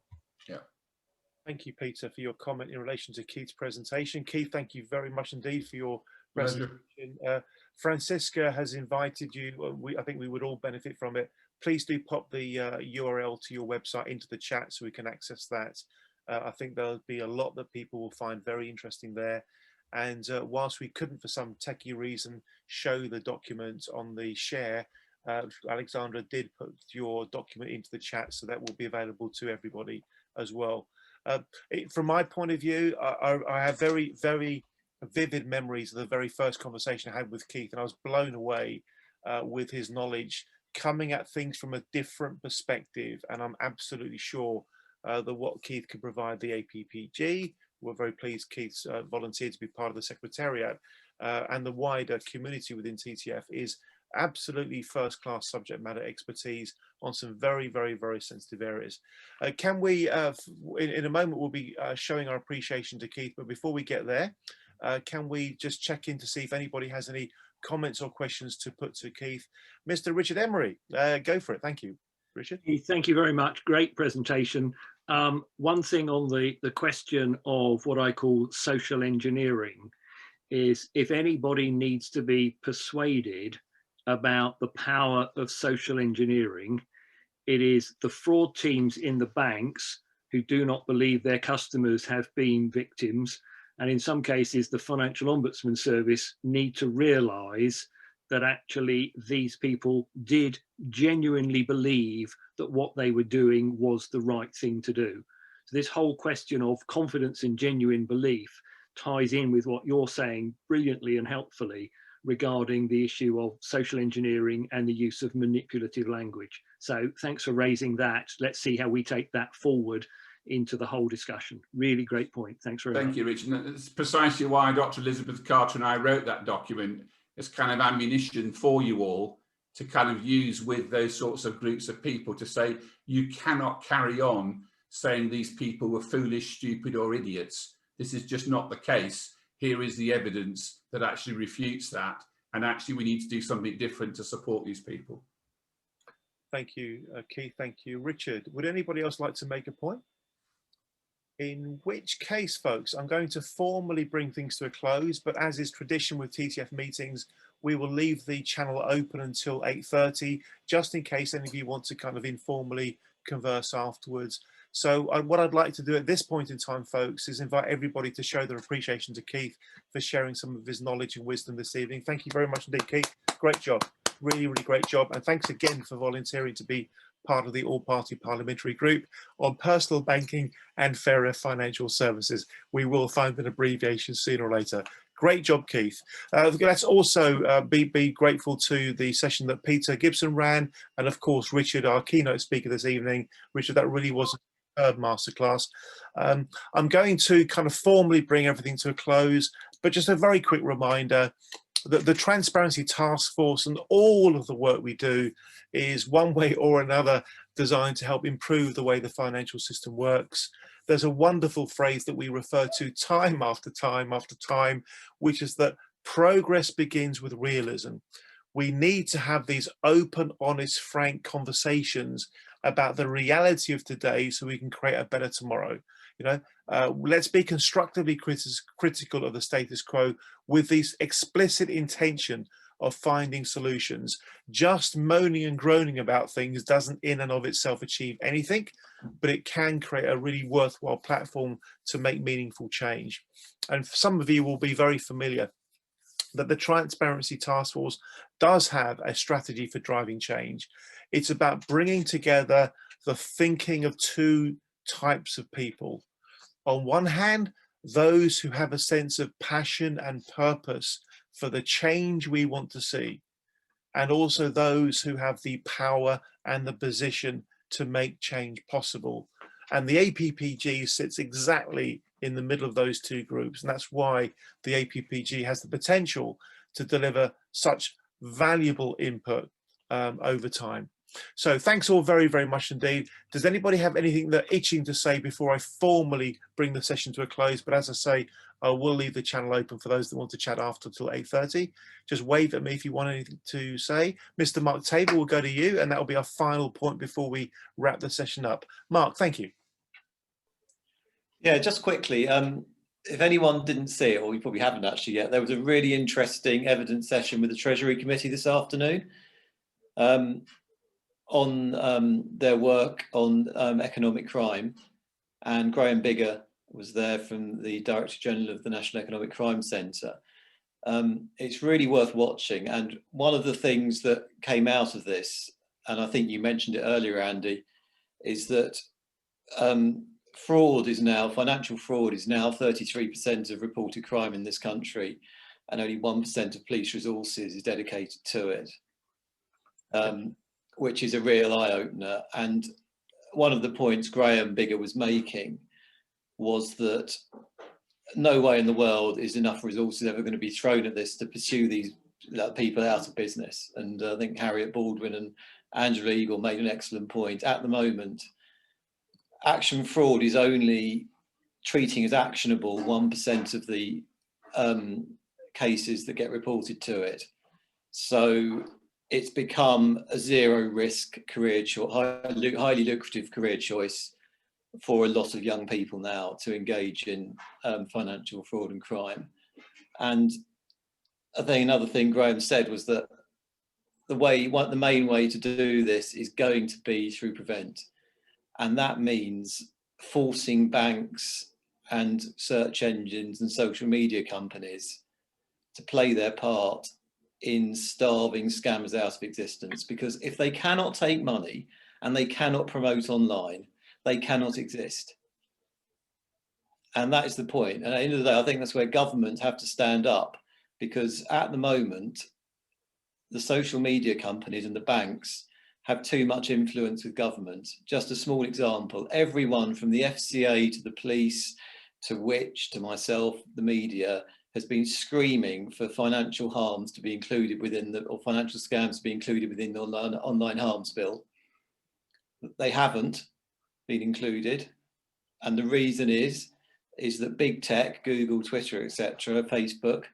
S1: Thank you, Peter, for your comment in relation to Keith's presentation. Keith, thank you very much indeed for your presentation. Francisca has invited you. I think we would all benefit from it. Please do pop the URL to your website into the chat so we can access that. I think there'll be a lot that people will find very interesting there. And whilst we couldn't, for some techie reason, show the document on the share, Alexandra did put your document into the chat, so that will be available to everybody as well. From my point of view, I have very, very vivid memories of the very first conversation I had with Keith, and I was blown away with his knowledge, coming at things from a different perspective. And I'm absolutely sure that what Keith could provide the APPG, we're very pleased Keith's volunteered to be part of the Secretariat, and the wider community within TTF is absolutely first-class subject matter expertise on some very, very, very sensitive areas. Can we, in a moment, we'll be showing our appreciation to Keith, but before we get there, can we just check in to see if anybody has any comments or questions to put to Keith? Mr. Richard Emery, go for it. Thank you, Richard.
S13: Thank you very much. Great presentation. One thing on the question of what I call social engineering is, if anybody needs to be persuaded about the power of social engineering, it is the fraud teams in the banks who do not believe their customers have been victims. And in some cases, the Financial Ombudsman Service need to realise that actually these people did genuinely believe that what they were doing was the right thing to do. So this whole question of confidence and genuine belief ties in with what you're saying brilliantly and helpfully regarding the issue of social engineering and the use of manipulative language. So thanks for raising that. Let's see how we take that forward into the whole discussion. Really great point. Thanks very much.
S11: Thank you, Richard. And that's precisely why Dr. Elizabeth Carter and I wrote that document as kind of ammunition for you all to kind of use with those sorts of groups of people to say, you cannot carry on saying these people were foolish, stupid, or idiots. This is just not the case. Here is the evidence that actually refutes that. And actually we need to do something different to support these people.
S1: Thank you, Keith. Thank you, Richard. Would anybody else like to make a point? In which case, folks, I'm going to formally bring things to a close, but as is tradition with TTF meetings, we will leave the channel open until 8:30, just in case any of you want to kind of informally converse afterwards. So what I'd like to do at this point in time, folks, is invite everybody to show their appreciation to Keith for sharing some of his knowledge and wisdom this evening. Thank you very much indeed, Keith. Great job. Really, really great job. And thanks again for volunteering to be part of the all-party parliamentary group on personal banking and fairer financial services. We will find an abbreviation sooner or later. Great job, Keith. Let's also be grateful to the session that Peter Gibson ran, and of course Richard, our keynote speaker this evening. Richard, that really was a superb masterclass. I'm going to kind of formally bring everything to a close, but just a very quick reminder that the Transparency Task Force and all of the work we do is one way or another designed to help improve the way the financial system works. There's a wonderful phrase that we refer to time after time after time, which is that progress begins with realism. We need to have these open, honest, frank conversations about the reality of today so we can create a better tomorrow. You know, let's be constructively critical of the status quo with this explicit intention of finding solutions. Just moaning and groaning about things doesn't in and of itself achieve anything, but it can create a really worthwhile platform to make meaningful change. And some of you will be very familiar that the Transparency Task Force does have a strategy for driving change. It's about bringing together the thinking of two types of people. On one hand, those who have a sense of passion and purpose for the change we want to see, and also those who have the power and the position to make change possible. And the APPG sits exactly in the middle of those two groups, and that's why the APPG has the potential to deliver such valuable input over time. So thanks all very, very much indeed. Does anybody have anything they're itching to say before I formally bring the session to a close? But as I say, I will leave the channel open for those that want to chat after till 8:30. Just wave at me if you want anything to say. Mr. Mark Taber will go to you, and that will be our final point before we wrap the session up. Mark, thank you.
S10: Yeah, just quickly, if anyone didn't see it, or you probably haven't actually yet, there was a really interesting evidence session with the Treasury Committee this afternoon on their work on economic crime. And Graham Bigger was there from the Director General of the National Economic Crime Centre. It's really worth watching. And one of the things that came out of this, and I think you mentioned it earlier, Andy, is that financial fraud is now 33% of reported crime in this country, and only 1% of police resources is dedicated to it, which is a real eye-opener. And one of the points Graham Bigger was making was that no way in the world is enough resources ever going to be thrown at this to pursue these people out of business. And I think Harriet Baldwin and Angela Eagle made an excellent point. At the moment, action fraud is only treating as actionable 1% of the cases that get reported to it. So it's become a zero risk career choice, highly lucrative career choice for a lot of young people now to engage in financial fraud and crime. And I think another thing Graham said was that the main way to do this is going to be through prevent. And that means forcing banks and search engines and social media companies to play their part in starving scammers out of existence. Because if they cannot take money and they cannot promote online, they cannot exist. And that is the point. And at the end of the day, I think that's where governments have to stand up, because at the moment, the social media companies and the banks have too much influence with government. Just a small example, everyone from the FCA to the police, to Which, to myself, the media, has been screaming for financial harms to be included within or financial scams to be included within the online harms bill. They haven't been included. And the reason is that big tech, Google, Twitter, etc., Facebook,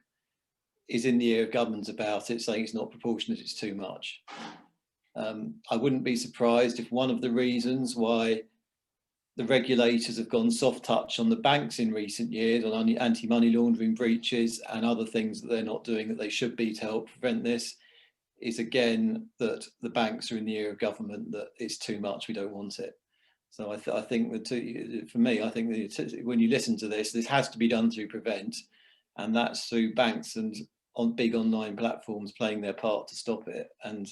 S10: is in the ear of governments about it, saying it's not proportionate, it's too much. I wouldn't be surprised if one of the reasons why the regulators have gone soft touch on the banks in recent years on anti-money laundering breaches and other things that they're not doing that they should be to help prevent this, is again that the banks are in the ear of government, that it's too much, we don't want it. So I think that, for me, I think that when you listen to this has to be done through prevent, and that's through banks and on big online platforms playing their part to stop it. And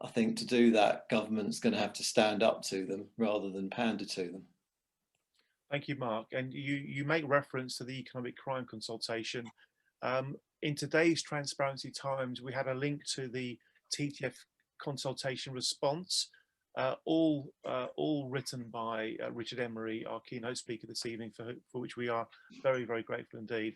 S10: I think to do that, government's going to have to stand up to them rather than pander to them.
S1: Thank you, Mark. And you make reference to the economic crime consultation. In today's Transparency Times, we had a link to the TTF consultation response, all written by Richard Emery, our keynote speaker this evening, for which we are very, very grateful indeed.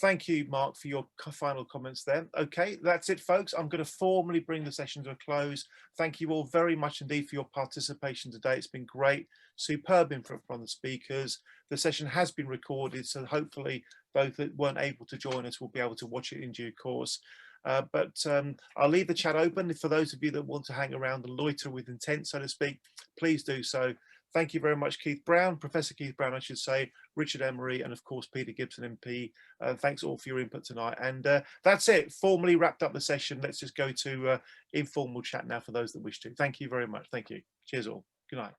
S1: Thank you, Mark, for your final comments there. Okay, that's it, folks. I'm going to formally bring the session to a close. Thank you all very much indeed for your participation today. It's been great, superb input from the speakers. The session has been recorded, so hopefully those that weren't able to join us will be able to watch it in due course. But I'll leave the chat open for those of you that want to hang around and loiter with intent, so to speak. Please do so. Thank you very much, Keith Brown, Professor Keith Brown, I should say, Richard Emery, and of course, Peter Gibson, MP. Thanks all for your input tonight. And that's it, formally wrapped up the session. Let's just go to informal chat now for those that wish to. Thank you very much. Thank you. Cheers all. Good night.